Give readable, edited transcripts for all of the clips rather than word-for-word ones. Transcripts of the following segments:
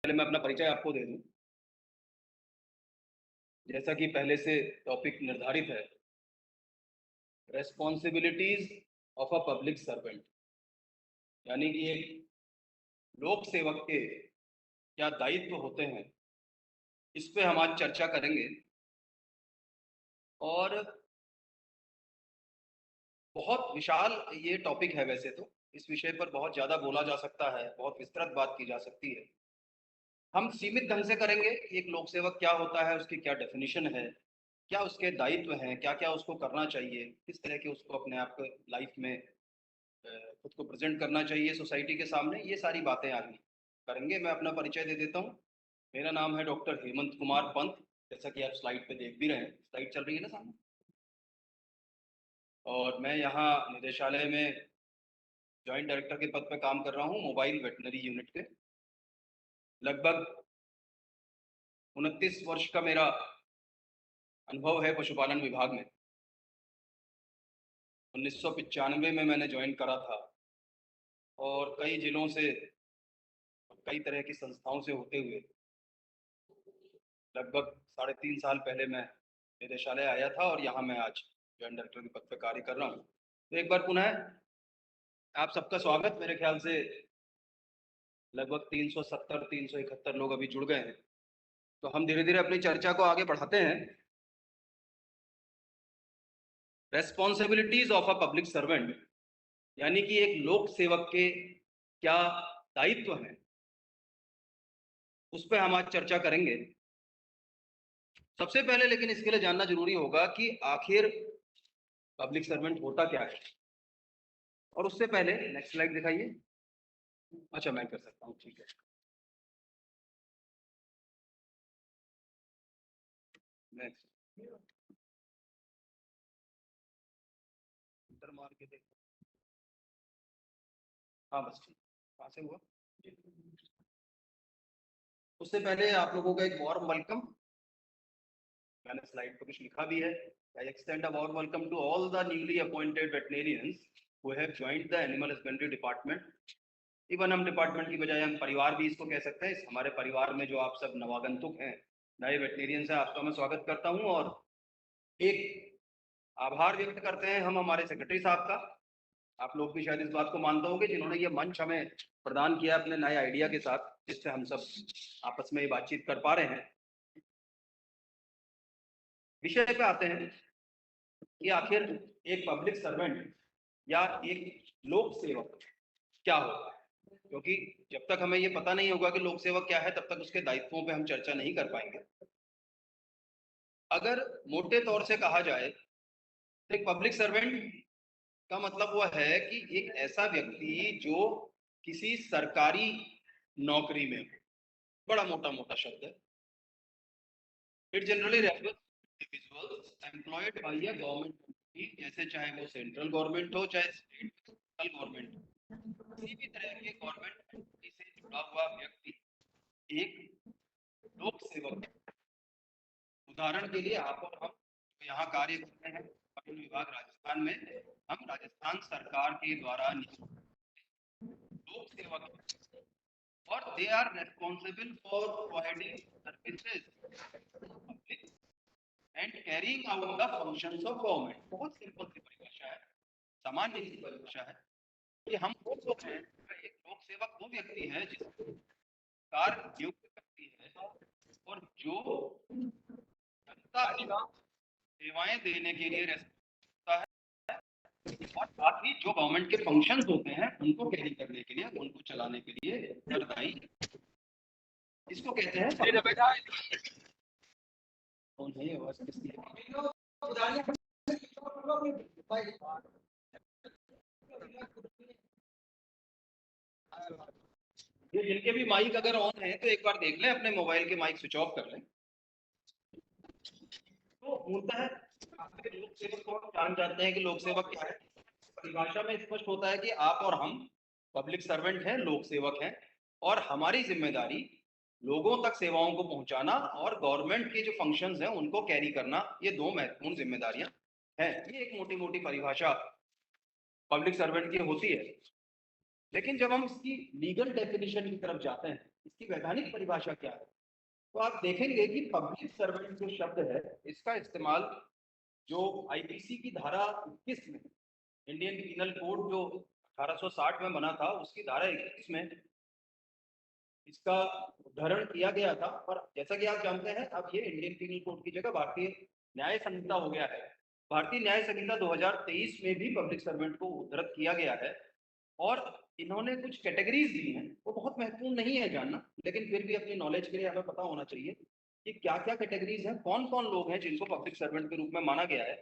पहले मैं अपना परिचय आपको दे दूं। जैसा कि पहले से टॉपिक निर्धारित है, responsibilities of a public servant, यानी कि एक लोक सेवक के क्या दायित्व होते हैं, इस पे हम आज चर्चा करेंगे। और बहुत विशाल ये टॉपिक है। वैसे तो इस विषय पर बहुत ज़्यादा बोला जा सकता है, बहुत विस्तृत बात की जा सकती है। हम सीमित ढंग से करेंगे कि एक लोक सेवक क्या होता है, उसकी क्या डेफिनेशन है, क्या उसके दायित्व हैं, क्या क्या उसको करना चाहिए, किस तरह के उसको अपने आप लाइफ में खुद को प्रेजेंट करना चाहिए सोसाइटी के सामने। ये सारी बातें आज करेंगे। मैं अपना परिचय दे देता हूँ। मेरा नाम है डॉक्टर हेमंत कुमार पंत। जैसा कि आप स्लाइड पे देख भी रहे हैं, स्लाइड चल रही है ना सामने। और मैं यहाँ निदेशालय में जॉइंट डायरेक्टर के पद पर काम कर रहा हूँ, मोबाइल वेटनरी यूनिट के। लगभग 29 वर्ष का मेरा अनुभव है पशुपालन विभाग में। 1995 में मैंने ज्वाइन करा था और कई जिलों से, कई तरह की संस्थाओं से होते हुए लगभग 3.5 साल पहले मैं निदेशालय आया था और यहाँ मैं आज जॉइंट डायरेक्टर के पद पर कार्य कर रहा हूँ। तो एक बार पुनः आप सबका स्वागत। मेरे ख्याल से लगभग 370-371 लोग अभी जुड़ गए हैं। तो हम धीरे धीरे अपनी चर्चा को आगे बढ़ाते हैं। Responsibilities of a public servant, यानी कि एक लोक सेवक के क्या दायित्व हैं, उस पर हम आज चर्चा करेंगे। सबसे पहले लेकिन इसके लिए जानना जरूरी होगा कि आखिर पब्लिक सर्वेंट होता क्या है। और उससे पहले नेक्स्ट स्लाइड दिखाइए। अच्छा, मैं कर सकता हूँ, ठीक है। नेक्स्ट मार के देखो। हाँ बस ठीक, कहाँ से हुआ। उससे पहले आप लोगों का एक वार्म वेलकम। मैंने स्लाइड पर कुछ लिखा भी है। I extend a warm welcome to all the newly appointed veterinarians who have joined the animal husbandry department. Even हम डिपार्टमेंट की बजाय हम परिवार भी इसको कह सकते हैं। हमारे परिवार में जो आप सब नवागंतुक हैं, नए वेटनेरियंस हैं, आपका मैं स्वागत करता हूं। और एक आभार व्यक्त करते हैं हम हमारे सेक्रेटरी साहब का। आप लोग भी शायद इस बात को मानते होंगे, जिन्होंने ये मंच हमें प्रदान किया अपने नए आइडिया के साथ, जिससे हम सब आपस में ये बातचीत कर पा रहे हैं। विषय पे आते हैं कि आखिर एक पब्लिक सर्वेंट या एक लोक सेवक क्या होता है। क्योंकि जब तक हमें ये पता नहीं होगा कि लोक सेवक क्या है, तब तक उसके दायित्वों पे हम चर्चा नहीं कर पाएंगे। अगर मोटे तौर से कहा जाए तो एक पब्लिक सर्वेंट का मतलब वो है कि एक ऐसा व्यक्ति जो किसी सरकारी नौकरी में हो। बड़ा मोटा मोटा शब्द है। It generally refers individuals employed by a government entity, जैसे चाहे वो सेंट्रल गवर्नमेंट हो चाहे स्टेट गवर्नमेंट हो, किसी भी तरह के गवर्नमेंट एंटिटी से जुड़ा हुआ व्यक्ति एक लोक सेवक। उदाहरण के लिए आप और हम यहाँ कार्य करते हैं पशु विभाग राजस्थान में, हम राजस्थान सरकार के द्वारा लोक सेवक हैं और they are responsible for providing services and carrying out the functions of government. बहुत सिंपल सी परिभाषा है, सामान्य सी परिभाषा है कि हम वो लोग हैं। एक लोक सेवक वो व्यक्ति है जिसको सरकार नियुक्त करती है और जो जनता को सेवाएं देने के लिए होता है, और साथ ही जो गवर्नमेंट के फंक्शंस होते हैं उनको कैरी करने के लिए, उनको चलाने के लिए उत्तरदायी, इसको कहते हैं। कौन है ये आवाज किसकी है? ये जिनके भी माइक अगर ऑन है तो एक बार देख लें, अपने मोबाइल के माइक स्विच ऑफ कर लें। तो मूलतः लोक सेवक को हम जान जाते हैं कि लोक सेवक क्या है। परिभाषा में स्पष्ट होता है कि आप और हम पब्लिक सर्वेंट हैं, लोक सेवक हैं, और हमारी जिम्मेदारी लोगों तक सेवाओं को पहुंचाना और गवर्नमेंट के जो फंक्शंस हैं उनको कैरी करना, ये दो महत्वपूर्ण जिम्मेदारियां हैं। ये एक मोटी मोटी परिभाषा पब्लिक सर्वेंट की होती है। लेकिन जब हम इसकी लीगल डेफिनेशन की तरफ जाते हैं, इसकी वैधानिक परिभाषा क्या है? तो आप देखेंगे कि पब्लिक सर्वेंट जो शब्द है इसका इस्तेमाल जो आईपीसी की धारा 21 में, इंडियन पीनल कोड जो 1860 में बना था, उसकी धारा 21 में इसका उदाहरण किया गया था। पर जैसा कि आप जानते हैं अब ये इंडियन पीनल कोड की जगह भारतीय न्याय संहिता हो गया है। भारतीय न्याय संहिता 2023 में भी पब्लिक सर्वेंट को उद्धृत किया गया है और इन्होंने कुछ कैटेगरीज दी हैं। वो बहुत महत्वपूर्ण नहीं है जानना, लेकिन फिर भी अपनी नॉलेज के लिए हमें पता होना चाहिए कि क्या क्या कैटेगरीज हैं, कौन कौन लोग हैं जिनको पब्लिक सर्वेंट के रूप में माना गया है।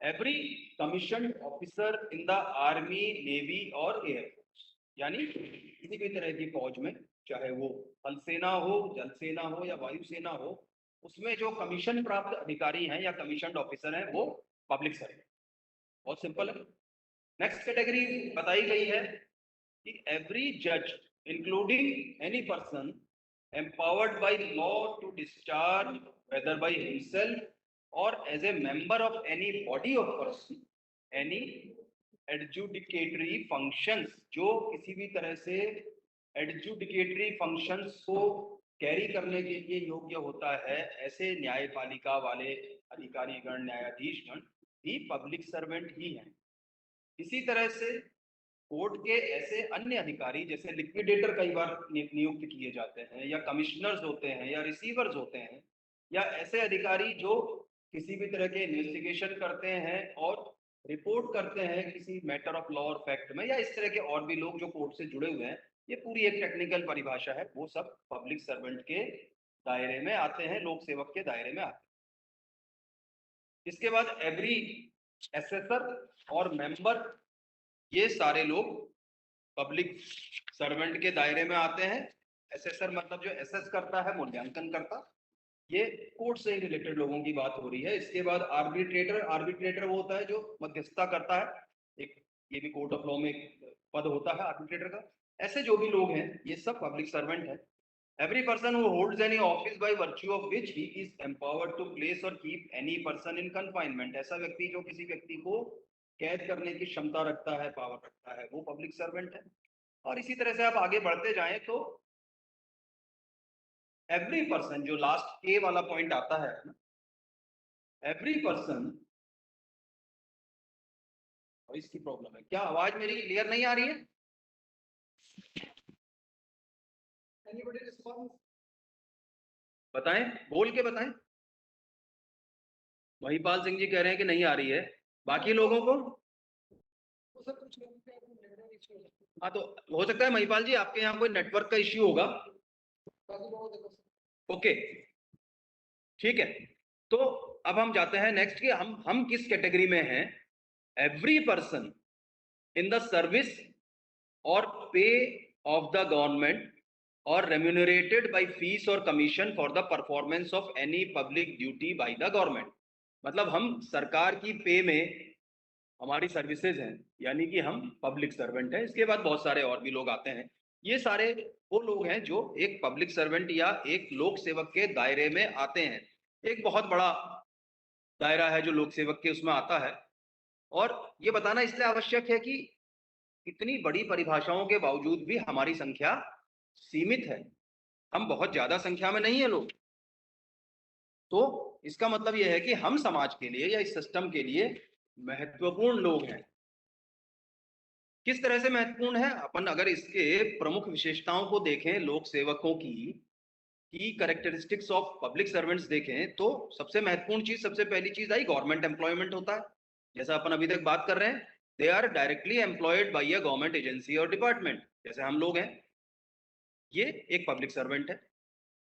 Every commission officer in the army, navy और एयरफोर्स, यानी किसी भी तरह की फौज में, चाहे वो थल सेना हो, जल सेना हो या वायुसेना हो, उसमें जो कमीशन प्राप्त अधिकारी हैं या कमीशन ऑफिसर हैं वो पब्लिक सर्वेंट। बहुत सिंपल है। नेक्स्ट कैटेगरी बताई गई है कि एवरी जज including any person empowered by law to discharge whether by himself or as a member of any body of person any adjudicatory functions, जो किसी भी तरह से adjudicatory functions को कैरी करने के लिए योग्य होता है, ऐसे न्यायपालिका वाले अधिकारीगण, न्यायाधीशगण भी पब्लिक सर्वेंट ही हैं। इसी तरह से कोर्ट के ऐसे अन्य अधिकारी जैसे लिक्विडेटर कई बार नियुक्त किए जाते हैं, या कमिश्नर्स होते हैं, या रिसीवर्स होते हैं, या ऐसे अधिकारी जो किसी भी तरह के इन्वेस्टिगेशन करते हैं और रिपोर्ट करते हैं किसी मैटर ऑफ लॉ और फैक्ट में, या इस तरह के और भी लोग जो कोर्ट से जुड़े हुए हैं। ये पूरी एक टेक्निकल परिभाषा है, वो सब पब्लिक सर्वेंट के दायरे में आते हैं, लोक सेवक के दायरे में आते हैं। इसके बाद एवरी एसेसर और मेंबर, ये सारे लोग पब्लिक सर्वेंट के दायरे में आते हैं। एसेसर मतलब जो एसेस करता है, मूल्यांकन करता, ये कोर्ट से ही रिलेटेड लोगों की बात हो रही है। इसके बाद आर्बिट्रेटर, आर्बिट्रेटर वो होता है जो मध्यस्थता करता है, एक ये भी कोर्ट ऑफ लॉ में एक पद होता है आर्बिट्रेटर का। ऐसे जो भी लोग हैं ये सब पब्लिक सर्वेंट है। Every person who holds any office by virtue of which he is empowered to place और keep any person in confinement, ऐसा व्यक्ति जो किसी व्यक्ति को कैद करने की क्षमता रखता है, पावर रखता है, वो पब्लिक सर्वेंट है। और इसी तरह से आप आगे बढ़ते जाएं तो एवरी पर्सन, जो लास्ट ए वाला पॉइंट आता है ना, एवरी पर्सन, और इसकी प्रॉब्लम है क्या, आवाज मेरी क्लियर नहीं आ रही है? बताएं, बोल के बताएं। महिपाल सिंह जी कह रहे हैं कि नहीं आ रही है, बाकी लोगों को? हाँ, तो हो सकता है महिपाल जी आपके यहाँ कोई नेटवर्क का इश्यू होगा। ओके, ठीक है। तो अब हम जाते हैं नेक्स्ट कि हम किस कैटेगरी में हैं। Every person in the service और पे ऑफ द गवर्नमेंट और रेम्यूनरेटेड बाय फीस और commission for the performance of any public duty by the government, मतलब हम सरकार की पे में हमारी सर्विसेज हैं, यानी कि हम पब्लिक सर्वेंट हैं। इसके बाद बहुत सारे और भी लोग आते हैं। ये सारे वो लोग हैं जो एक पब्लिक सर्वेंट या एक लोक सेवक के दायरे में आते हैं। एक बहुत बड़ा दायरा है जो लोक सेवक के उसमें आता है। और ये बताना इसलिए आवश्यक है कि इतनी बड़ी परिभाषाओं के बावजूद भी हमारी संख्या सीमित है, हम बहुत ज्यादा संख्या में नहीं है लोग। तो इसका मतलब यह है कि हम समाज के लिए या इस सिस्टम के लिए महत्वपूर्ण लोग हैं। किस तरह से महत्वपूर्ण है, अपन अगर इसके प्रमुख विशेषताओं को देखें, लोक सेवकों की कैरेक्टरिस्टिक्स ऑफ पब्लिक सर्वेंट्स देखें, तो सबसे महत्वपूर्ण चीज, सबसे पहली चीज आई, गवर्नमेंट एम्प्लॉयमेंट होता है। जैसा अपन अभी तक बात कर रहे हैं, they are directly employed by a government agency और डिपार्टमेंट, जैसे हम लोग हैं, ये एक पब्लिक सर्वेंट है।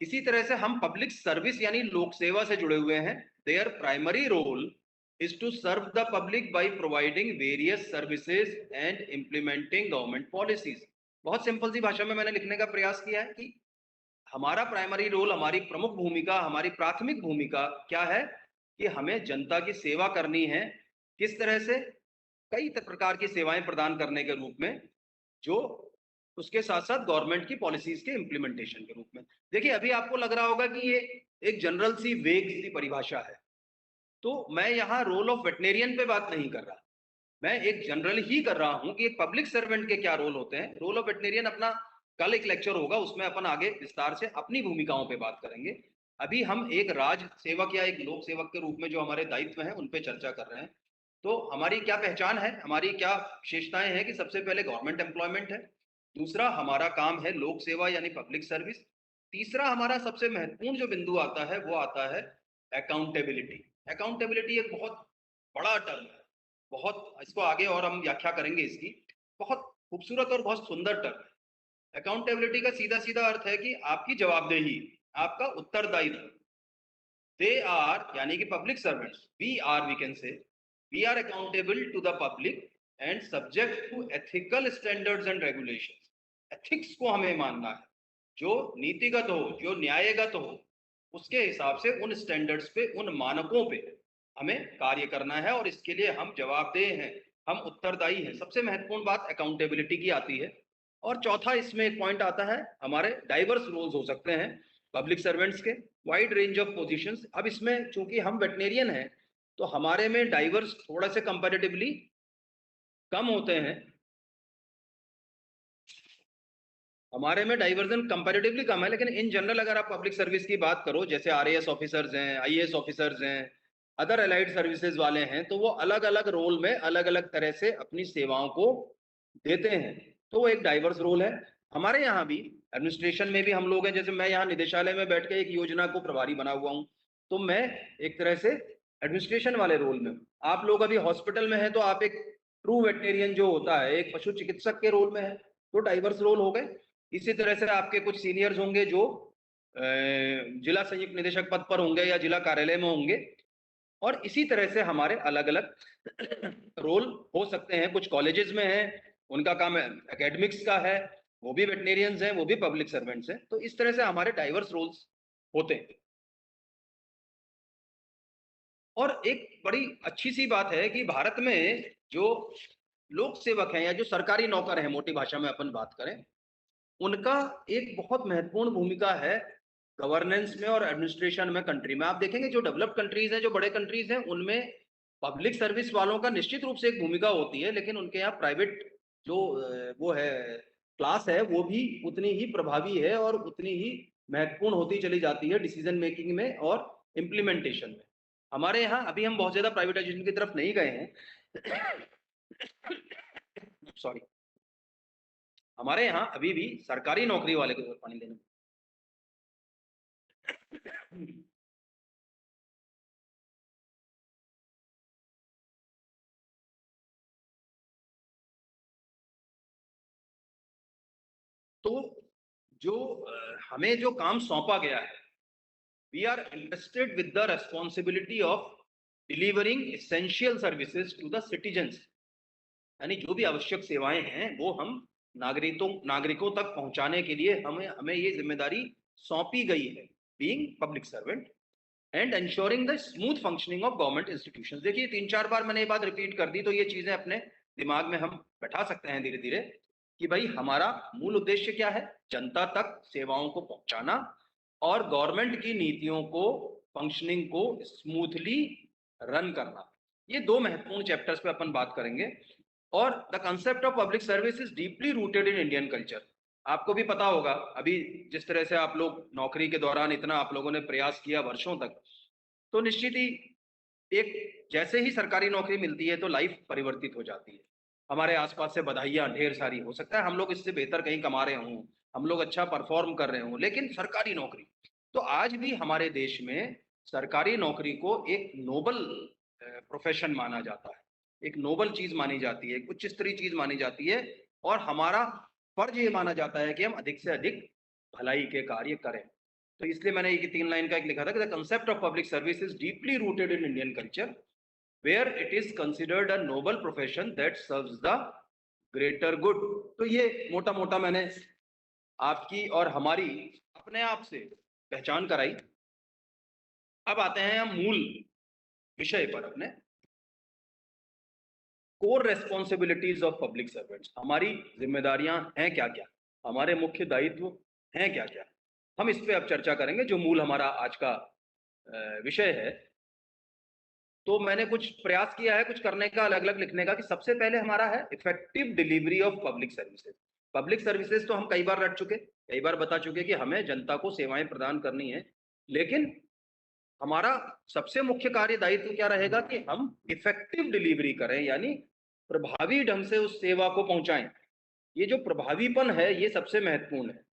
इसी तरह से हम पब्लिक सर्विस यानी लोक सेवा से जुड़े हुए हैं। Their primary role is to serve the public by providing various services and implementing government policies. बहुत सिंपल सी भाषा में मैंने लिखने का प्रयास किया है कि हमारा प्राइमरी रोल, हमारी प्रमुख भूमिका, हमारी प्राथमिक भूमिका क्या है कि हमें जनता की सेवा करनी है। किस तरह से? कई प्रकार की सेवाएं प्रदान करने के रूप में, जो उसके साथ साथ गवर्नमेंट की पॉलिसीज के इंप्लीमेंटेशन के रूप में। देखिए, अभी आपको लग रहा होगा कि ये एक जनरल सी वेग सी परिभाषा है, तो मैं यहाँ रोल ऑफ वेटनेरियन पे बात नहीं कर रहा, मैं एक जनरल ही कर रहा हूं कि एक पब्लिक सर्वेंट के क्या रोल होते हैं। रोल ऑफ वेटनेरियन अपना कल एक लेक्चर होगा, उसमें अपन आगे विस्तार से अपनी भूमिकाओं पे बात करेंगे। अभी हम एक राज सेवक या एक लोक सेवक के रूप में जो हमारे दायित्व हैं उन पे चर्चा कर रहे हैं। तो हमारी क्या पहचान है, हमारी क्या विशेषताएं हैं कि सबसे पहले गवर्नमेंट एम्प्लॉयमेंट है, दूसरा हमारा काम है लोक सेवा यानी पब्लिक सर्विस, तीसरा हमारा सबसे महत्वपूर्ण जो बिंदु आता है वो आता है अकाउंटेबिलिटी। अकाउंटेबिलिटी एक बहुत बड़ा टर्म है, बहुत, इसको आगे और हम व्याख्या करेंगे इसकी, बहुत खूबसूरत और बहुत सुंदर टर्म है। अकाउंटेबिलिटी का सीधा सीधा अर्थ है कि आपकी जवाबदेही, आपका उत्तरदायित्व। दे आर यानी कि public servants, we are, we can say we are accountable to the public and subject to ethical standards and regulations. Ethics को हमें मानना है, जो नीतिगत हो, जो न्यायगत हो, उसके हिसाब से उन स्टैंडर्ड्स पे, उन मानकों पे हमें कार्य करना है, और इसके लिए हम जवाबदेह हैं, हम उत्तरदायी हैं। सबसे महत्वपूर्ण बात अकाउंटेबिलिटी की आती है। और चौथा इसमें एक पॉइंट आता है, हमारे डाइवर्स रोल्स हो सकते हैं पब्लिक सर्वेंट्स के, वाइड रेंज ऑफ पोजीशंस। अब इसमें चूंकि हम वेटनेरियन हैं तो हमारे में डाइवर्स थोड़ा से कंपैरेटिवली कम होते हैं, हमारे में डाइवर्जन कंपैरेटिवली कम है। लेकिन इन जनरल अगर आप पब्लिक सर्विस की बात करो, जैसे आरएएस ऑफिसर्स हैं, आईएएस ऑफिसर्स हैं, अदर अलाइड सर्विसेज वाले हैं, तो वो अलग अलग रोल में अलग अलग तरह से अपनी सेवाओं को देते हैं। तो वो एक डाइवर्स रोल है। हमारे यहाँ भी एडमिनिस्ट्रेशन में भी हम लोग हैं, जैसे मैं यहाँ निदेशालय में बैठ के एक योजना को प्रभारी बना हुआ हूँ, तो मैं एक तरह से एडमिनिस्ट्रेशन वाले रोल में हूँ। आप लोग अभी हॉस्पिटल में हैं तो आप एक ट्रू वेटनेरियन जो होता है, एक पशु चिकित्सक के रोल में है, तो डाइवर्स रोल हो गए। इसी तरह से आपके कुछ सीनियर्स होंगे जो जिला संयुक्त निदेशक पद पर होंगे या जिला कार्यालय में होंगे, और इसी तरह से हमारे अलग अलग रोल हो सकते हैं। कुछ कॉलेजेस में हैं, उनका काम एकेडमिक्स का है, वो भी वेटनेरियंस हैं, वो भी पब्लिक सर्वेंट्स हैं। तो इस तरह से हमारे डाइवर्स रोल्स होते हैं। और एक बड़ी अच्छी सी बात है कि भारत में जो लोक सेवक हैं या जो सरकारी नौकर हैं, मोटी भाषा में अपन बात करें, उनका एक बहुत महत्वपूर्ण भूमिका है गवर्नेंस में और एडमिनिस्ट्रेशन में। कंट्री में आप देखेंगे जो डेवलप्ड कंट्रीज हैं, जो बड़े कंट्रीज हैं, उनमें पब्लिक सर्विस वालों का निश्चित रूप से एक भूमिका होती है, लेकिन उनके यहाँ प्राइवेट जो वो है क्लास है, वो भी उतनी ही प्रभावी है और उतनी ही महत्वपूर्ण होती चली जाती है डिसीजन मेकिंग में और इम्प्लीमेंटेशन में। हमारे यहाँ अभी हम बहुत ज्यादा प्राइवेटाइजेशन की तरफ नहीं गए हैं, सॉरी, हमारे यहाँ अभी भी सरकारी नौकरी वाले को पानी देना। तो जो हमें जो काम सौंपा गया है, we are interested with the responsibility of delivering essential services to the citizens. यानी जो भी आवश्यक सेवाएं हैं वो हम नागरिकों तक पहुंचाने के लिए हमें हमें ये जिम्मेदारी सौंपी गई है, being public servant and ensuring the smooth functioning of government institutions. देखिए 3-4 बार मैंने ये बात रिपीट कर दी, तो ये चीजें अपने दिमाग में हम बैठा सकते हैं धीरे धीरे कि भाई हमारा मूल उद्देश्य क्या है, जनता तक सेवाओं को पहुंचाना और गवर्नमेंट की नीतियों को, फंक्शनिंग को स्मूथली रन करना। ये दो महत्वपूर्ण चैप्टर्स पे अपन बात करेंगे। और the concept of public service is deeply rooted in Indian culture. आपको भी पता होगा, अभी जिस तरह से आप लोग नौकरी के दौरान इतना आप लोगों ने प्रयास किया वर्षों तक, तो निश्चित ही एक जैसे ही सरकारी नौकरी मिलती है तो लाइफ परिवर्तित हो जाती है। हमारे आसपास से बधाइयां ढेर सारी, हो सकता है हम लोग इससे बेहतर कहीं कमा रहे हों, हम लोग अच्छा परफॉर्म कर रहे हों, लेकिन सरकारी नौकरी, तो आज भी हमारे देश में सरकारी नौकरी को एक नोबल प्रोफेशन माना जाता है, एक नोबल चीज मानी जाती है, एक उच्च स्तरीय चीज मानी जाती है। और हमारा फर्ज ये माना जाता है कि हम अधिक से अधिक भलाई के कार्य करें। तो इसलिए मैंने ये 3 लाइन का एक लिखा था कि the concept of public service is deeply rooted in Indian culture where it is considered a noble profession that serves the greater good. तो ये मोटा मोटा मैंने आपकी और हमारी अपने आप से पहचान कराई। अब आते हैं हम मूल विषय पर अपने, core responsibilities of public servants. हमारी जिम्मेदारियां हैं क्या क्या, हमारे मुख्य दायित्व हैं क्या क्या, हम इस पे अब चर्चा करेंगे, जो मूल हमारा आज का विषय है। तो मैंने कुछ प्रयास किया है कुछ करने का, अलग अलग लिखने का, कि सबसे पहले हमारा है effective delivery of public services. Public services तो हम कई बार रट चुके, कई बार बता चुके कि हमें जनता को सेवाएं प्रदान करनी है, लेकिन हमारा सबसे मुख्य कार्य दायित्व क्या रहेगा कि हम इफेक्टिव डिलीवरी करें, यानी प्रभावी ढंग से उस सेवा को पहुंचाएं। ये जो प्रभावीपन है ये सबसे महत्वपूर्ण है।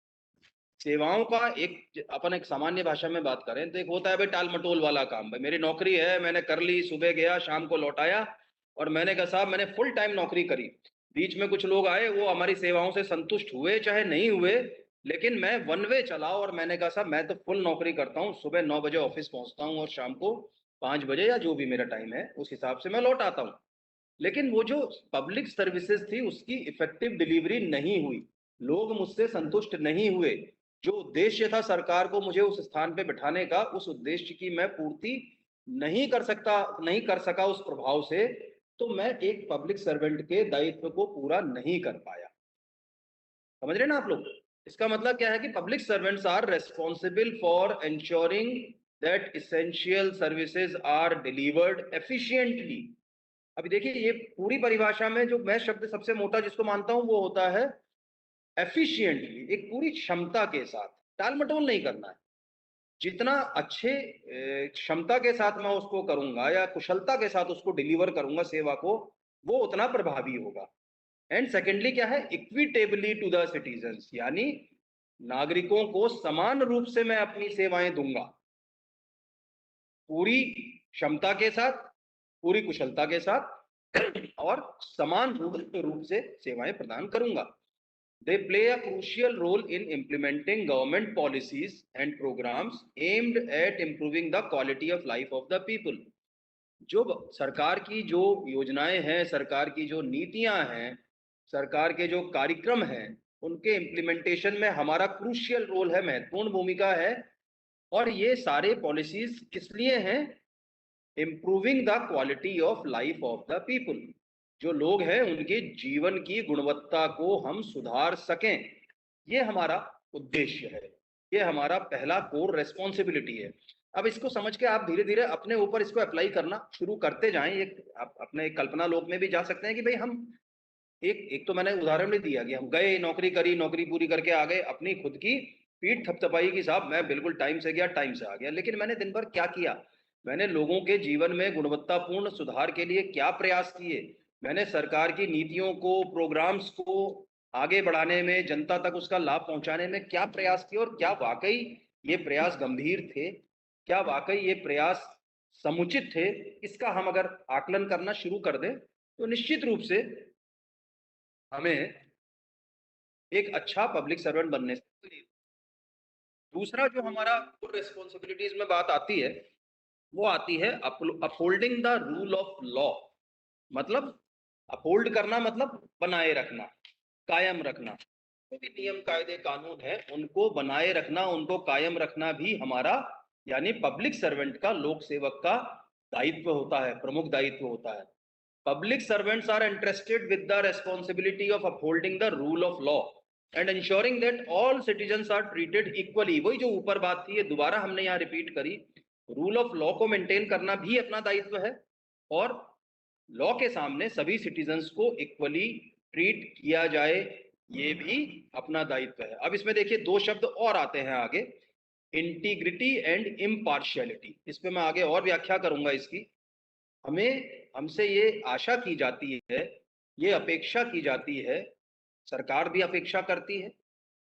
सेवाओं का एक अपन एक सामान्य भाषा में बात करें तो एक होता है भाई टाल मटोल वाला काम, भाई मेरी नौकरी है, मैंने कर ली, सुबह गया शाम को लौट आया और मैंने कहा साहब मैंने फुल टाइम नौकरी करी। बीच में कुछ लोग आए, वो हमारी सेवाओं से संतुष्ट हुए चाहे नहीं हुए, लेकिन मैं वन वे चला और मैंने कहा साहब मैं तो फुल नौकरी करता हूँ, सुबह 9 बजे ऑफिस पहुंचता हूँ और शाम को 5 बजे या जो भी मेरा टाइम है उस हिसाब से मैं लौट आता हूँ। लेकिन वो जो पब्लिक सर्विसेज थी उसकी इफेक्टिव डिलीवरी नहीं हुई, लोग मुझसे संतुष्ट नहीं हुए। जो उद्देश्य था सरकार को मुझे उस स्थान पे बिठाने का, उस उद्देश्य की मैं पूर्ति नहीं कर सका उस प्रभाव से, तो मैं एक पब्लिक सर्वेंट के दायित्व को पूरा नहीं कर पाया। समझ रहे ना आप लोग? इसका मतलब क्या है कि public servants are responsible for ensuring that essential services are delivered efficiently. अभी देखिए ये पूरी परिभाषा में जो मैं शब्द सबसे मोटा जिसको मानता हूं वो होता है एफिशिएंटली, एक पूरी क्षमता के साथ, टाल मटोल नहीं करना है। जितना अच्छे क्षमता के साथ मैं उसको करूंगा या कुशलता के साथ उसको डिलीवर करूंगा सेवा को, वो उतना प्रभावी होगा। एंड सेकेंडली क्या है, इक्विटेबली टू द सिटीजन्स, यानी नागरिकों को समान रूप से मैं अपनी सेवाएं दूंगा, पूरी क्षमता के साथ, पूरी कुशलता के साथ और समान रूप से सेवाएं प्रदान करूंगा। They play a crucial role in implementing government policies and programs aimed at improving the quality of life of the people. जो सरकार की जो योजनाएं हैं, सरकार की जो नीतियां हैं, सरकार के जो कार्यक्रम हैं, उनके इम्प्लीमेंटेशन में हमारा क्रूशियल रोल है, महत्वपूर्ण भूमिका है। और ये सारे पॉलिसीज किस लिए हैं? Improving the quality of life of the people, जो लोग हैं उनके जीवन की गुणवत्ता को हम सुधार सकें, ये हमारा उद्देश्य है, ये हमारा पहला कोर रेस्पॉन्सिबिलिटी है। अब इसको समझ के आप धीरे धीरे अपने ऊपर इसको अप्लाई करना शुरू करते जाएं। एक आप अपने कल्पना लोक में भी जा सकते हैं कि भाई हम एक एक तो मैंने उदाहरण भी दिया कि हम गए, नौकरी करी, नौकरी पूरी करके आ गए, अपनी खुद की पीठ थपथपाई की साहब मैं बिल्कुल टाइम से गया टाइम से आ गया, लेकिन मैंने दिन भर क्या किया? मैंने लोगों के जीवन में गुणवत्तापूर्ण सुधार के लिए क्या प्रयास किए? मैंने सरकार की नीतियों को, प्रोग्राम्स को आगे बढ़ाने में, जनता तक उसका लाभ पहुंचाने में क्या प्रयास किए? और क्या वाकई ये प्रयास गंभीर थे? क्या वाकई ये प्रयास समुचित थे? इसका हम अगर आकलन करना शुरू कर दें तो निश्चित रूप से हमें एक अच्छा पब्लिक सर्वेंट बनने से। दूसरा जो हमारा रिस्पॉन्सिबिलिटीज में बात आती है वो आती है upholding the rule of law. मतलब अपहोल्ड करना मतलब बनाए रखना, कायम रखना। जो भी नियम कायदे कानून है उनको बनाए रखना, उनको कायम रखना भी हमारा यानी पब्लिक सर्वेंट का, लोक सेवक का दायित्व होता है, प्रमुख दायित्व होता है। Public servants are entrusted with the responsibility of upholding the rule of law and ensuring that all citizens are treated equally। वही जो ऊपर बात थी ये दोबारा हमने यहाँ रिपीट करी, रूल ऑफ लॉ को मेंटेन करना भी अपना दायित्व है और लॉ के सामने सभी सिटीजन्स को इक्वली ट्रीट किया जाए, ये भी अपना दायित्व है। अब इसमें देखिए दो शब्द और आते हैं आगे, इंटीग्रिटी एंड इम्पार्शियलिटी। इस पे मैं आगे और व्याख्या करूंगा इसकी। हमसे ये आशा की जाती है, ये अपेक्षा की जाती है, सरकार भी अपेक्षा करती है,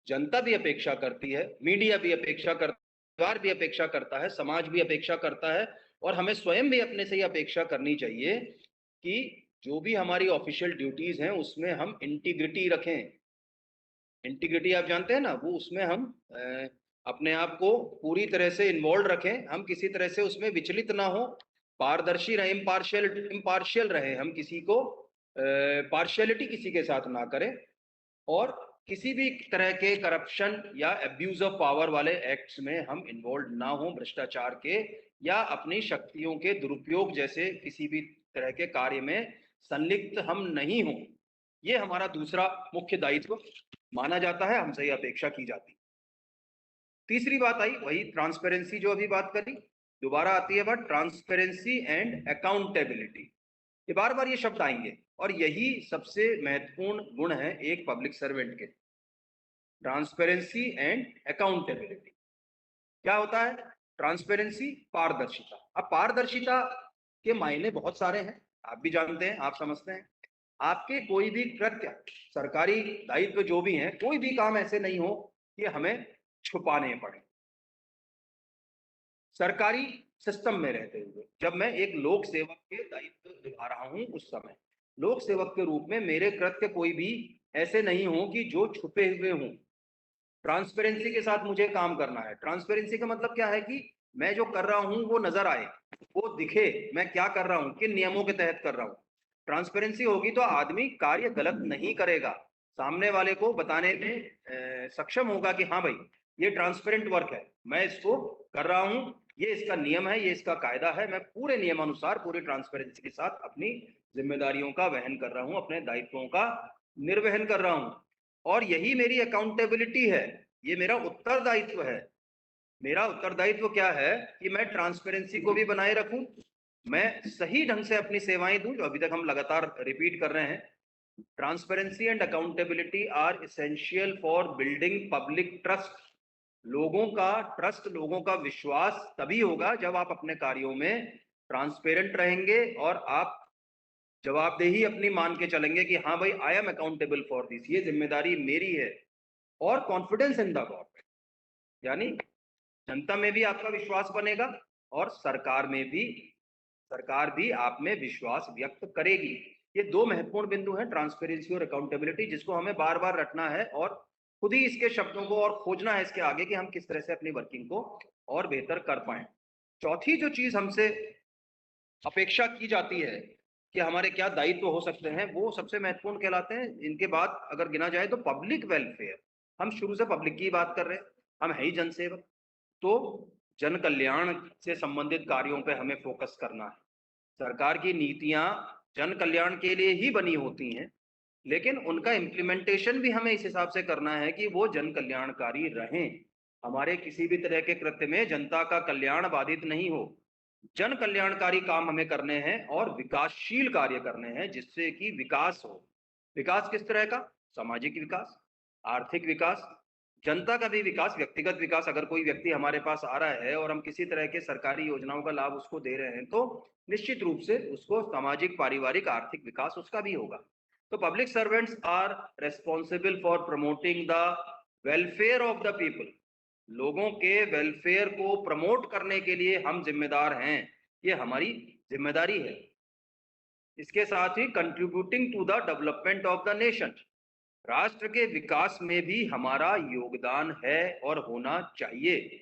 जनता भी अपेक्षा करती है, मीडिया भी अपेक्षा करता है, परिवार भी अपेक्षा करता है, समाज भी अपेक्षा करता है, और हमें स्वयं भी अपने से ये अपेक्षा करनी चाहिए कि जो भी हमारी ऑफिशियल ड्यूटीज हैं उसमें हम इंटीग्रिटी रखें। इंटीग्रिटी आप जानते हैं ना, वो उसमें हम अपने आप को पूरी तरह से इन्वॉल्व रखें, हम किसी तरह से उसमें विचलित ना हो, पारदर्शी रहे, इम्पार्शियल रहे, हम किसी को पार्शियलिटी किसी के साथ ना करें, और किसी भी तरह के करप्शन या एब्यूज ऑफ पावर वाले एक्ट्स में हम इन्वॉल्व ना हो, भ्रष्टाचार के या अपनी शक्तियों के दुरुपयोग जैसे किसी भी तरह के कार्य में संलिप्त हम नहीं हो। ये हमारा दूसरा मुख्य दायित्व माना जाता है, हमसे ये अपेक्षा की जाती। तीसरी बात आई वही ट्रांसपेरेंसी जो अभी बात करी, दोबारा आती है बात ट्रांसपेरेंसी एंड अकाउंटेबिलिटी। ये बार बार ये शब्द आएंगे, और यही सबसे महत्वपूर्ण गुण है एक पब्लिक सर्वेंट के, ट्रांसपेरेंसी एंड अकाउंटेबिलिटी। क्या होता है ट्रांसपेरेंसी? पारदर्शिता। अब पारदर्शिता के मायने बहुत सारे हैं, आप भी जानते हैं, आप समझते हैं। आपके कोई भी कृत्य, सरकारी दायित्व जो भी हैं, कोई भी काम ऐसे नहीं हो कि हमें छुपाने पड़े। सरकारी सिस्टम में रहते हुए जब मैं एक लोक सेवक के दायित्व निभा रहा हूं, उस समय लोक सेवक के रूप में मेरे कृत्य कोई भी ऐसे नहीं हो कि जो छुपे हुए हों। ट्रांसपेरेंसी के साथ मुझे काम करना है। ट्रांसपेरेंसी का मतलब क्या है कि मैं जो कर रहा हूं वो नजर आए, वो दिखे, मैं क्या कर रहा हूं, किन नियमों के तहत कर रहा हूं। ट्रांसपेरेंसी होगी तो आदमी कार्य गलत नहीं करेगा, सामने वाले को बताने में सक्षम होगा कि हाँ भाई ये ट्रांसपेरेंट वर्क है, मैं इसको कर रहा हूं, ये इसका नियम है, ये इसका कायदा है, मैं पूरे नियमानुसार पूरी ट्रांसपेरेंसी के साथ अपनी जिम्मेदारियों का वहन कर रहा हूं, अपने दायित्वों का निर्वहन कर रहा हूं। और यही मेरी अकाउंटेबिलिटी है, ये मेरा उत्तरदायित्व है। मेरा उत्तरदायित्व क्या है कि मैं ट्रांसपेरेंसी को भी बनाए रखूं, मैं सही ढंग से अपनी सेवाएं दूं, जो अभी तक हम लगातार रिपीट कर रहे हैं। Transparency and accountability are essential for building public trust. लोगों का ट्रस्ट, लोगों का विश्वास तभी होगा जब आप अपने कार्यों में ट्रांसपेरेंट रहेंगे और आप जवाबदेही अपनी मान के चलेंगे कि हाँ भाई I am accountable for this, ये जिम्मेदारी मेरी है। और कॉन्फिडेंस इन द गवर्नमेंट, यानी जनता में भी आपका विश्वास बनेगा और सरकार भी आप में विश्वास व्यक्त करेगी। ये दो महत्वपूर्ण बिंदु हैं, ट्रांसपेरेंसी और अकाउंटेबिलिटी, जिसको हमें बार बार रटना है और खुद ही इसके शब्दों को और खोजना है इसके आगे कि हम किस तरह से अपनी वर्किंग को और बेहतर कर पाए। चौथी जो चीज हमसे अपेक्षा की जाती है कि हमारे क्या दायित्व हो सकते हैं, वो सबसे महत्वपूर्ण कहलाते हैं। इनके बाद अगर गिना जाए तो पब्लिक वेलफेयर। हम शुरू से पब्लिक की बात कर रहे हैं, हम है ही जनसेवक, तो जन कल्याण से संबंधित कार्यों पे हमें फोकस करना है। सरकार की नीतियां जन कल्याण के लिए ही बनी होती हैं, लेकिन उनका इम्प्लीमेंटेशन भी हमें इस हिसाब से करना है कि वो जन कल्याणकारी रहें। हमारे किसी भी तरह के कृत्य में जनता का कल्याण बाधित नहीं हो। जन कल्याणकारी काम हमें करने हैं और विकासशील कार्य करने हैं, जिससे कि विकास हो। विकास किस तरह का? सामाजिक विकास, आर्थिक विकास, जनता का भी विकास, व्यक्तिगत विकास। अगर कोई व्यक्ति हमारे पास आ रहा है और हम किसी तरह के सरकारी योजनाओं का लाभ उसको दे रहे हैं, तो निश्चित रूप से उसको सामाजिक, पारिवारिक, आर्थिक विकास उसका भी होगा। तो public servants are responsible for promoting the welfare of the people. लोगों के वेलफेयर को प्रमोट करने के लिए हम जिम्मेदार हैं, ये हमारी जिम्मेदारी है। इसके साथ ही contributing to the development of the nation, राष्ट्र के विकास में भी हमारा योगदान है और होना चाहिए।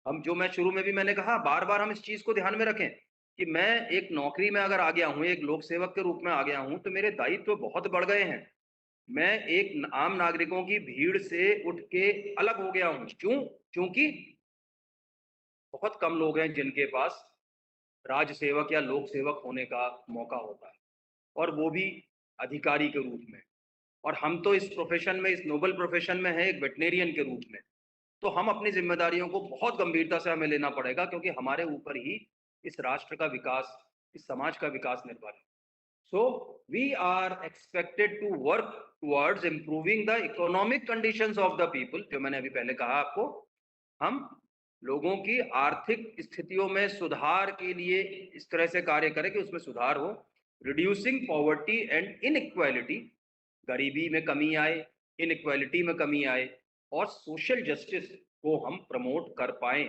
हम जो मैं शुरू में भी मैंने कहा, बार बार हम इस चीज को ध्यान में रखें कि मैं एक नौकरी में अगर आ गया हूं, एक लोक सेवक के रूप में आ गया हूं, तो मेरे दायित्व बहुत बढ़ गए हैं। मैं एक आम नागरिकों की भीड़ से उठ के अलग हो गया हूं। क्यों? क्योंकि बहुत कम लोग हैं जिनके पास राज सेवक या लोक सेवक होने का मौका होता है, और वो भी अधिकारी के रूप में। और हम तो इस प्रोफेशन में, इस नोबल प्रोफेशन में है एक वेटनेरियन के रूप में। तो हम अपनी जिम्मेदारियों को बहुत गंभीरता से हमें लेना पड़ेगा, क्योंकि हमारे ऊपर ही इस राष्ट्र का विकास, इस समाज का विकास निर्भर है। So we are expected to work towards improving the economic conditions of the people, जो मैंने अभी पहले कहा आपको। हम लोगों की आर्थिक स्थितियों में सुधार के लिए इस तरह से कार्य करें कि उसमें सुधार हो। रिड्यूसिंग पॉवर्टी एंड इनइक्वालिटी, गरीबी में कमी आए, इनइक्वालिटी में कमी आए, और सोशल जस्टिस को हम प्रमोट कर पाए,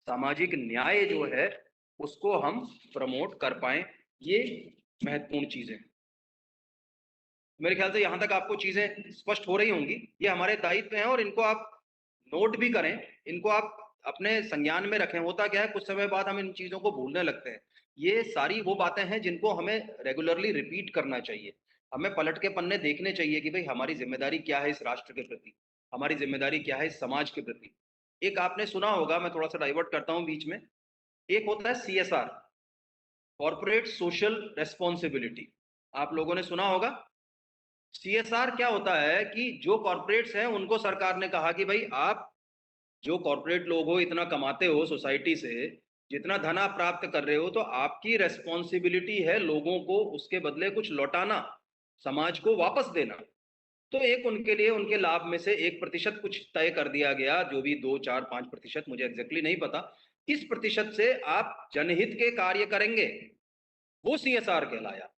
सामाजिक न्याय जो है उसको हम प्रमोट कर पाए। ये महत्वपूर्ण चीजें, मेरे ख्याल से यहाँ तक आपको चीजें स्पष्ट हो रही होंगी। ये हमारे दायित्व हैं और इनको आप नोट भी करें, इनको आप अपने संज्ञान में रखें। होता क्या है, कुछ समय बाद हम इन चीजों को भूलने लगते हैं। ये सारी वो बातें हैं जिनको हमें रेगुलरली रिपीट करना चाहिए। हमें पलट के पन्ने देखने चाहिए कि भाई हमारी जिम्मेदारी क्या है इस राष्ट्र के प्रति, हमारी जिम्मेदारी क्या है इस समाज के प्रति। एक आपने सुना होगा, मैं थोड़ा सा डाइवर्ट करता हूँ बीच में, एक होता है CSR, कॉर्पोरेट सोशल रेस्पॉन्सिबिलिटी। आप लोगों ने सुना होगा। CSR क्या होता है कि जो कॉर्पोरेट्स हैं उनको सरकार ने कहा कि भाई आप जो कॉर्पोरेट लोग हो, इतना कमाते हो सोसाइटी से, जितना धन आप प्राप्त कर रहे हो, तो आपकी रेस्पॉन्सिबिलिटी है लोगों को उसके बदले कुछ लौटाना। समाज को वापस देना। तो एक उनके लिए उनके लाभ में से 1% कुछ तय कर दिया गया, जो भी 2, 4, 5%, मुझे एग्जैक्टली नहीं पता, किस प्रतिशत से आप जनहित के कार्य करेंगे, वो CSR कहलाया।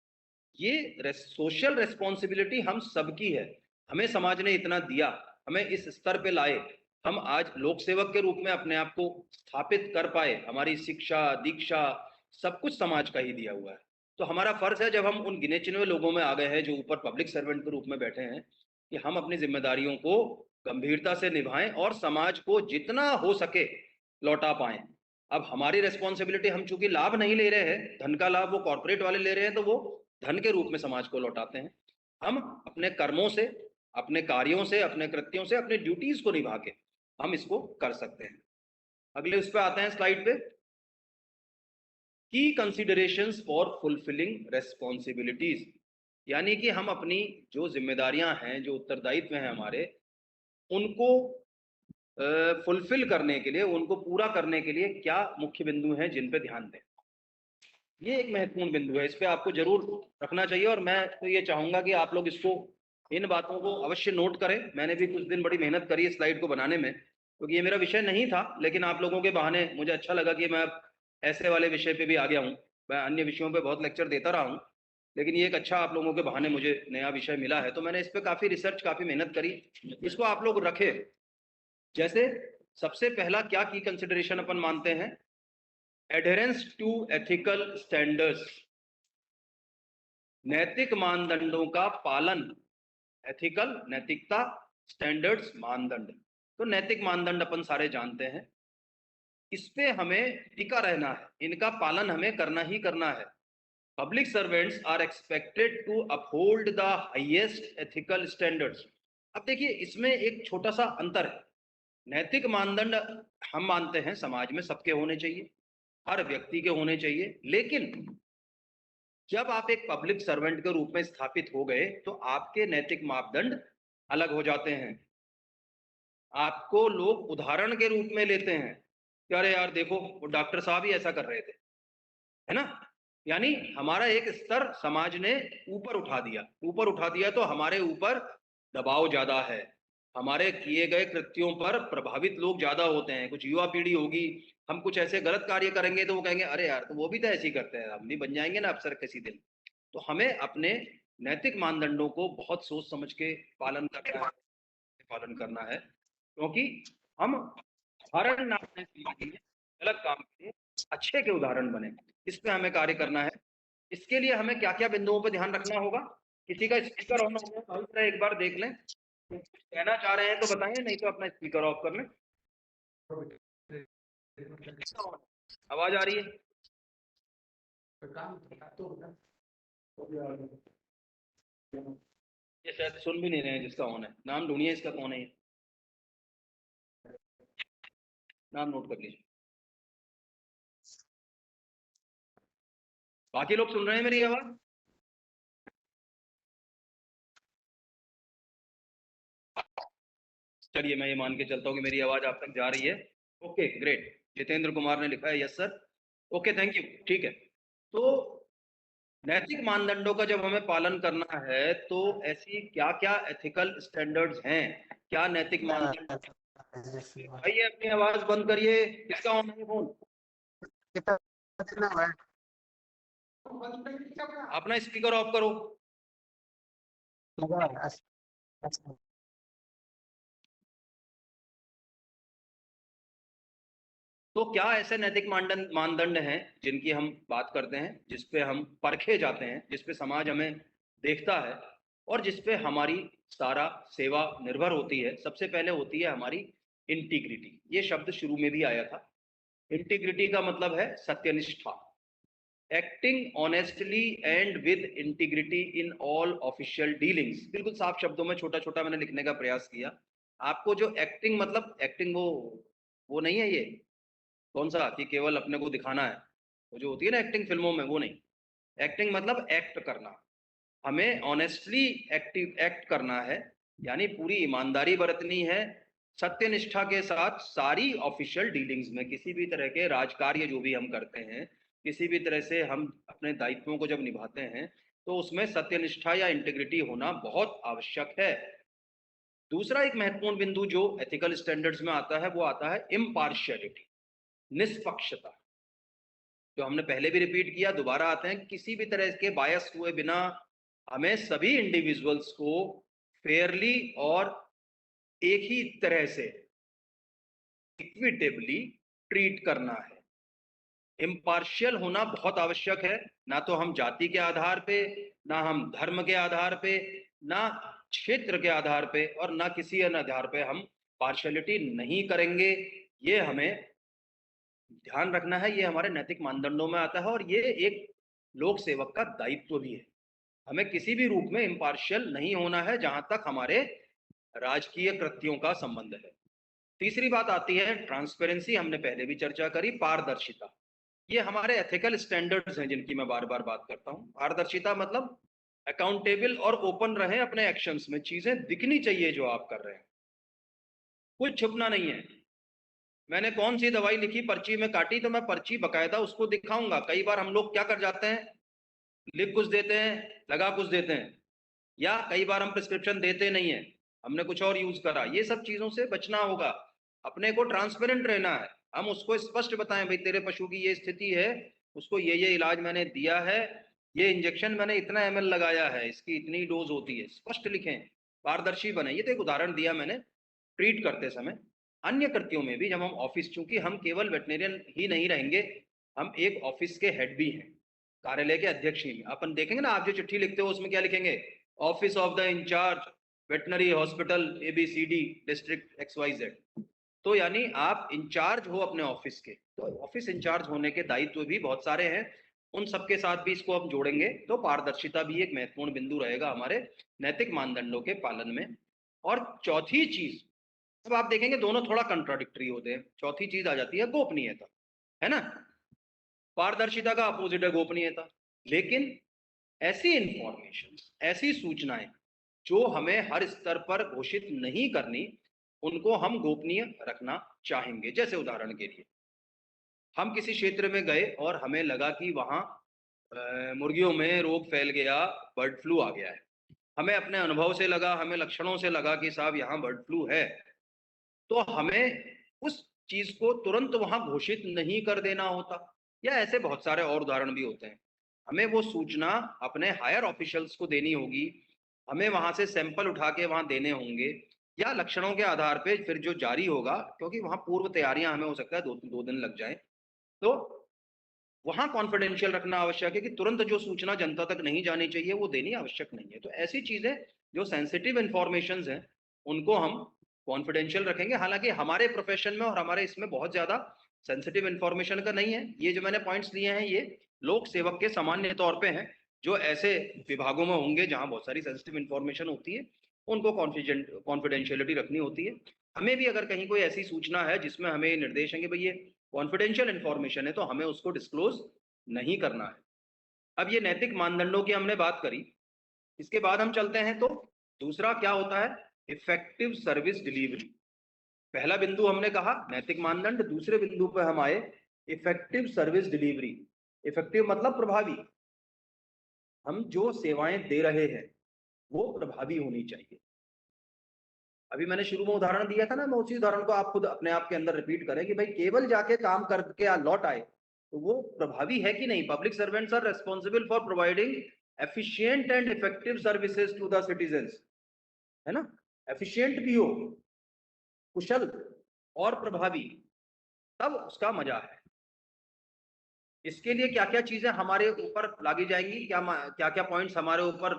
ये सोशल रेस्पॉन्सिबिलिटी हम सबकी है। हमें समाज ने इतना दिया, हमें इस स्तर पे लाए, हम आज लोक सेवक के रूप में अपने आप को स्थापित कर पाए, हमारी शिक्षा दीक्षा सब कुछ समाज का ही दिया हुआ है। तो हमारा फर्ज है, जब हम उन गिने चुने लोगों में आ गए हैं जो ऊपर पब्लिक सर्वेंट के रूप में बैठे हैं, कि हम अपनी जिम्मेदारियों को गंभीरता से निभाएं और समाज को जितना हो सके लौटा पाएं। अब हमारी रेस्पॉन्सिबिलिटी, हम चूंकि लाभ नहीं ले रहे हैं, धन का लाभ वो कॉर्पोरेट वाले ले रहे हैं, तो वो धन के रूप में समाज को लौटाते हैं। हम अपने कर्मों से, अपने कार्यों से, अपने कृत्यों से, अपने ड्यूटीज को निभा के हम इसको कर सकते हैं। अगले उस पे आते हैं, स्लाइड पे, की कंसिडरेशंस फॉर फुलफिलिंग रेस्पॉन्सिबिलिटीज। यानी कि हम अपनी जो जिम्मेदारियां हैं, जो उत्तरदायित्व हैं हमारे, उनको फुलफिल करने के लिए, उनको पूरा करने के लिए क्या मुख्य बिंदु हैं जिन पे ध्यान दें। ये एक महत्वपूर्ण बिंदु है, इस पे आपको जरूर रखना चाहिए, और मैं तो ये चाहूंगा कि आप लोग इसको, इन बातों को अवश्य नोट करें। मैंने भी कुछ दिन बड़ी मेहनत करी इस स्लाइड को बनाने में, क्योंकि ये मेरा विषय नहीं था, लेकिन आप लोगों के बहाने मुझे अच्छा लगा कि मैं ऐसे वाले विषय पे भी आ गया हूँ। मैं अन्य विषयों पे बहुत लेक्चर देता रहा हूँ, लेकिन ये एक अच्छा, आप लोगों के बहाने मुझे नया विषय मिला है, तो मैंने इस पर काफ़ी रिसर्च, काफ़ी मेहनत करी। इसको आप लोग रखें। जैसे सबसे पहला क्या की कंसिडरेशन अपन मानते हैं, एडहेरेंस टू एथिकल स्टैंडर्ड्स, नैतिक मानदंडों का पालन। एथिकल, नैतिकता, स्टैंडर्ड्स, मानदंड। तो नैतिक मानदंड अपन सारे जानते हैं, इस पे हमें टिका रहना है, इनका पालन हमें करना ही करना है। Public servants are expected to uphold the highest ethical standards. अब देखिए, इसमें एक छोटा सा अंतर है। नैतिक मानदंड हम मानते हैं समाज में सबके होने चाहिए, हर व्यक्ति के होने चाहिए, लेकिन जब आप एक पब्लिक सर्वेंट के रूप में स्थापित हो गए, तो आपके नैतिक मापदंड अलग हो जाते हैं। आपको लोग उदाहरण के रूप में लेते हैं कि अरे यार देखो, वो डॉक्टर साहब ही ऐसा कर रहे थे, है ना। यानी हमारा एक स्तर समाज ने ऊपर उठा दिया, ऊपर उठा दिया, तो हमारे ऊपर दबाव ज्यादा है, हमारे किए गए कृत्यों पर प्रभावित लोग ज्यादा होते हैं। कुछ युवा पीढ़ी होगी, हम कुछ ऐसे गलत कार्य करेंगे तो वो कहेंगे अरे यार, तो वो भी तो ऐसे ही करते हैं, हम भी बन जाएंगे ना अफसर किसी दिन। तो हमें अपने नैतिक मानदंडों को बहुत सोच समझ के पालन करना है, क्योंकि हम उदाहरण ना बने समाज में, गलत काम के लिए अच्छे के उदाहरण बने, इस पे हमें कार्य करना है। इसके लिए हमें क्या क्या बिंदुओं पर ध्यान रखना होगा। किसी का स्पीकर ऑन हो गया, एक बार देख लें, कहना चाह रहे हैं तो बताएं, नहीं तो अपना स्पीकर ऑफ कर लें। आवाज आ रही है? ये शायद सुन भी नहीं रहे हैं जिसका ऑन है। नाम ढूंढिए, इसका कौन है ये, नाम नोट कर लीजिए। बाकी लोग सुन रहे हैं मेरी आवाज? चलिए, मैं ये मान के चलता हूँ कि मेरी आवाज आप तक जा रही है। ओके ग्रेट, जितेंद्र कुमार ने लिखा है yes sir, okay thank you, ठीक है। तो नैतिक मानदंडों का जब हमें पालन करना है, तो ऐसी क्या क्या एथिकल स्टैंडर्ड्स हैं, क्या नैतिक मानदंड। भाई ये अपनी आवाज बंद करिए, किसका ऑन है फोन? अपना स्पीकर ऑफ करो। तो क्या ऐसे नैतिक मानदंड मानदंड हैं जिनकी हम बात करते हैं, जिसपे हम परखे जाते हैं, जिसपे समाज हमें देखता है, और जिसपे हमारी सारा सेवा निर्भर होती है। सबसे पहले होती है हमारी इंटीग्रिटी। ये शब्द शुरू में भी आया था। इंटीग्रिटी का मतलब है सत्यनिष्ठा, acting honestly and with integrity in all official dealings. बिल्कुल साफ शब्दों में छोटा छोटा मैंने लिखने का प्रयास किया। आपको जो एक्टिंग, मतलब एक्टिंग वो नहीं है ये, कौन सा कि केवल अपने को दिखाना है, वो जो होती है ना एक्टिंग फिल्मों में, वो नहीं। एक्टिंग मतलब एक्ट करना, हमें ऑनेस्टली एक्ट करना है, यानी पूरी ईमानदारी बरतनी है, सत्यनिष्ठा के साथ सारी ऑफिशियल डीलिंग्स में। किसी भी तरह के राजकार्य जो भी हम करते हैं, किसी भी तरह से हम अपने दायित्वों को जब निभाते हैं, तो उसमें सत्यनिष्ठा या इंटीग्रिटी होना बहुत आवश्यक है। दूसरा एक महत्वपूर्ण बिंदु जो एथिकल स्टैंडर्ड्स में आता है वो आता है इम्पार्शियलिटी, निष्पक्षता। जो हमने पहले भी रिपीट किया, दोबारा आते हैं, किसी भी तरह के बायस हुए बिना हमें सभी इंडिविजुअल्स को फेयरली और एक ही तरह से इक्विटेबली ट्रीट करना है। इम्पार्शियल होना बहुत आवश्यक है। ना तो हम जाति के आधार पे, ना हम धर्म के आधार पे, ना क्षेत्र के आधार पे, और ना किसी अन्य आधार पे हम पार्शियलिटी नहीं करेंगे। ये हमें ध्यान रखना है, ये हमारे नैतिक मानदंडों में आता है और ये एक लोक सेवक का दायित्व भी है। हमें किसी भी रूप में इम्पार्शियल नहीं होना है जहां तक हमारे राजकीय कृत्यों का संबंध है। तीसरी बात आती है ट्रांसपेरेंसी, हमने पहले भी चर्चा करी, पारदर्शिता। ये हमारे एथिकल स्टैंडर्ड्स हैं जिनकी मैं बार बार बात करता हूं। पारदर्शिता मतलब अकाउंटेबल और ओपन रहे अपने एक्शंस में, चीजें दिखनी चाहिए जो आप कर रहे हैं, कुछ छुपना नहीं है। मैंने कौन सी दवाई लिखी, पर्ची में काटी, तो मैं पर्ची बकायदा उसको दिखाऊंगा। कई बार हम लोग क्या कर जाते हैं, लिख कुछ देते हैं, लगा कुछ देते हैं, या कई बार हम प्रिस्क्रिप्शन देते नहीं है, हमने कुछ और यूज करा। ये सब चीजों से बचना होगा। अपने को ट्रांसपेरेंट रहना है, हम उसको स्पष्ट बताएं, भाई तेरे पशु की ये स्थिति है, उसको ये इलाज मैंने दिया है, ये इंजेक्शन मैंने इतना ml लगाया है, इसकी इतनी डोज होती है, स्पष्ट लिखें, पारदर्शी बने। ये तो एक उदाहरण दिया मैंने ट्रीट करते समय। अन्य कृत्यों में भी जब हम ऑफिस, चूंकि हम केवल वेटनेरियन ही नहीं रहेंगे, हम एक ऑफिस के हेड भी हैं, कार्यालय के अध्यक्ष ही। अपन देखेंगे ना, आप जो चिट्ठी लिखते हो उसमें क्या लिखेंगे, office of the incharge veterinary hospital ABCD district XYZ। तो यानी आप इंचार्ज हो अपने ऑफिस के, तो ऑफिस इंचार्ज होने के दायित्व भी बहुत सारे हैं। उन सबके साथ भी इसको हम जोड़ेंगे तो पारदर्शिता भी एक महत्वपूर्ण बिंदु रहेगा हमारे नैतिक मानदंडों के पालन में। और चौथी चीज, अब आप देखेंगे दोनों थोड़ा कंट्राडिक्टरी होते हैं। चौथी चीज आ जाती है गोपनीयता, है ना। पारदर्शिता का अपोजिट है गोपनीयता। लेकिन ऐसी इंफॉर्मेशन, ऐसी सूचनाएं जो हमें हर स्तर पर घोषित नहीं करनी, उनको हम गोपनीय रखना चाहेंगे। जैसे उदाहरण के लिए, हम किसी क्षेत्र में गए और हमें लगा कि वहां मुर्गियों में रोग फैल गया, बर्ड फ्लू आ गया है। हमें अपने अनुभव से लगा, हमें लक्षणों से लगा कि साहब यहाँ बर्ड फ्लू है, तो हमें उस चीज को तुरंत वहां घोषित नहीं कर देना होता। या ऐसे बहुत सारे और उदाहरण भी होते हैं। हमें वो सूचना अपने हायर ऑफिशियल्स को देनी होगी, हमें वहां से सैंपल उठा के वहां देने होंगे, या लक्षणों के आधार पे फिर जो जारी होगा, क्योंकि वहां पूर्व तैयारियां हमें हो सकता है दो दिन लग जाए, तो वहां कॉन्फिडेंशियल रखना आवश्यक है कि तुरंत जो सूचना जनता तक नहीं जानी चाहिए वो देनी आवश्यक नहीं है। तो ऐसी चीजें जो सेंसिटिव इंफॉर्मेशन हैं उनको हम कॉन्फिडेंशियल रखेंगे। हालांकि हमारे प्रोफेशन में और हमारे इसमें बहुत ज्यादा सेंसिटिव इंफॉर्मेशन का नहीं है। ये जो मैंने पॉइंट्स लिए हैं ये लोक सेवक के सामान्य तौर पे हैं। जो ऐसे विभागों में होंगे जहां बहुत सारी सेंसिटिव इंफॉर्मेशन होती है, उनको कॉन्फिडेंशियलिटी रखनी होती है। हमें भी अगर कहीं कोई ऐसी सूचना है जिसमें हमें निर्देश है कि भाई ये कॉन्फिडेंशियल इंफॉर्मेशन है, तो हमें उसको डिस्क्लोज नहीं करना है। अब ये नैतिक मानदंडों की हमने बात करी, इसके बाद हम चलते हैं तो दूसरा क्या होता है, इफेक्टिव सर्विस डिलीवरी। पहला बिंदु हमने कहा नैतिक मानदंड, दूसरे बिंदु पर हम आए इफेक्टिव सर्विस डिलीवरी। इफेक्टिव मतलब प्रभावी। हम जो सेवाएं दे रहे हैं वो प्रभावी होनी चाहिए। अभी मैंने शुरू में उदाहरण दिया था ना, मैं उसी उदाहरण को आप खुद अपने आप के अंदर रिपीट करें कि भाई केवल जाके काम करके लौट आए तो वो प्रभावी है कि नहीं। Public servants are responsible for providing efficient and effective services to the citizens, है ना। एफिशिएंट भी हो, कुशल और प्रभावी, तब उसका मजा है। इसके लिए क्या क्या चीजें हमारे ऊपर लागी जाएंगी, क्या क्या क्या पॉइंट्स हमारे ऊपर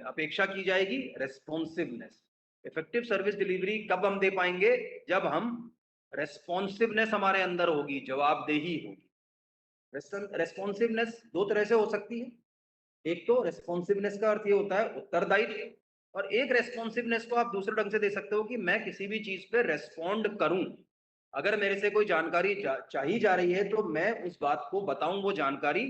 अपेक्षा की जाएगी। रेस्पॉन्सिवनेस। इफेक्टिव सर्विस डिलीवरी कब हम दे पाएंगे, जब हम रेस्पॉन्सिवनेस हमारे अंदर होगी, जवाबदेही होगी। रेस्पॉन्सिवनेस दो तरह से हो सकती है। एक तो रेस्पॉन्सिवनेस का अर्थ ये होता है उत्तरदायित्व, और एक रेस्पॉन्सिवनेस को आप दूसरे ढंग से दे सकते हो कि मैं किसी भी चीज पे रेस्पॉन्ड करूं। अगर मेरे से कोई जानकारी चाहिए जा रही है तो मैं उस बात को बताऊं, वो जानकारी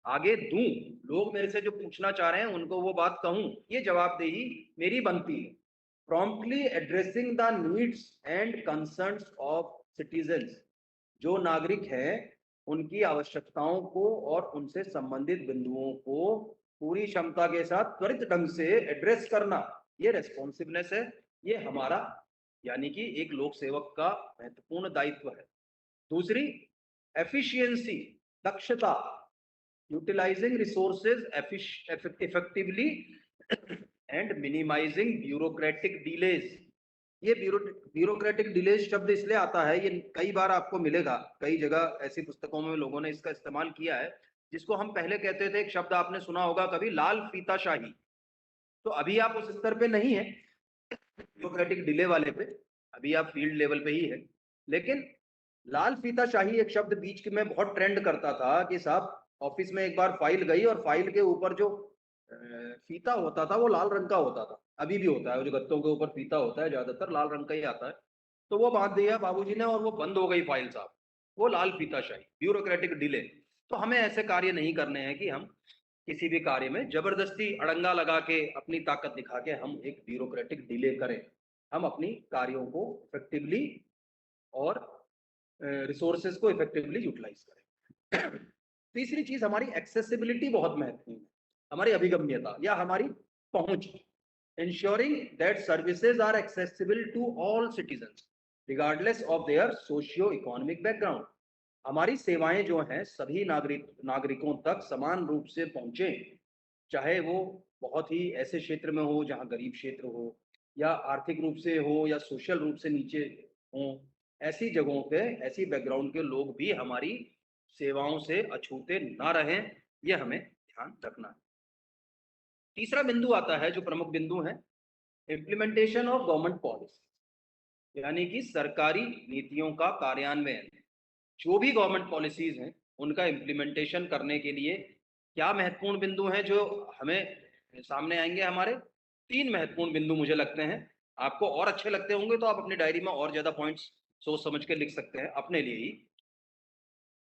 आगे दूं, लोग मेरे से जो पूछना चाह रहे हैं उनको वो बात कहूं, ये जवाबदेही मेरी बनती है। Promptly addressing the needs and concerns of citizens. जो नागरिक हैं उनकी आवश्यकताओं को और उनसे संबंधित बिंदुओं को पूरी क्षमता के साथ त्वरित ढंग से एड्रेस करना, ये रेस्पॉन्सिवनेस है, ये हमारा यानी कि एक लोक सेवक का महत्वपूर्ण दायित्व है। दूसरी, एफिशिएंसी, दक्षता, utilising resources effectively and minimising bureaucratic delays. ये ब्यूरोक्रेटिक डिलेज शब्द इसलिए आता है, ये कई बार आपको मिलेगा, कई जगह ऐसी पुस्तकों में लोगों ने इसका इस्तेमाल किया है, जिसको हम पहले कहते थे, एक शब्द आपने सुना होगा कभी, लाल फीताशाही। तो अभी आप उस स्तर पे नहीं है ब्यूरोक्रेटिक डिले वाले पे, अभी आप फील्ड लेवल पे ही है। लेकिन लाल फीताशाही एक शब्द बीच में बहुत ट्रेंड करता था कि साहब ऑफिस में एक बार फाइल गई और फाइल के ऊपर जो फीता होता था वो लाल रंग का होता था, अभी भी होता है, जो गत्तों के ऊपर फीता होता है ज्यादातर लाल रंग का ही आता है। तो वो बांध दिया बाबूजी ने और वो बंद हो गई फाइल साहब, वो लाल फीताशाही, ब्यूरोक्रेटिक डिले। तो हमें ऐसे कार्य नहीं करने हैं कि हम किसी भी कार्य में जबरदस्ती अड़ंगा लगा के अपनी ताकत दिखा के हम एक ब्यूरोक्रेटिक डिले करें। हम अपनी कार्यों को इफेक्टिवली और रिसोर्सेज को इफेक्टिवली यूटिलाइज करें। तीसरी चीज, हमारी एक्सेसिबिलिटी बहुत महत्वपूर्ण है, हमारी अभिगम्यता या हमारी पहुंच। ensuring that services are accessible to all citizens regardless of their socio-economic background। हमारी सेवाएं जो हैं सभी नागरिकों तक समान रूप से पहुंचे, चाहे वो बहुत ही ऐसे क्षेत्र में हो जहां गरीब क्षेत्र हो, या आर्थिक रूप से हो, या सोशल रूप से नीचे हो। ऐसी जगहों पे ऐसी बैकग्राउंड के लोग भी हमारी सेवाओं से अछूते ना रहें, यह हमें ध्यान रखना है। तीसरा बिंदु आता है जो प्रमुख बिंदु है, इम्प्लीमेंटेशन ऑफ गवर्नमेंट पॉलिसी, यानी कि सरकारी नीतियों का कार्यान्वयन। जो भी गवर्नमेंट पॉलिसीज हैं उनका इम्प्लीमेंटेशन करने के लिए क्या महत्वपूर्ण बिंदु हैं जो हमें सामने आएंगे। हमारे तीन महत्वपूर्ण बिंदु मुझे लगते हैं, आपको और अच्छे लगते होंगे तो आप अपनी डायरी में और ज्यादा पॉइंट्स सोच समझ के लिख सकते हैं अपने लिए ही।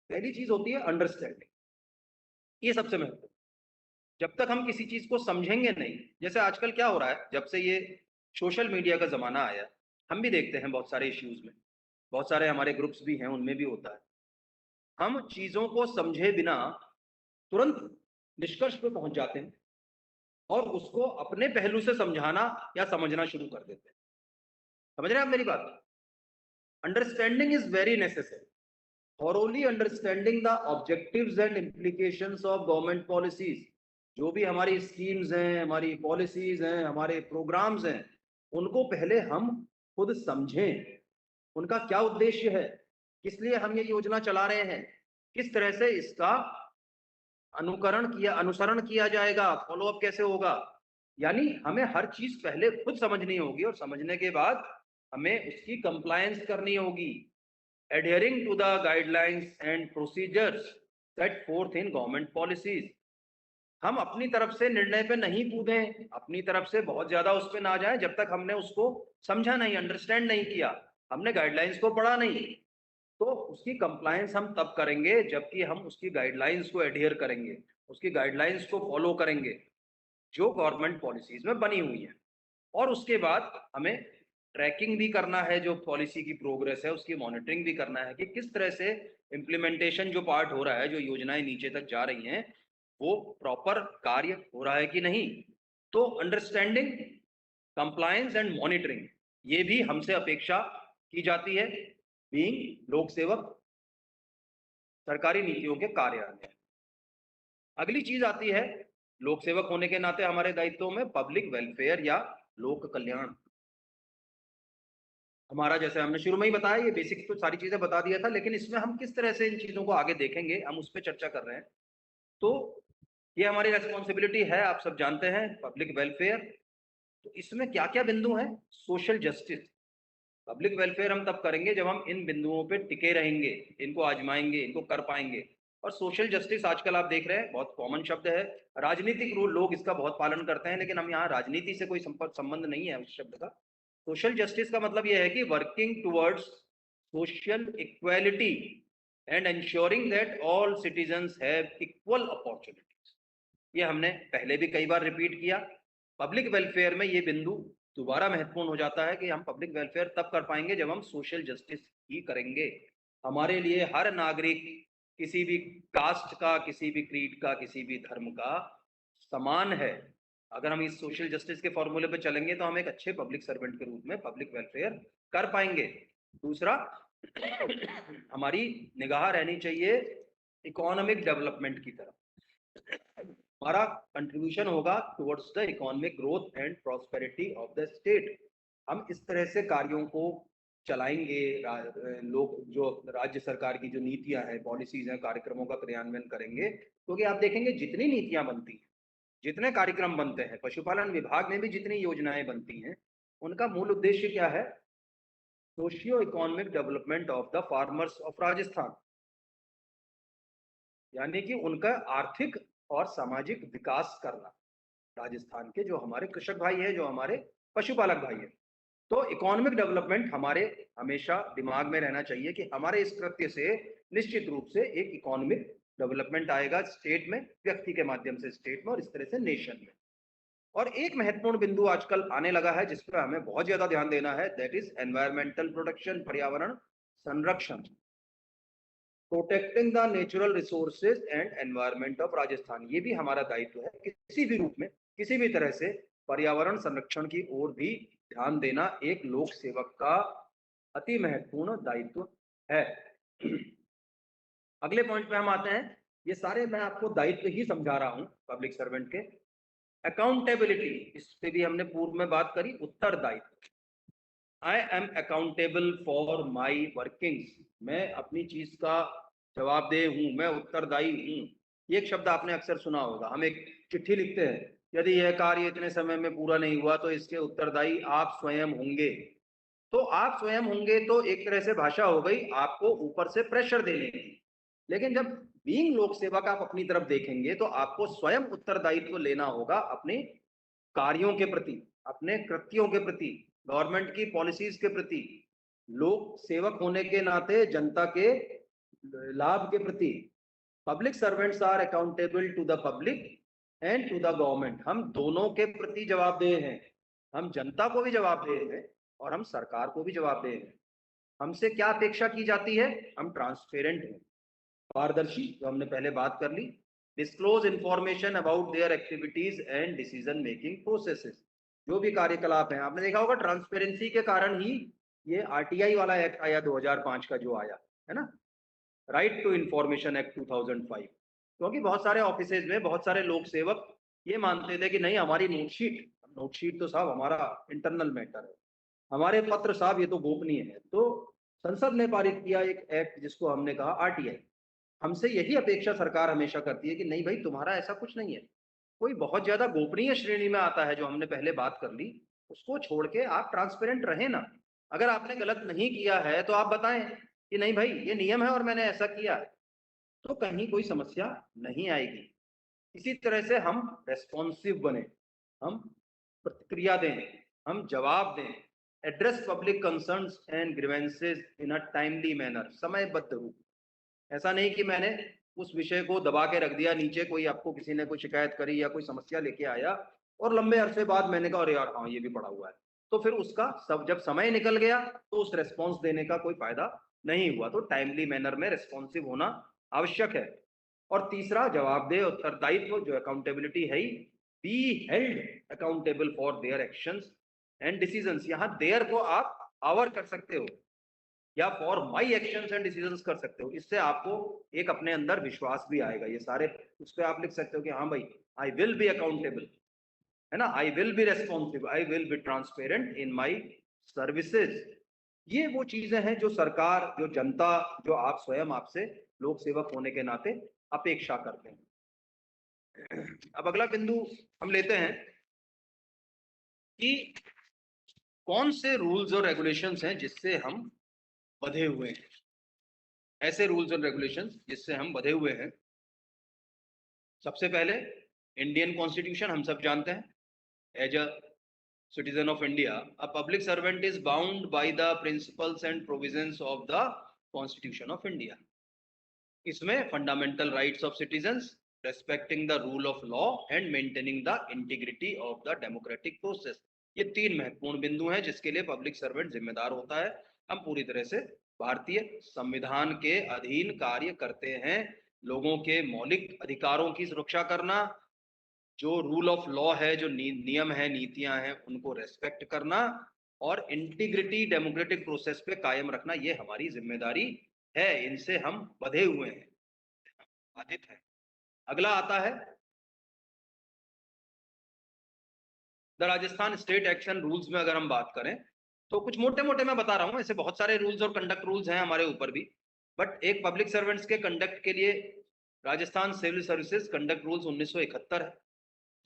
पहली चीज होती है अंडरस्टैंडिंग, ये सबसे महत्वपूर्ण। जब तक हम किसी चीज को समझेंगे नहीं, जैसे आजकल क्या हो रहा है, जब से ये सोशल मीडिया का जमाना आया, हम भी देखते हैं बहुत सारे इश्यूज में, बहुत सारे हमारे ग्रुप्स भी हैं उनमें भी होता है, हम चीजों को समझे बिना तुरंत निष्कर्ष पे पहुंच जाते हैं और उसको अपने पहलू से समझाना या समझना शुरू कर देते हैं। समझ रहे हैं आप मेरी बात? Understanding is very necessary. thoroughly understanding the objectives and implications of government policies। जो भी हमारी स्कीम्स हैं, हमारी पॉलिसीज हैं, हमारे प्रोग्राम्स हैं, उनको पहले हम खुद समझें, उनका क्या उद्देश्य है, किस लिए हम ये योजना चला रहे हैं, किस तरह से इसका अनुसरण किया जाएगा, फॉलोअप कैसे होगा। यानी हमें हर चीज पहले खुद समझनी होगी और समझने के बाद हमें उसकी कंप्लायंस करनी होगी, adhering to the guidelines and procedures set forth in government policies। हम अपनी तरफ से निर्णय पे नहीं कूदें, अपनी तरफ से बहुत ज्यादा उस पे ना जाएं जब तक हमने उसको समझा नहीं, अंडरस्टैंड नहीं किया, हमने गाइडलाइंस को पढ़ा नहीं। तो उसकी कंप्लायंस हम तब करेंगे जबकि हम उसकी गाइडलाइंस को एडहेयर करेंगे, उसकी गाइडलाइंस को फॉलो करेंगे जो गवर्नमेंट पॉलिसीज में बनी हुई है। और उसके बाद हमें ट्रैकिंग भी करना है, जो पॉलिसी की प्रोग्रेस है उसकी मॉनिटरिंग भी करना है कि किस तरह से इम्प्लीमेंटेशन जो पार्ट हो रहा है, जो योजनाएं नीचे तक जा रही हैं, वो प्रॉपर कार्य हो रहा है कि नहीं। तो अंडरस्टैंडिंग, कंप्लायंस एंड मॉनिटरिंग, ये भी हमसे अपेक्षा की जाती है बीइंग लोक सेवक, सरकारी नीतियों के कार्यान्वयन। अगली चीज आती है लोक सेवक होने के नाते हमारे दायित्वों में पब्लिक वेलफेयर या लोक कल्याण। हमारा, जैसे हमने शुरू में ही बताया, ये बेसिक तो सारी चीजें बता दिया था, लेकिन इसमें हम किस तरह से इन चीजों को आगे देखेंगे, हम उस पर चर्चा कर रहे हैं। तो ये हमारी रेस्पॉन्सिबिलिटी है, आप सब जानते हैं, पब्लिक वेलफेयर। तो इसमें क्या क्या बिंदु हैं? Social justice. पब्लिक वेलफेयर हम तब करेंगे जब हम इन बिंदुओं पे टिके रहेंगे, इनको आजमाएंगे, इनको कर पाएंगे। और सोशल जस्टिस आजकल आप देख रहे हैं बहुत कॉमन शब्द है, राजनीतिक रूल लोग इसका बहुत पालन करते हैं, लेकिन हम यहाँ राजनीति से कोई संबंध नहीं है उस शब्द का। सोशल जस्टिस का मतलब यह है कि working towards social equality and ensuring that all citizens have equal opportunities. ये हमने पहले भी कई बार रिपीट किया। पब्लिक वेलफेयर में ये बिंदु दोबारा महत्वपूर्ण हो जाता है कि हम पब्लिक वेलफेयर तब कर पाएंगे जब हम सोशल जस्टिस ही करेंगे। हमारे लिए हर नागरिक, किसी भी कास्ट का, किसी भी क्रीड का, किसी भी धर्म का, समान है। अगर हम इस सोशल जस्टिस के फॉर्मूले पे चलेंगे तो हम एक अच्छे पब्लिक सर्वेंट के रूप में पब्लिक वेलफेयर कर पाएंगे। दूसरा, हमारी निगाह रहनी चाहिए इकोनॉमिक डेवलपमेंट की तरफ। हमारा कंट्रीब्यूशन होगा towards the economic growth and prosperity of the state. हम इस तरह से कार्यों को चलाएंगे, लोग जो राज्य सरकार की जो नीतियां हैं, पॉलिसीज हैं, कार्यक्रमों का क्रियान्वयन करेंगे, क्योंकि आप देखेंगे जितनी नीतियां बनती हैं, जितने कार्यक्रम बनते हैं, पशुपालन विभाग में भी जितनी योजनाएं बनती हैं, उनका मूल उद्देश्य क्या है? Socio economic development of the farmers of Rajasthan, यानी कि उनका आर्थिक और सामाजिक विकास करना। राजस्थान के जो हमारे कृषक भाई हैं, जो हमारे पशुपालक भाई हैं, तो इकोनॉमिक डेवलपमेंट हमारे हमेशा दिमाग में रहना चाहिए कि हमारे इस कृत्य से निश्चित रूप से एक इकोनॉमिक डेवलपमेंट आएगा स्टेट में, व्यक्ति के माध्यम से स्टेट में, और इस तरह से नेशन में। और एक महत्वपूर्ण बिंदु आजकल आने लगा है जिस पर हमें बहुत ज्यादा ध्यान देना है, दैट इज एनवायरमेंटल प्रोटेक्शन, पर्यावरण संरक्षण, protecting the natural resources and environment of Rajasthan. ये भी हमारा दायित्व है, किसी भी रूप में, किसी भी तरह से पर्यावरण संरक्षण की ओर भी ध्यान देना एक लोक सेवक का अति महत्वपूर्ण दायित्व है। अगले पॉइंट पे हम आते हैं। ये सारे मैं आपको दायित्व ही समझा रहा हूं पब्लिक सर्वेंट के। अकाउंटेबिलिटी, इस पे भी हमने पूर्व में बात करी। उत्तरदायित्व, I am accountable for my workings, मैं अपनी चीज का जवाबदेह हूं, मैं उत्तरदायी हूं। ये एक शब्द आपने अक्सर सुना होगा। हम एक चिट्ठी लिखते हैं, यदि यह कार्य इतने समय में पूरा नहीं हुआ तो इसके उत्तरदायी आप स्वयं होंगे। तो आप स्वयं होंगे तो एक तरह से भाषा हो गई आपको ऊपर से प्रेशर देने की। लेकिन जब बीइंग लोक सेवक आप अपनी तरफ देखेंगे तो आपको स्वयं उत्तरदायित्व लेना होगा अपने कार्यों के प्रति, अपने कृत्यों के प्रति, गवर्नमेंट की पॉलिसीज के प्रति, लोक सेवक होने के नाते जनता के लाभ के प्रति। Public servants are accountable to the public and to the government. हम दोनों के प्रति जवाबदेह हैं। हम जनता को भी जवाबदेह हैं और हम सरकार को भी जवाबदेह हैं। हमसे क्या अपेक्षा की जाती है? हम ट्रांसपेरेंट हैं, पारदर्शी, जो हमने पहले बात कर ली। Disclose information about their activities and decision making processes. जो भी कार्यकलाप हैं, आपने देखा होगा ट्रांसपेरेंसी के कारण ही ये आरटीआई वाला एक्ट आया 2005 का, जो आया है ना, राइट टू इंफॉर्मेशन एक्ट 2005। क्योंकि बहुत सारे ऑफिसेज में बहुत सारे लोक सेवक ये मानते थे कि नहीं, हमारी नोटशीट तो साहब हमारा इंटरनल मैटर है, हमारे पत्र साहब ये तो गोपनीय है। तो संसद ने पारित किया एक एक्ट जिसको हमने कहा आरटीआई। हमसे यही अपेक्षा सरकार हमेशा करती है कि नहीं भाई, तुम्हारा ऐसा कुछ नहीं है। कोई बहुत ज्यादा गोपनीय श्रेणी में आता है, जो हमने पहले बात कर ली, उसको छोड़ के आप ट्रांसपेरेंट रहे ना। अगर आपने गलत नहीं किया है तो आप बताएं कि नहीं भाई, ये नियम है और मैंने ऐसा किया है, तो कहीं कोई समस्या नहीं आएगी। इसी तरह से हम रेस्पॉन्सिव बने, हम प्रतिक्रिया दें, हम जवाब दें, address public concerns and grievances in a timely manner, समयबद्ध रूप। ऐसा नहीं कि मैंने उस विषय को दबा के रख दिया, नीचे कोई आपको किसी ने कोई शिकायत करी या कोई समस्या लेके आया और लंबे अरसे बाद मैंने कहा अरे यार हाँ ये भी पड़ा हुआ है, तो फिर उसका सब जब समय निकल गया तो उस रेस्पॉन्स देने का कोई फायदा नहीं हुआ। तो टाइमली मैनर में रेस्पॉन्सिव होना आवश्यक है। और तीसरा, जवाबदेह, उत्तरदायित्व, जो अकाउंटेबिलिटी है ही, be held accountable for their actions and decisions. यहाँ देयर को आप आवर कर सकते हो या for my actions and decisions कर सकते हो। इससे आपको एक अपने अंदर विश्वास भी आएगा। ये सारे उस पर आप लिख सकते हो कि हाँ भाई, आई विल बी अकाउंटेबल, है ना, I will be responsible, I will be transparent in my services. ये वो चीजें हैं जो सरकार, जो जनता, जो आप स्वयं आपसे लोक सेवक होने के नाते अपेक्षा करते हैं। अब अगला बिंदु हम लेते हैं कि कौन से रूल्स और रेगुलेशंस हैं जिससे हम बंधे हुए हैं। ऐसे रूल्स और रेगुलेशंस जिससे हम बंधे हुए हैं, सबसे पहले इंडियन कॉन्स्टिट्यूशन, हम सब जानते हैं। As a citizen of India, a public servant is bound by the principles and provisions of the Constitution of India. इसमें fundamental rights of citizens, respecting the rule of law and maintaining the integrity of the democratic process, ये तीन महत्वपूर्ण बिंदु हैं जिसके लिए public servant जिम्मेदार होता है। हम पूरी तरह से भारतीय संविधान के अधीन कार्य करते हैं। लोगों के मौलिक अधिकारों की सुरक्षा करना, जो रूल ऑफ लॉ है, जो नियम है, नीतियां हैं, उनको रेस्पेक्ट करना और इंटीग्रिटी डेमोक्रेटिक प्रोसेस पे कायम रखना, ये हमारी जिम्मेदारी है। इनसे हम बंधे हुए हैं, बाधित हैं। अगला आता है the Rajasthan state action rules में। अगर हम बात करें तो कुछ मोटे मोटे मैं बता रहा हूं, ऐसे बहुत सारे रूल्स और कंडक्ट रूल्स हैं हमारे ऊपर भी, बट एक पब्लिक सर्वेंट्स के कंडक्ट के लिए Rajasthan civil services conduct rules 1971 है,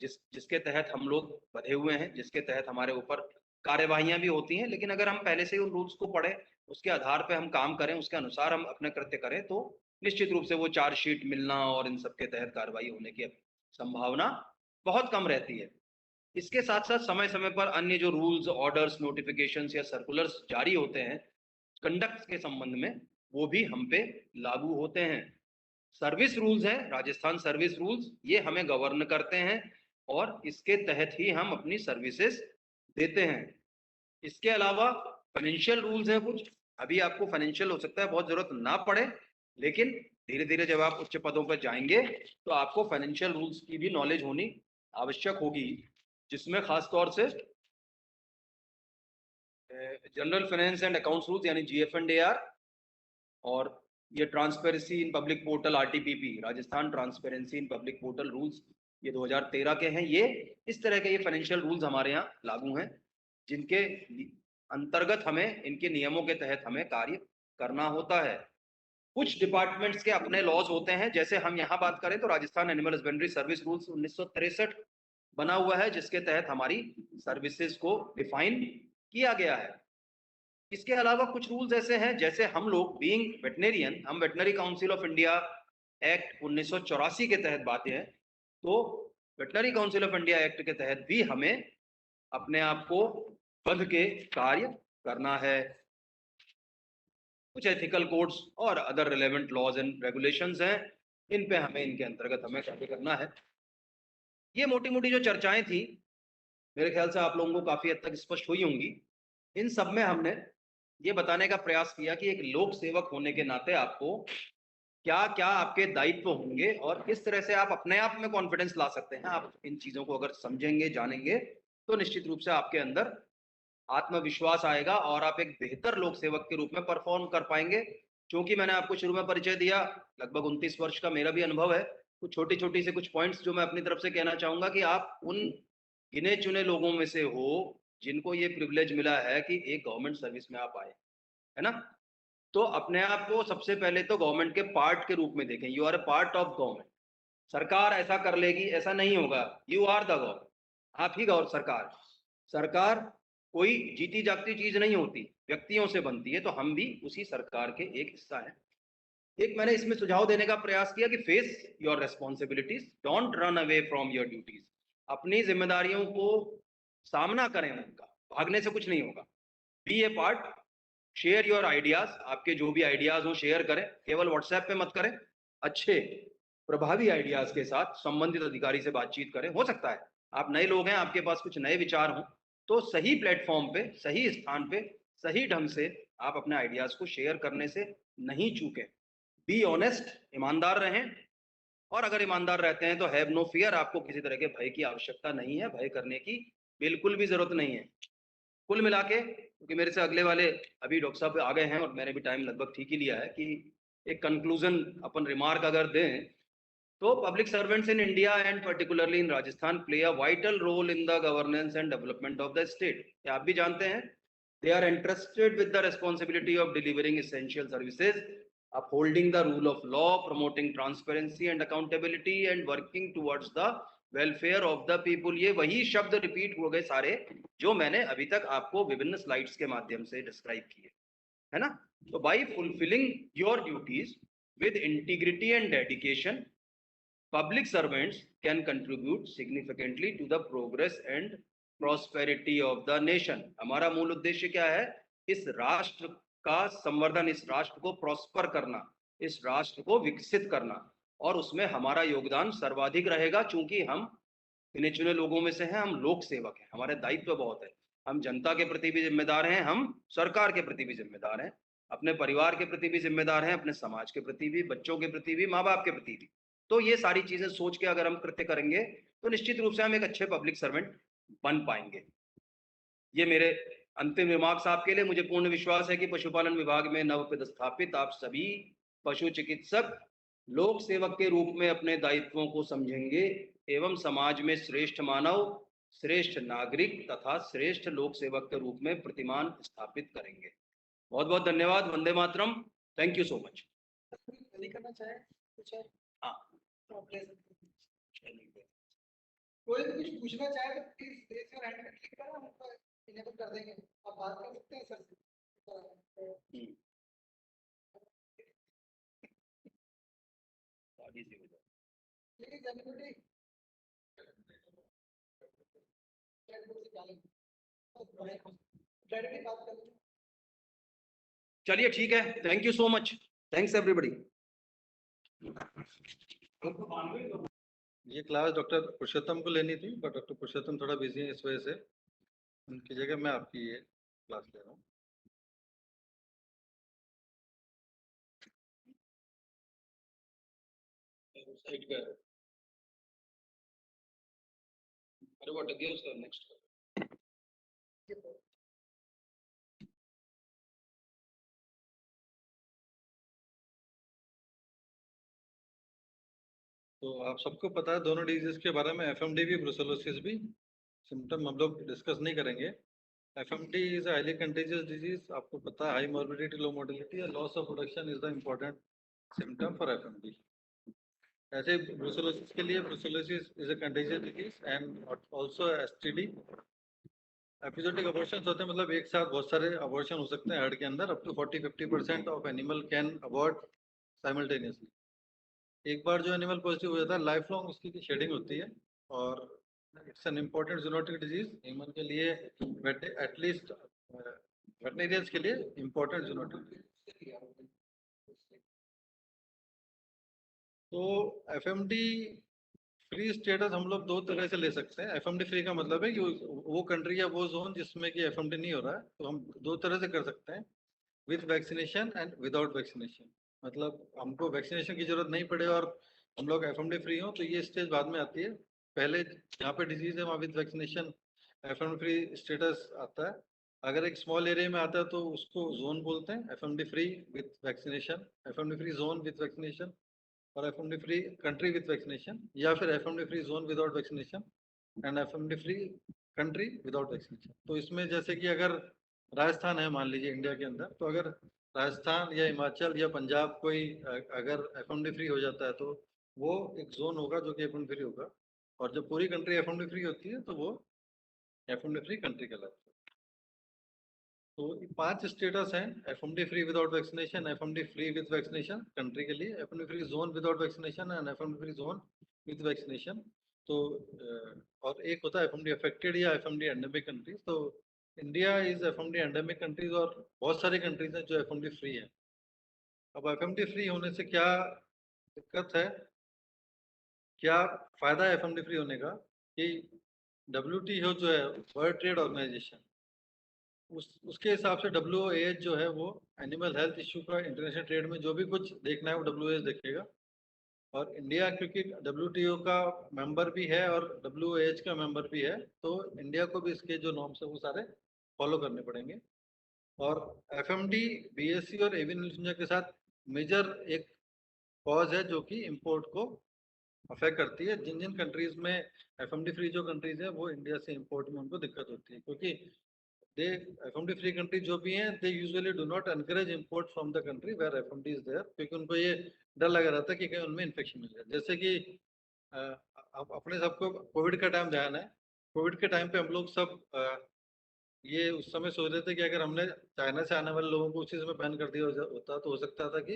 जिसके तहत हम लोग बंधे हुए हैं, जिसके तहत हमारे ऊपर कार्यवाहियां भी होती हैं। लेकिन अगर हम पहले से उन रूल्स को पढ़ें, उसके आधार पर हम काम करें, उसके अनुसार हम अपने कृत्य करें, तो निश्चित रूप से वो चार्जशीट मिलना और इन सबके तहत कार्रवाई होने की संभावना बहुत कम रहती है। इसके साथ साथ समय समय पर अन्य जो रूल्स, ऑर्डर्स, नोटिफिकेशंस या सर्कुलर्स जारी होते हैं कंडक्ट के संबंध में, वो भी हम पे लागू होते हैं। सर्विस रूल्स हैं, राजस्थान सर्विस रूल्स, ये हमें गवर्न करते हैं और इसके तहत ही हम अपनी सर्विसेज देते हैं। इसके अलावा फाइनेंशियल रूल्स हैं कुछ। अभी आपको फाइनेंशियल हो सकता है बहुत जरूरत ना पड़े, लेकिन धीरे धीरे जब आप उच्च पदों पर जाएंगे तो आपको फाइनेंशियल रूल्स की भी नॉलेज होनी आवश्यक होगी, जिसमें खास तौर से general finance and accounts rules यानी GF&AR, और ये transparency in public portal RTPP, Rajasthan transparency in public portal rules, ये 2013 के हैं। ये इस तरह के ये फाइनेंशियल रूल्स हमारे यहाँ लागू हैं, जिनके अंतर्गत हमें, इनके नियमों के तहत हमें कार्य करना होता है। कुछ डिपार्टमेंट्स के अपने लॉज होते हैं, जैसे हम यहाँ बात करें तो Rajasthan animal husbandry service rules 1963 बना हुआ है, जिसके तहत हमारी सर्विसेज को डिफाइन किया गया है। इसके अलावा कुछ रूल्स ऐसे हैं, जैसे हम लोग बीइंग वेटनेरियन, हम veterinary council of India act 1984 के तहत बातें हैं, तो veterinary council of India act के तहत भी हमें अपने आप को बंध के कार्य करना है। कुछ एथिकल कोड्स और other relevant laws and regulations हैं, इन पे हमें, इनके अंतर्गत हमें कार्य करना है। ये मोटी मोटी जो चर्चाएं थी, मेरे ख्याल से आप लोगों को काफी हद तक स्पष्ट हुई होंगी। इन सब में हमने ये बताने का प्रयास किया कि एक लोक सेवक होने के नाते आपको क्या क्या आपके दायित्व होंगे और किस तरह से आप अपने आप में कॉन्फिडेंस ला सकते हैं। आप इन चीजों को अगर समझेंगे, जानेंगे, तो निश्चित रूप से आपके अंदर आत्मविश्वास आएगा और आप एक बेहतर लोक सेवक के रूप में परफॉर्म कर पाएंगे। क्योंकि मैंने आपको शुरू में परिचय दिया, लगभग 29 वर्ष का मेरा भी अनुभव है। कुछ छोटी छोटी से कुछ पॉइंट्स जो मैं अपनी तरफ से कहना चाहूंगा कि आप उन गिने चुने लोगों में से हो जिनको ये प्रिविलेज मिला है कि एक गवर्नमेंट सर्विस में आप आए, है ना। तो अपने आप को सबसे पहले तो गवर्नमेंट के पार्ट के रूप में देखें। You are a part of government. सरकार ऐसा कर लेगी ऐसा नहीं होगा, यू आर द गवर्नमेंट, आप ही गवर्नमेंट। सरकार सरकार कोई जीती जागती चीज नहीं होती, व्यक्तियों से बनती है, तो हम भी उसी सरकार के एक हिस्सा हैं। एक मैंने इसमें सुझाव देने का प्रयास किया कि face your responsibilities, don't run away from your duties. अपनी जिम्मेदारियों को सामना करें उनका, भागने से कुछ नहीं होगा। Be a part, share your ideas, आपके जो भी आइडियाज हो शेयर करें, केवल व्हाट्सएप पे मत करें, अच्छे प्रभावी आइडियाज के साथ संबंधित अधिकारी से बातचीत करें। हो सकता है आप नए लोग हैं, आपके पास कुछ नए विचार हों, तो सही प्लेटफॉर्म पे, सही स्थान पे, सही ढंग से आप अपने आइडियाज को शेयर करने से नहीं चूकें। बी ऑनेस्ट, ईमानदार रहें, और अगर ईमानदार रहते हैं तो हैव नो फियर, आपको किसी तरह के भय की आवश्यकता नहीं है, भय करने की बिल्कुल भी जरूरत नहीं है। कुल मिला के, क्योंकि मेरे से अगले वाले अभी डॉक्टर साहब आ गए हैं और मैंने भी टाइम लगभग ठीक ही लिया है, कि एक कंक्लूजन अपन रिमार्क अगर दें तो public servants in India and particularly in Rajasthan play a vital role in the governance and development of the state. क्या आप भी जानते हैं, they are entrusted with the responsibility of delivering essential services, upholding the rule of law, promoting transparency and accountability, and working towards the welfare of the people। ये वही शब्द repeat हो गए सारे जो मैंने अभी तक आपको विभिन्न स्लाइड्स के माध्यम से डिस्क्राइब किए, है ना। तो by fulfilling your duties with integrity and dedication, public servants can contribute significantly to the progress and prosperity of the nation। हमारा मूल उद्देश्य क्या है, इस राष्ट्र का संवर्धन, इस राष्ट्र को प्रॉस्पर करना, इस राष्ट्र को विकसित करना, और उसमें हमारा योगदान सर्वाधिक रहेगा। चूंकि हम गिने चुने लोगों में से हैं, हम लोक सेवक हैं, हमारे दायित्व बहुत है। हम जनता के प्रति भी जिम्मेदार हैं, हम सरकार के प्रति भी जिम्मेदार हैं, अपने परिवार के प्रति भी जिम्मेदार हैं, अपने समाज के प्रति भी, बच्चों के प्रति भी, माँ बाप के प्रति भी। तो ये सारी चीजें सोच के अगर हम कृत्य करेंगे तो निश्चित रूप से हम एक अच्छे पब्लिक सर्वेंट बन पाएंगे। ये मेरे अंतिम रिमार्क्स आपके लिए। मुझे पूर्ण विश्वास है कि पशुपालन विभाग में नव पदस्थापित आप सभी पशु चिकित्सक लोक सेवक के रूप में अपने दायित्वों को समझेंगे एवं समाज में श्रेष्ठ मानव, श्रेष्ठ नागरिक तथा श्रेष्ठ लोक सेवक के रूप में प्रतिमान स्थापित करेंगे। बहुत बहुत धन्यवाद। Vande Mataram. Thank you so much. करना चाहे कुछ है? हाँ, तो आप ले सकते हैं। कोई भी कुछ पूछना चाहे तो प्लीज रेज योर हैंड पे क्लिक करो, हम इनेबल कर देंगे। आप बात कर सकते हैं सर से। आगे से हो जाए। प्लीज एनीबॉडी डायरेक्टली बात कर लीजिए। चलिए ठीक है, thank you so much. Thanks everybody. ये क्लास डॉक्टर पुरुषोत्तम को लेनी थी, बट डॉक्टर पुरुषोत्तम थोड़ा बिजी है, इस वजह से उनकी जगह मैं आपकी ये क्लास ले रहा हूँ। साइड का अरे व्हाट अगेन उसका नेक्स्ट। तो आप सबको पता है दोनों डिजीज के बारे में, एफएमडी भी ब्रुसेलोसिस भी। सिम्टम हम लोग डिस्कस नहीं करेंगे। FMD is highly contagious disease, आपको पता है, हाई मॉर्बिडिटी लो मोर्टिलिटी और loss of production is the important symptom for FMD. ऐसे ब्रुसेलोसिस के लिए, brucellosis is a contagious disease and also STD. Episodic abortions होते हैं, मतलब एक साथ बहुत सारे अबॉर्शन हो सकते हैं हर्ड के अंदर। Up to 40-50% of animal can abort simultaneously. एक बार जो एनिमल पॉजिटिव हो जाता है, लाइफ लॉन्ग उसकी शेडिंग होती है और it's an important zoonotic disease human के लिए, एटलीस्ट वेटनेरियंस के लिए इम्पोर्टेंट जूनोटिक डिजीज। तो एफएमडी फ्री स्टेटस हम लोग दो तरह से ले सकते हैं। एफएमडी फ्री का मतलब है कि वो कंट्री या वो जोन जिसमें कि एफएमडी नहीं हो रहा है, तो हम दो तरह से कर सकते हैं, with vaccination and without vaccination. मतलब हमको वैक्सीनेशन की जरूरत नहीं पड़े और हम लोग एफएमडी फ्री हो, तो ये स्टेज बाद में आती है। पहले जहाँ पे डिजीज है वहाँ with vaccination FMD free status आता है। अगर एक स्मॉल एरिया में आता है तो उसको जोन बोलते हैं, FMD free with vaccination, FMD free zone with vaccination, और FMD free country with vaccination, या फिर FMD free zone without vaccination and FMD free country without vaccination. तो इसमें जैसे कि अगर राजस्थान है मान लीजिए इंडिया के अंदर, तो अगर राजस्थान या हिमाचल या पंजाब कोई अगर एफएमडी फ्री हो जाता है तो वो एक जोन होगा जो कि एफएमडी फ्री होगा, और जब पूरी कंट्री एफएमडी फ्री होती है तो वो एफएमडी फ्री कंट्री कहलाती है। तो 5 स्टेटस हैं, FMD free without vaccination, FMD free with vaccination country के लिए, FMD free zone without vaccination and FMD free zone with vaccination. तो और एक होता है एफएमडी अफेक्टेड या एफएमडी एंडेमिक कंट्रीज। तो India is FMD endemic countries और बहुत सारी कंट्रीज हैं जो एफएमडी फ्री है। अब एफएमडी फ्री होने से क्या दिक्कत है, क्या फायदा है एफएमडी फ्री होने का, कि डब्ल्यूटीओ जो है वर्ल्ड ट्रेड ऑर्गेनाइजेशन, उसके हिसाब से डब्ल्यूएच जो है वो एनिमल हेल्थ इश्यू का इंटरनेशनल ट्रेड में जो भी कुछ देखना है वो डब्ल्यूएच देखेगा। और इंडिया क्योंकि डब्ल्यूटीओ का मेंबर भी है और डब्ल्यूएच का मेंबर भी है, तो इंडिया को भी इसके जो नॉर्म्स है वो सारे फॉलो करने पड़ेंगे। और एफएमडी, बीएससी और एवियन इन्फ्लुएंजा के साथ मेजर एक कॉज है जो कि इंपोर्ट को अफेक्ट करती है। जिन जिन कंट्रीज में एफएमडी फ्री जो कंट्रीज है वो इंडिया से इंपोर्ट में उनको दिक्कत होती है, क्योंकि दे एफएमडी फ्री कंट्री जो भी हैं, they usually do not encourage import from the country where FMD is there, क्योंकि उनको ये डर लगा रहता है कि कहीं उनमें इन्फेक्शन मिल जाए। जैसे कि अब अपने सबको कोविड का टाइम ध्यान है, कोविड के टाइम पे हम लोग सब ये उस समय सोच रहे थे कि अगर हमने चाइना से आने वाले लोगों को उसी समय बैन कर दिया होता तो हो सकता था कि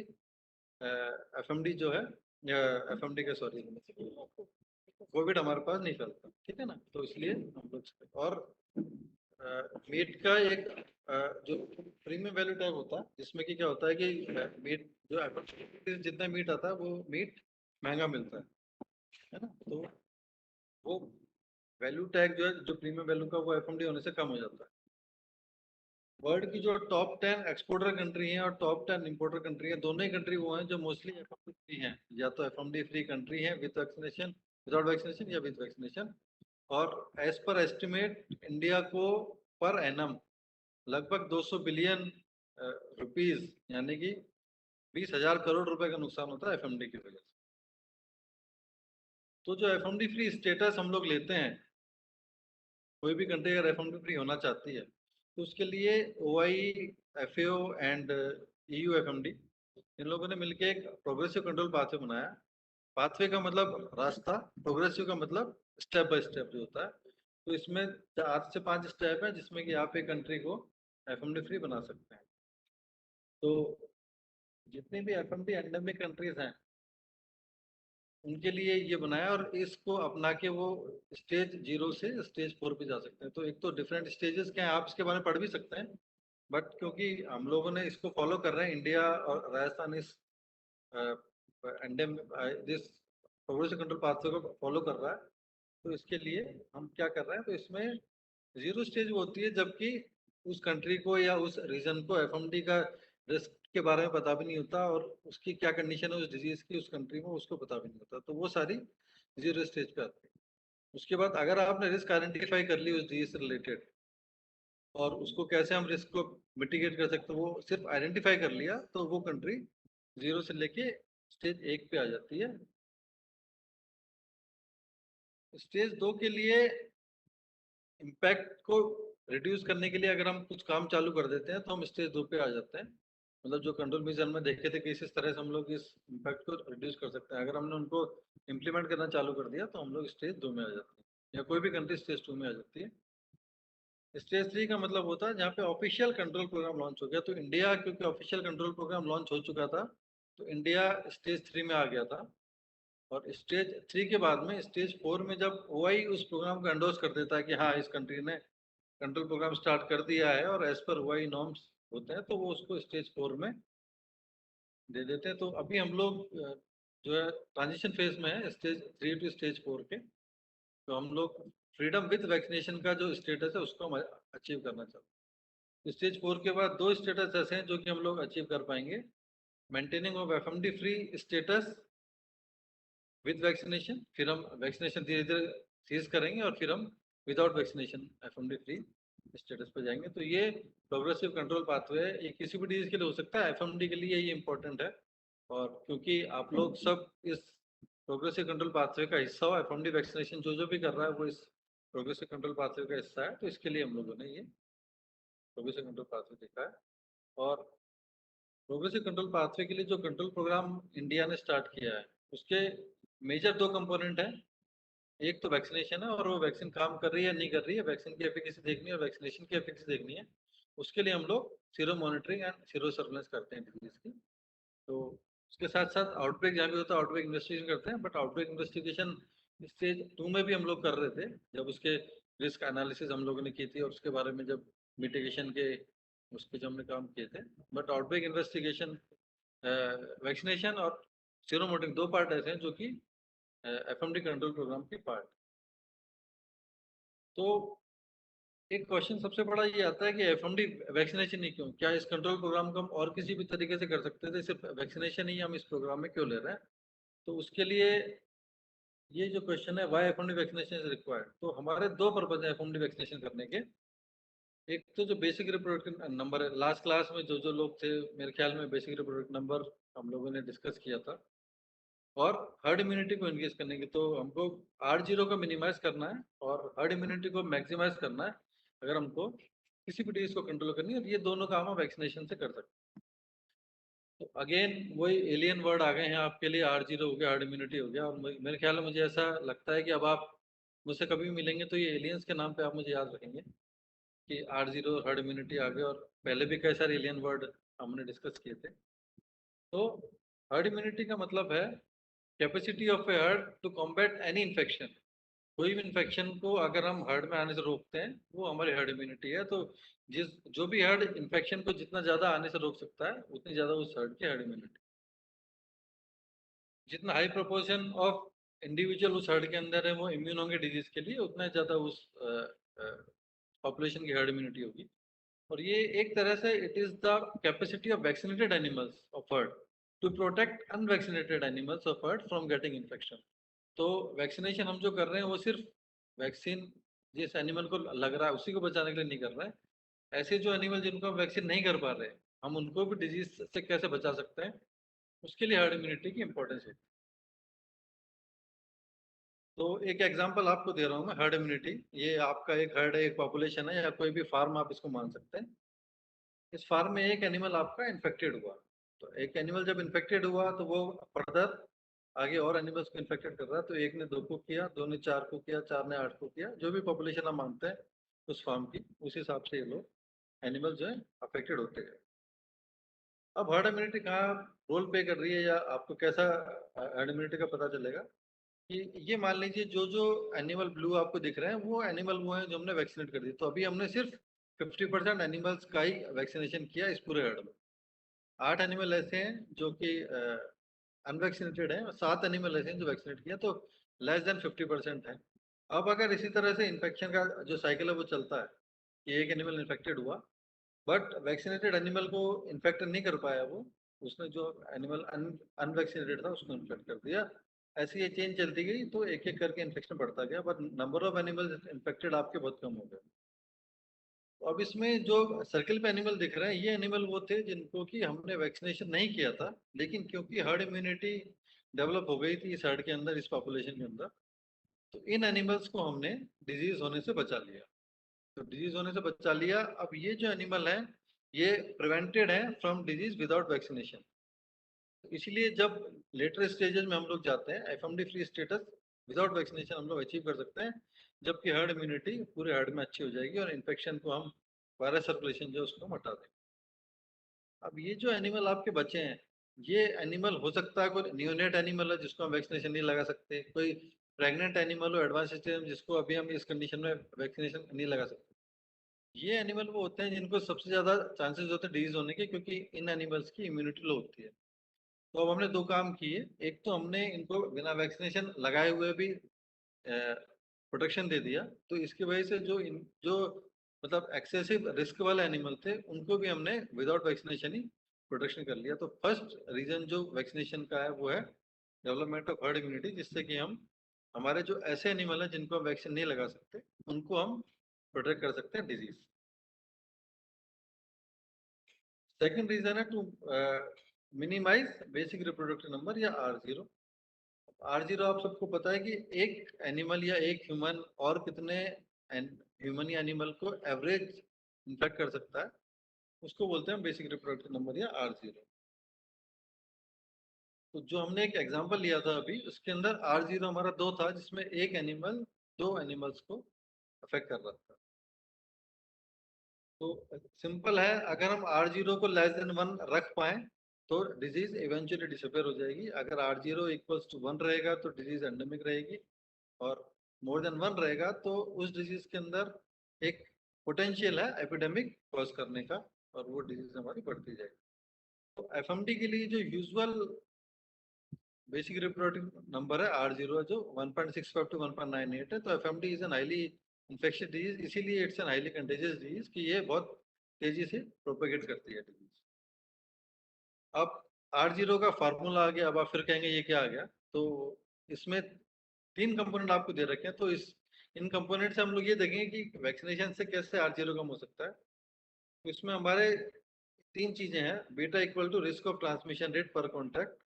एफएमडी जो है, एफएमडी का सॉरी कोविड हमारे पास नहीं फैलता, ठीक है ना। तो इसलिए हम लोग, और मीट का एक जो प्रीमियम वैल्यू टैग होता है, जिसमें कि क्या होता है कि मीट जो जितना मीट आता है वो मीट महंगा मिलता है ना। तो वो वैल्यू टैग जो है, जो प्रीमियम वैल्यू का, वो एफएमडी होने से कम हो जाता है। वर्ल्ड की जो टॉप 10 एक्सपोर्टर कंट्री हैं और टॉप 10 इंपोर्टर कंट्री हैं, दोनों ही कंट्री वो हैं जो मोस्टली एफएमडी फ्री हैं, या तो एफएमडी फ्री कंट्री हैं विद वैक्सीनेशन, विदाउट वैक्सीनेशन या विद वैक्सीनेशन। और एज पर एस्टिमेट इंडिया को पर एनम लगभग 200 बिलियन रुपीस यानी कि 20,000 करोड़ रुपए का नुकसान होता है एफएमडी की वजह से। तो जो एफएमडी फ्री स्टेटस हम लोग लेते हैं, कोई भी कंट्री अगर एफएमडी फ्री होना चाहती है तो उसके लिए OIE, FAO and EU FMD इन लोगों ने मिलकर एक प्रोग्रेसिव कंट्रोल पाथवे बनाया। पाथवे का मतलब रास्ता, प्रोग्रेसिव का मतलब स्टेप बाय स्टेप जो होता है। तो इसमें 4 से 5 स्टेप है जिसमें कि आप एक कंट्री को एफएमडी फ्री बना सकते हैं। तो जितनी भी एफएमडी एंडेमिक कंट्रीज हैं उनके लिए ये बनाया, और इसको अपना के वो स्टेज 0 से स्टेज 4 पे जा सकते हैं। तो एक तो डिफरेंट स्टेजेस क्या है, आप इसके बारे में पढ़ भी सकते हैं, बट क्योंकि हम लोगों ने इसको फॉलो कर रहे हैं, इंडिया और राजस्थान इस दिस प्रोग्रेसिव कंट्रोल पाथवे को फॉलो कर रहा है, तो इसके लिए हम क्या कर रहे हैं, तो इसमें 0 स्टेज वो होती है जबकि उस कंट्री को या उस रीजन को एफएमडी का रिस्क के बारे में पता भी नहीं होता, और उसकी क्या कंडीशन है उस डिजीज की उस कंट्री में उसको पता भी नहीं होता, तो वो सारी 0 स्टेज पे आती है। उसके बाद अगर आपने रिस्क आइडेंटिफाई कर ली उस डिजीज से रिलेटेड, और उसको कैसे हम रिस्क को मिटिगेट कर सकते हैं वो सिर्फ आइडेंटिफाई कर लिया, तो वो कंट्री 0 से लेके स्टेज 1 पे आ जाती है। स्टेज 2 के लिए इम्पैक्ट को रिड्यूस करने के लिए अगर हम कुछ काम चालू कर देते हैं तो हम स्टेज 2 पे आ जाते हैं। मतलब जो कंट्रोल मेजर में देखे थे कि इस तरह से हम लोग इस इम्पैक्ट को रिड्यूस कर सकते हैं, अगर हमने उनको इम्प्लीमेंट करना चालू कर दिया तो हम लोग स्टेज 2 में आ जाते हैं, या कोई भी कंट्री स्टेज 2 में आ जाती है। स्टेज 3 का मतलब होता है जहाँ पे ऑफिशियल कंट्रोल प्रोग्राम लॉन्च हो गया। तो इंडिया क्योंकि ऑफिशियल कंट्रोल प्रोग्राम लॉन्च हो चुका था, तो इंडिया स्टेज 3 में आ गया था। और स्टेज 3 के बाद में स्टेज 4 में जब ओआई उस प्रोग्राम को एंडोर्स कर देता है कि हाँ इस कंट्री ने कंट्रोल प्रोग्राम स्टार्ट कर दिया है और एज पर ओआई नॉर्म्स होते हैं, तो वो उसको स्टेज 4 में दे देते हैं। तो अभी हम लोग जो है ट्रांजिशन फेज में है स्टेज 3 टू स्टेज 4 के। तो हम लोग फ्रीडम विद वैक्सीनेशन का जो स्टेटस है उसको हम अचीव करना चाहते हैं। स्टेज 4 के बाद 2 स्टेटस ऐसे हैं जो कि हम लोग अचीव कर पाएंगे। Maintaining of FMD free status with vaccination, फिर हम वैक्सीनेशन धीरे धीरे सीज करेंगे और फिर हम without vaccination FMD free status पे जाएंगे। तो ये प्रोग्रेसिव कंट्रोल पाथवे है, ये किसी भी डिजीज के लिए हो सकता है, एफएमडी के लिए ये इंपॉर्टेंट है। और क्योंकि आप लोग सब इस प्रोग्रेसिव कंट्रोल पाथवे का हिस्सा हो, एफएमडी वैक्सीनेशन जो जो भी कर रहा है वो इस प्रोग्रेसिव कंट्रोल पाथवे का हिस्सा है, तो इसके लिए हम लोगों ने ये प्रोग्रेसिव कंट्रोल पाथवे देखा है। और प्रोग्रेसिव कंट्रोल पाथवे के लिए जो कंट्रोल प्रोग्राम इंडिया ने स्टार्ट किया है उसके मेजर 2 कंपोनेंट हैं। एक तो वैक्सीनेशन है, और वो वैक्सीन काम कर रही है नहीं कर रही है, वैक्सीन की एफिकेसी देखनी है और वैक्सीनेशन की एफिकेसी देखनी है। उसके लिए हम लोग sero monitoring and sero surveillance करते हैं डिजीज की। तो उसके साथ साथ आउटब्रेक जहाँ भी होता है आउटब्रेक इन्वेस्टिगेशन करते हैं, बट आउटब्रेक इन्वेस्टिगेशन स्टेज 2 में भी हम लोग कर रहे थे, जब उसके रिस्क एनालिसिस हम लोगों ने की थी और उसके बारे में जब मिटिगेशन के उसके जो हमने काम किए थे। बट आउटब्रेक इन्वेस्टिगेशन, वैक्सीनेशन और सीरो मॉनिटरिंग 2 पार्ट ऐसे हैं जो कि एफएमडी कंट्रोल प्रोग्राम के पार्ट। तो एक क्वेश्चन सबसे बड़ा ये आता है कि एफएमडी वैक्सीनेशन ही क्यों, क्या इस कंट्रोल प्रोग्राम को हम और किसी भी तरीके से कर सकते थे, सिर्फ वैक्सीनेशन ही हम इस प्रोग्राम में क्यों ले रहे हैं? तो उसके लिए ये जो क्वेश्चन है why FMD vaccination is required, तो हमारे 2 पर्पज है एफएमडी वैक्सीनेशन करने के। एक तो जो बेसिक रिप्रोडक्टिव नंबर है, लास्ट क्लास में जो जो लोग थे मेरे ख्याल में बेसिक रिप्रोडक्टिव नंबर हम लोगों ने डिस्कस किया था, और हर्ड इम्यूनिटी को इंक्रीज करने की। तो हमको R0 को मिनिमाइज करना है और हर्ड इम्यूनिटी को मैक्सिमाइज करना है अगर हमको किसी भी डिजीज को कंट्रोल करनी है, और ये दोनों काम हम वैक्सीनेशन से कर सकते हैं। तो अगेन वही एलियन वर्ड आ गए हैं आपके लिए, R0 हो गया, हर्ड इम्यूनिटी हो गया, और मेरे ख्याल में मुझे ऐसा लगता है कि अब आप मुझसे कभी भी मिलेंगे तो ये एलियंस के नाम पे आप मुझे याद रखेंगे कि R0 हर्ड इम्यूनिटी आ गए, और पहले भी कई सारे एलियन वर्ड हमने डिस्कस किए थे। तो हर्ड इम्यूनिटी का मतलब है capacity of a herd to combat any infection. कोई भी इन्फेक्शन को अगर हम हर्ड में आने से रोकते हैं वो हमारी हर्ड इम्यूनिटी है। तो जो भी हर्ड इन्फेक्शन को जितना ज्यादा आने से रोक सकता है उतनी ज्यादा उस हर्ड की हर्ड इम्यूनिटी। जितना हाई प्रोपोर्शन ऑफ इंडिविजुअल उस हर्ड के अंदर है वो इम्यून होंगे डिजीज के लिए, उतना ज्यादा उस पॉपुलेशन की हर्ड इम्यूनिटी होगी। और ये एक तरह से it is the capacity of vaccinated animals of herd to protect unvaccinated animals of herd from getting infection. तो वैक्सीनेशन हम जो कर रहे हैं वो सिर्फ वैक्सीन जिस एनिमल को लग रहा है उसी को बचाने के लिए नहीं कर रहे हैं। ऐसे जो एनिमल जिनको हम वैक्सीन नहीं कर पा रहे हैं, हम उनको भी डिजीज से कैसे बचा सकते हैं, उसके लिए हर्ड इम्यूनिटी की इंपॉर्टेंस होती है। तो एक एग्जांपल आपको दे रहा हूँ मैं, हर्ड इम्यूनिटी। ये आपका एक हर्ड है, एक पॉपुलेशन है, या कोई भी फार्म आप इसको मान सकते हैं। इस फार्म में एक एनिमल आपका इन्फेक्टेड हुआ, तो एक एनिमल जब इन्फेक्टेड हुआ तो वो फर्दर आगे और एनिमल्स को इन्फेक्टेड कर रहा है। तो एक ने 2 को किया, 2 ने 4 को किया, 4 ने 8 को किया, जो भी पॉपुलेशन हम मानते हैं उस फार्म की, उस हिसाब से ये लोग एनिमल जो है अफेक्टेड होते गए। अब हर्ड इम्यूनिटी कहाँ रोल प्ले कर रही है, या आपको कैसा हर्ड इम्यूनिटी का पता चलेगा कि ये मान लीजिए जो जो एनिमल ब्लू आपको दिख रहे हैं वो एनिमल वो हैं जो हमने वैक्सीनेट कर दिए। तो अभी हमने सिर्फ 50% एनिमल्स का ही वैक्सीनेशन किया इस पूरे हर्ड में। 8 एनिमल ऐसे हैं जो कि अनवैक्सीनेटेड हैं, और 7 एनिमल ऐसे हैं जो वैक्सीनेट किया, तो लेस देन 50% है। अब अगर इसी तरह से इन्फेक्शन का जो साइकिल है वो चलता है कि एक एनिमल इन्फेक्टेड हुआ बट वैक्सीनेटेड एनिमल को इन्फेक्ट नहीं कर पाया, वो उसने जो एनिमल अनवैक्सीनेटेड था उसको इन्फेक्ट कर दिया। ऐसी ये चेन चलती गई तो एक एक करके इन्फेक्शन बढ़ता गया, but number of animals infected आपके बहुत कम हो गए। तो अब इसमें जो सर्किल पे एनिमल दिख रहे हैं ये एनिमल वो थे जिनको कि हमने वैक्सीनेशन नहीं किया था, लेकिन क्योंकि हर्ड इम्यूनिटी डेवलप हो गई थी इस हर्ड के अंदर, इस पॉपुलेशन के अंदर, तो इन एनिमल्स को हमने डिजीज होने से बचा लिया। तो डिजीज होने से बचा लिया। अब ये जो एनिमल है ये प्रिवेंटेड है फ्रॉम डिजीज विदाउट वैक्सीनेशन। इसलिए जब लेटर स्टेजेस में हम लोग जाते हैं, FMD free status without vaccination हम लोग अचीव कर सकते हैं, जबकि हर्ड इम्यूनिटी पूरे हर्ड में अच्छी हो जाएगी और इन्फेक्शन को हम, वायरस सर्कुलेशन जो है उसको हटा देंगे। अब ये जो एनिमल आपके बचे हैं, ये एनिमल हो सकता है कोई न्यूनेट एनिमल है जिसको हम वैक्सीनेशन नहीं लगा सकते, कोई प्रेग्नेंट एनिमल हो एडवांस स्टेज में जिसको अभी हम इस कंडीशन में वैक्सीनेशन नहीं लगा सकते। ये एनिमल वो होते हैं जिनको सबसे ज्यादा चांसेस होते हैं डिजीज होने के, क्योंकि इन एनिमल्स की इम्यूनिटी लो होती है। तो अब हमने 2 काम किए। एक तो हमने इनको बिना वैक्सीनेशन लगाए हुए भी प्रोटेक्शन दे दिया, तो इसकी वजह से जो मतलब एक्सेसिव रिस्क वाले एनिमल थे उनको भी हमने विदाउट वैक्सीनेशन ही प्रोटेक्शन कर लिया। तो फर्स्ट रीजन जो वैक्सीनेशन का है वो है डेवलपमेंट ऑफ हर्ड इम्यूनिटी, जिससे कि हम हमारे जो ऐसे एनिमल हैं जिनको हम वैक्सीन नहीं लगा सकते उनको हम प्रोटेक्ट कर सकते हैं डिजीज। सेकंड रीजन है to minimise basic reproductive number या R0। R0 आप सबको पता है कि एक एनिमल या एक ह्यूमन और कितने ह्यूमन या एनिमल को एवरेज इन्फेक्ट कर सकता है, उसको बोलते हैं बेसिक रिप्रोडक्टिव नंबर या R0। तो जो हमने एक एग्जांपल लिया था अभी, उसके अंदर R0 हमारा 2 था, जिसमें एक एनिमल 2 एनिमल्स को अफेक्ट कर रहा था। तो सिंपल है, अगर हम R0 को लेस देन 1 रख पाए तो डिजीज इवेंचुअली डिसअपियर हो जाएगी। अगर R0 इक्वल्स टू 1 रहेगा तो डिजीज एंडेमिक रहेगी, और मोर देन 1 रहेगा तो उस डिजीज के अंदर एक पोटेंशियल है एपिडेमिक कॉज करने का, और वो डिजीज हमारी बढ़ती जाएगी। तो एफएमडी के लिए जो यूजुअल बेसिक रिप्रोडक्टिव नंबर है R0 जो 1.65 टू 1.98 है। तो FMD is an highly infectious disease, इसीलिए it's an highly contagious disease कि ये बहुत तेजी से प्रोपेगेट करती है डिजीज। अब R0 का फार्मूला आ गया, अब आप फिर कहेंगे ये क्या आ गया। तो इसमें 3 कंपोनेंट आपको दे रखे हैं, तो इन कंपोनेंट से हम लोग ये देखेंगे कि वैक्सीनेशन से कैसे R0 कम हो सकता है। तो इसमें हमारे 3 चीजें हैं। Beta equal to risk of transmission rate per contact,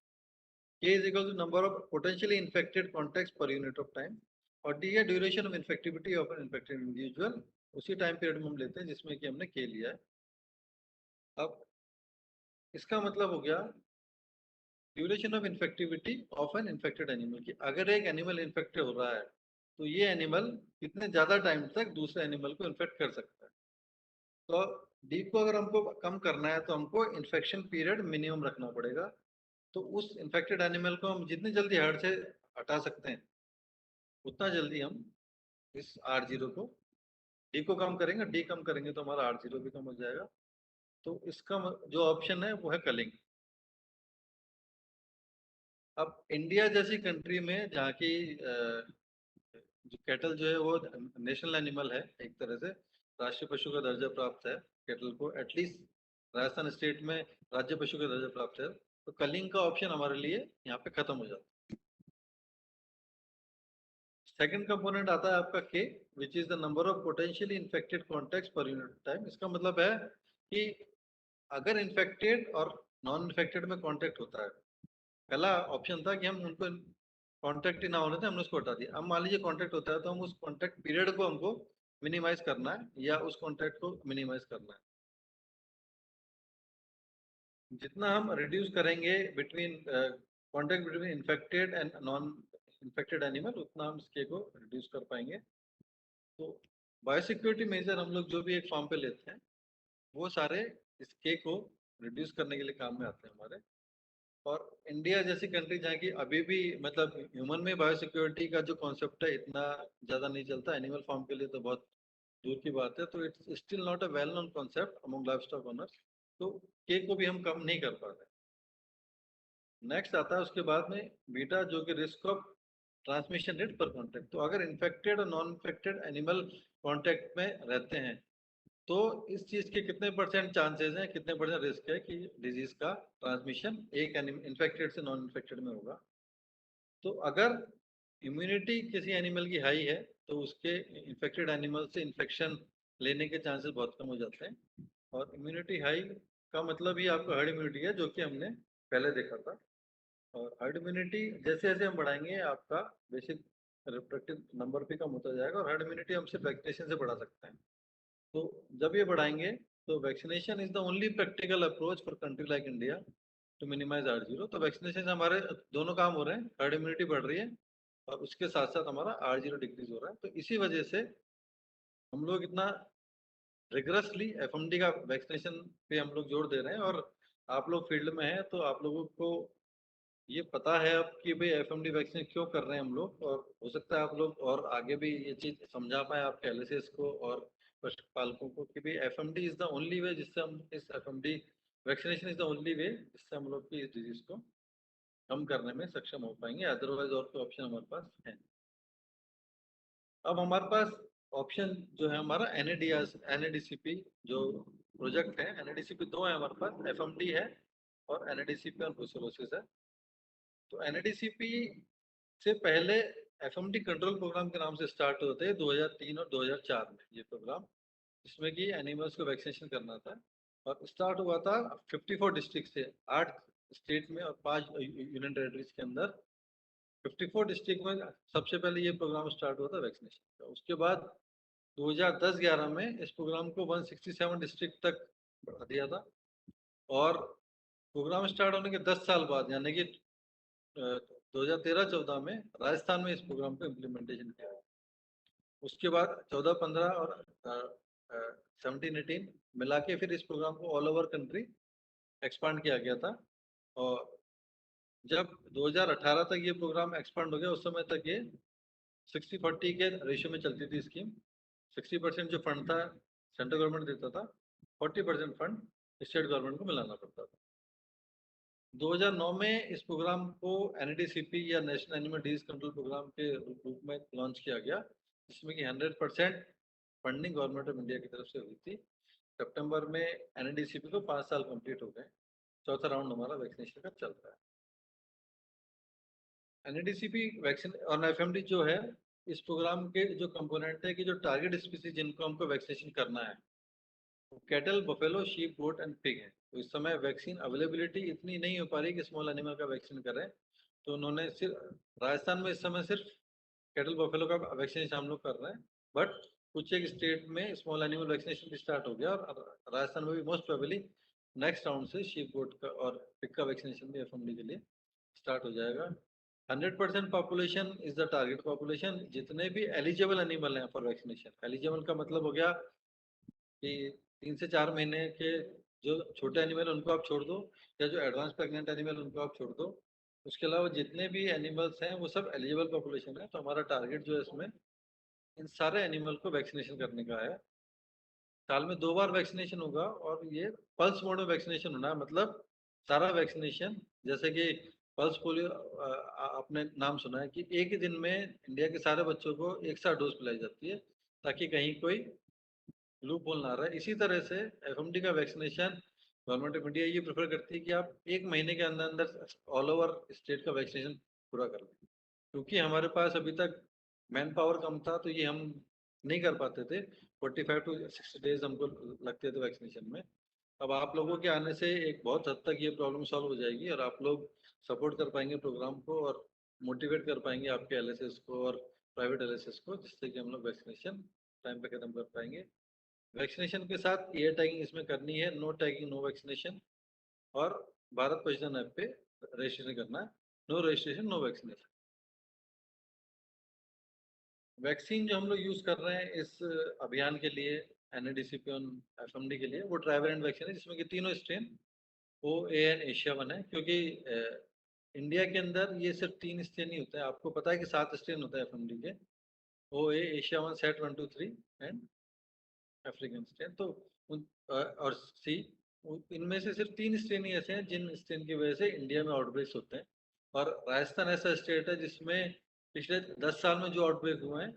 K is equal to number of potentially infected contacts per unit of time, और D है duration of infectivity of an infected individual, उसी टाइम पीरियड में हम लेते हैं जिसमें कि हमने K लिया है। अब इसका मतलब हो गया duration of infectivity of an infected animal, की अगर एक एनिमल इन्फेक्टेड हो रहा है तो ये एनिमल कितने ज्यादा टाइम तक दूसरे एनिमल को इन्फेक्ट कर सकता है। तो डी को अगर हमको कम करना है तो हमको इन्फेक्शन पीरियड मिनिमम रखना पड़ेगा। तो उस इन्फेक्टेड एनिमल को हम जितनी जल्दी हर्ड से हटा सकते हैं उतना जल्दी हम इस R0 को, डी को कम करेंगे, डी कम करेंगे तो हमारा R0 भी कम हो जाएगा। तो इसका जो ऑप्शन है वो है कलिंग। अब इंडिया जैसी कंट्री में जहाँ की जो कैटल जो है वो नेशनल एनिमल है एक तरह से, राष्ट्रीय पशु का दर्जा प्राप्त है केटल को, एटलीस्ट राजस्थान स्टेट में राज्य पशु का दर्जा प्राप्त है, तो कलिंग का ऑप्शन हमारे लिए यहाँ पे खत्म हो जाता है। सेकंड कंपोनेंट आता है आपका के, which is the number of potentially infected contacts per unit time. इसका मतलब है कि अगर इन्फेक्टेड और नॉन इन्फेक्टेड में कॉन्टेक्ट होता है, पहला ऑप्शन था कि हम उनको कॉन्टेक्ट ही ना होने थे, हमने उसको हटा दिया। अब मान लीजिए कॉन्टेक्ट होता है तो हम उस कॉन्टेक्ट पीरियड को हमको मिनिमाइज करना है या उस कॉन्टेक्ट को मिनिमाइज करना है। जितना हम रिड्यूस करेंगे between contact between infected and non infected animal, उतना हम इसके को रिड्यूस कर पाएंगे। तो बायोसिक्योरिटी मेजर हम लोग जो भी एक फॉर्म पे लेते हैं वो सारे इसके को रिड्यूस करने के लिए काम में आते हैं हमारे। और इंडिया जैसी कंट्री जहाँ की अभी भी मतलब ह्यूमन में बायोसिक्योरिटी का जो कॉन्सेप्ट है इतना ज़्यादा नहीं चलता, एनिमल फार्म के लिए तो बहुत दूर की बात है, तो it's still not a well known concept among livestock owners, तो के को भी हम कम नहीं कर पा रहे। नेक्स्ट आता है उसके बाद में बीटा, जो कि रिस्क ऑफ ट्रांसमिशन रेट पर कॉन्टेक्ट। तो अगर इन्फेक्टेड और नॉन इन्फेक्टेड एनिमल कॉन्टेक्ट में रहते हैं तो इस चीज के कितने परसेंट चांसेस हैं, कितने परसेंट रिस्क है कि डिजीज का ट्रांसमिशन एक इन्फेक्टेड से नॉन इन्फेक्टेड में होगा। तो अगर इम्यूनिटी किसी एनिमल की हाई है तो उसके इन्फेक्टेड एनिमल से इन्फेक्शन लेने के चांसेस बहुत कम हो जाते हैं। और इम्यूनिटी हाई का मतलब ही आपका हर्ड इम्यूनिटी है, जो कि हमने पहले देखा था। और हर्ड इम्यूनिटी जैसे जैसे हम बढ़ाएंगे आपका बेसिक रिप्रोडक्टिव नंबर भी कम होता जाएगा, और हर्ड इम्यूनिटी हम सिर्फ वैक्सीनेशन से बढ़ा सकते हैं। तो जब ये बढ़ाएंगे तो vaccination is the only practical approach for country like India to minimise R0। तो वैक्सीनेशन से हमारे दोनों काम हो रहे हैं, हर्ड इम्यूनिटी बढ़ रही है और उसके साथ साथ हमारा R0 डिक्रीज हो रहा है। तो इसी वजह से हम लोग इतना रिगरसली एफएमडी का वैक्सीनेशन पे हम लोग जोर दे रहे हैं। और आप लोग फील्ड में हैं तो आप लोगों को ये पता है अब कि भाई एफएमडी वैक्सीन क्यों कर रहे हैं हम लोग, और हो सकता है आप लोग और आगे भी ये चीज समझा पाए आपके एलएसएस को और पशुपालकों को कि भाई FMD is the only way जिससे हम इस FMD vaccination is the only way जिससे हम लोग की इस डिजीज को कम करने में सक्षम हो पाएंगे, अदरवाइज और कोई ऑप्शन हमारे पास है नहीं। अब हमारे पास ऑप्शन जो है हमारा एनएडीसीपी जो प्रोजेक्ट है, एनएडीसीपी दो है हमारे पास, एफएमडी है और एनएडीसीपी और ब्रुसेलोसिस है। तो एनएडीसीपी से पहले एफएमडी कंट्रोल प्रोग्राम के नाम से स्टार्ट होते हैं 2003 और 2004 में ये प्रोग्राम, जिसमें कि एनिमल्स को वैक्सीनेशन करना था। और स्टार्ट हुआ था 54 डिस्ट्रिक्ट से, 8 स्टेट में और 5 यूनियन टेरिटरीज के अंदर। 54 डिस्ट्रिक्ट में सबसे पहले ये प्रोग्राम स्टार्ट हुआ था वैक्सीनेशन का। उसके बाद 2010-11 में इस प्रोग्राम को 167 डिस्ट्रिक्ट तक बढ़ा दिया था। और प्रोग्राम स्टार्ट होने के 10 साल बाद यानी कि 2013-14 में राजस्थान में इस प्रोग्राम को इम्प्लीमेंटेशन किया। उसके बाद 14-15 और 17-18 मिला के फिर इस प्रोग्राम को ऑल ओवर कंट्री एक्सपांड किया गया था। और जब 2018 तक ये प्रोग्राम एक्सपांड हो गया, उस समय तक ये 60-40 के रेशियो में चलती थी स्कीम। 60% जो फंड था सेंट्रल गवर्नमेंट देता था, 40% फंड स्टेट गवर्नमेंट को मिलाना पड़ता था। 2009 में इस प्रोग्राम को एनएडीसीपी या national animal disease control programme के रूप में लॉन्च किया गया, जिसमें कि 100% फंडिंग गवर्नमेंट ऑफ इंडिया की तरफ से हुई थी। सितंबर में एनएडीसीपी को 5 साल कंप्लीट हो गए, चौथा राउंड हमारा वैक्सीनेशन का चल रहा है। एनएडीसीपी वैक्सीन और एफएमडी जो है इस प्रोग्राम के जो कंपोनेंट है कि जो टारगेट स्पीसीज जिनको हमको वैक्सीनेशन करना है cattle, buffalo, sheep, goat and pig है। तो इस समय वैक्सीन अवेलेबिलिटी इतनी नहीं हो पा रही कि स्मॉल एनिमल का वैक्सीन करें, तो उन्होंने सिर्फ राजस्थान में इस समय सिर्फ कैटल बफेलो का वैक्सीनेशन हम लोग कर रहे हैं। बट कुछ एक स्टेट में स्मॉल एनिमल वैक्सीनेशन भी स्टार्ट हो गया, और राजस्थान में भी मोस्ट प्रोबेबली नेक्स्ट राउंड से शीप, गोट का और पिग का वैक्सीनेशन भी एफएमडी के लिए स्टार्ट हो जाएगा। 100% population is the target population. जितने भी एलिजिबल एनिमल हैं फॉर वैक्सीनेशन, एलिजिबल का मतलब हो गया कि 3 से 4 महीने के जो छोटे एनिमल उनको आप छोड़ दो, या जो एडवांस प्रेग्नेंट एनिमल उनको आप छोड़ दो। उसके अलावा जितने भी एनिमल्स हैं वो सब एलिजिबल पॉपुलेशन है। तो हमारा टारगेट जो है इसमें इन सारे एनिमल को वैक्सीनेशन करने का है। साल में 2 बार वैक्सीनेशन होगा, और ये पल्स मोड में वैक्सीनेशन होना है। मतलब सारा वैक्सीनेशन, जैसे कि पल्स पोलियो आपने नाम सुना है कि एक ही दिन में इंडिया के सारे बच्चों को एक साथ डोज पिलाई जाती है, ताकि कहीं कोई लूप होल ना रहा है। इसी तरह से एफएमडी का वैक्सीनेशन गवर्नमेंट ऑफ इंडिया ये प्रेफर करती है कि आप 1 महीने के अंदर अंदर ऑल ओवर स्टेट का वैक्सीनेशन पूरा कर लें, क्योंकि हमारे पास अभी तक मैन पावर कम था, तो ये हम नहीं कर पाते थे। 45 to 60 डेज हमको लगते थे वैक्सीनेशन में। अब आप लोगों के आने से एक बहुत हद तक ये प्रॉब्लम सॉल्व हो जाएगी और आप लोग सपोर्ट कर पाएंगे प्रोग्राम को और मोटिवेट कर पाएंगे आपके एलएसएस को और प्राइवेट एलएसएस को, जिससे कि हम लोग वैक्सीनेशन टाइम पे खत्म कर पाएंगे। वैक्सीनेशन के साथ एयर टैगिंग इसमें करनी है, नो टैगिंग नो वैक्सीनेशन, और भारत पोषण ऐप पे रजिस्ट्रेशन करना है, no registration no vaccination. Vaccine जो हम लोग यूज कर रहे हैं इस अभियान के लिए NADCP और एफएमडी के लिए, वो ट्राइवेलेंट वैक्सीन है जिसमें कि तीनों स्ट्रेन OAN एशिया 1 है, क्योंकि इंडिया के अंदर ये सिर्फ 3 स्ट्रेन ही होते हैं। आपको पता है कि 7 स्ट्रेन होता है एफएमडी के, OA Asia 1 set 1 2 3 and African strain. तो और सी, इनमें से सिर्फ 3 स्ट्रेन ही ऐसे हैं जिन स्ट्रेन की वजह से इंडिया में आउटब्रेक्स होते हैं। और राजस्थान ऐसा स्टेट है जिसमें पिछले 10 साल में जो आउटब्रेक हुए हैं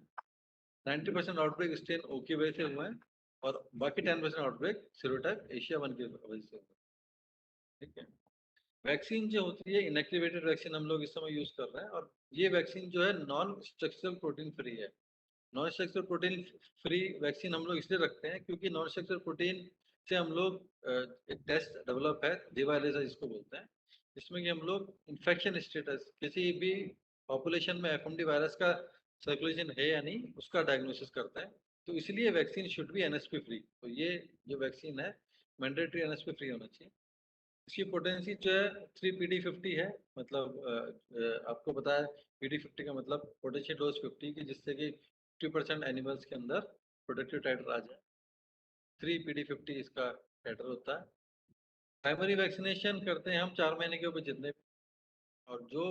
90% आउटब्रेक स्ट्रेन ओ की वजह से हुए हैं और बाकी 10% आउटब्रेक सीरोटाइप एशिया 1 की वजह से हुए। ठीक है। वैक्सीन जो होती है इनएक्टिवेटेड वैक्सीन हम लोग इस समय यूज कर रहे हैं, और ये वैक्सीन जो है नॉन स्ट्रक्चरल प्रोटीन फ्री है। Non structural protein free vaccine हम लोग इसलिए रखते हैं क्योंकि नॉन स्ट्रक्चरल प्रोटीन से हम लोग एक टेस्ट डेवलप है दिवालिसा जिसको बोलते हैं, जिसमें कि हम लोग इन्फेक्शन स्टेटस किसी भी पॉपुलेशन में एफएमडी वायरस का सर्कुलेशन है या नहीं उसका डायग्नोसिस करते हैं। तो इसलिए vaccine should be NSP free. तो ये जो वैक्सीन है मैंडेटरी एनएसपी फ्री होना चाहिए। इसकी पोटेंसी जो है 3PD50 है, मतलब आपको पता है PD50 का मतलब पोटेंशियल डोज 50 की, जिससे कि 50% एनिमल्स के अंदर प्रोटेक्टिव टाइटर आ जाए। 3PD50 इसका टाइटर होता है। प्राइमरी वैक्सीनेशन करते हैं हम 4 महीने के ऊपर जितने भी, और जो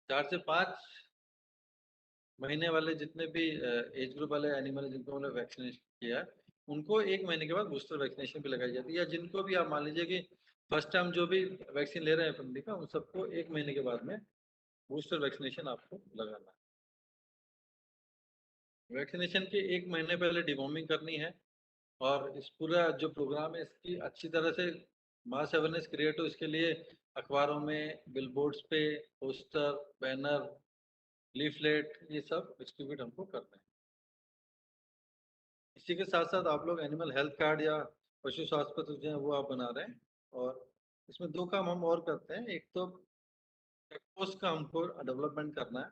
4 से 5 महीने वाले जितने भी एज ग्रुप वाले एनिमल जिनको हमने वैक्सीनेशन किया है उनको 1 महीने के बाद बूस्टर वैक्सीनेशन भी लगाई जाती है, या जिनको भी आप मान लीजिए कि फर्स्ट टाइम जो भी वैक्सीन ले रहे हैं एफएमडी का, उन सबको 1 महीने के बाद में बूस्टर वैक्सीनेशन आपको लगाना है। वैक्सीनेशन के 1 महीने पहले डिवॉर्मिंग करनी है, और इस पूरा जो प्रोग्राम है इसकी अच्छी तरह से मास अवेयरनेस क्रिएट हो, इसके लिए अखबारों में, बिलबोर्ड्स पे पोस्टर, बैनर, लीफलेट ये सब डिस्ट्रीब्यूट हमको करना है। इसी के साथ साथ आप लोग एनिमल हेल्थ कार्ड या पशु स्वास्थ्य पत्र जो है वो आप बना रहे हैं, और इसमें 2 काम हम और करते हैं। एक तो चेक पोस्ट का हमको डेवलपमेंट करना है,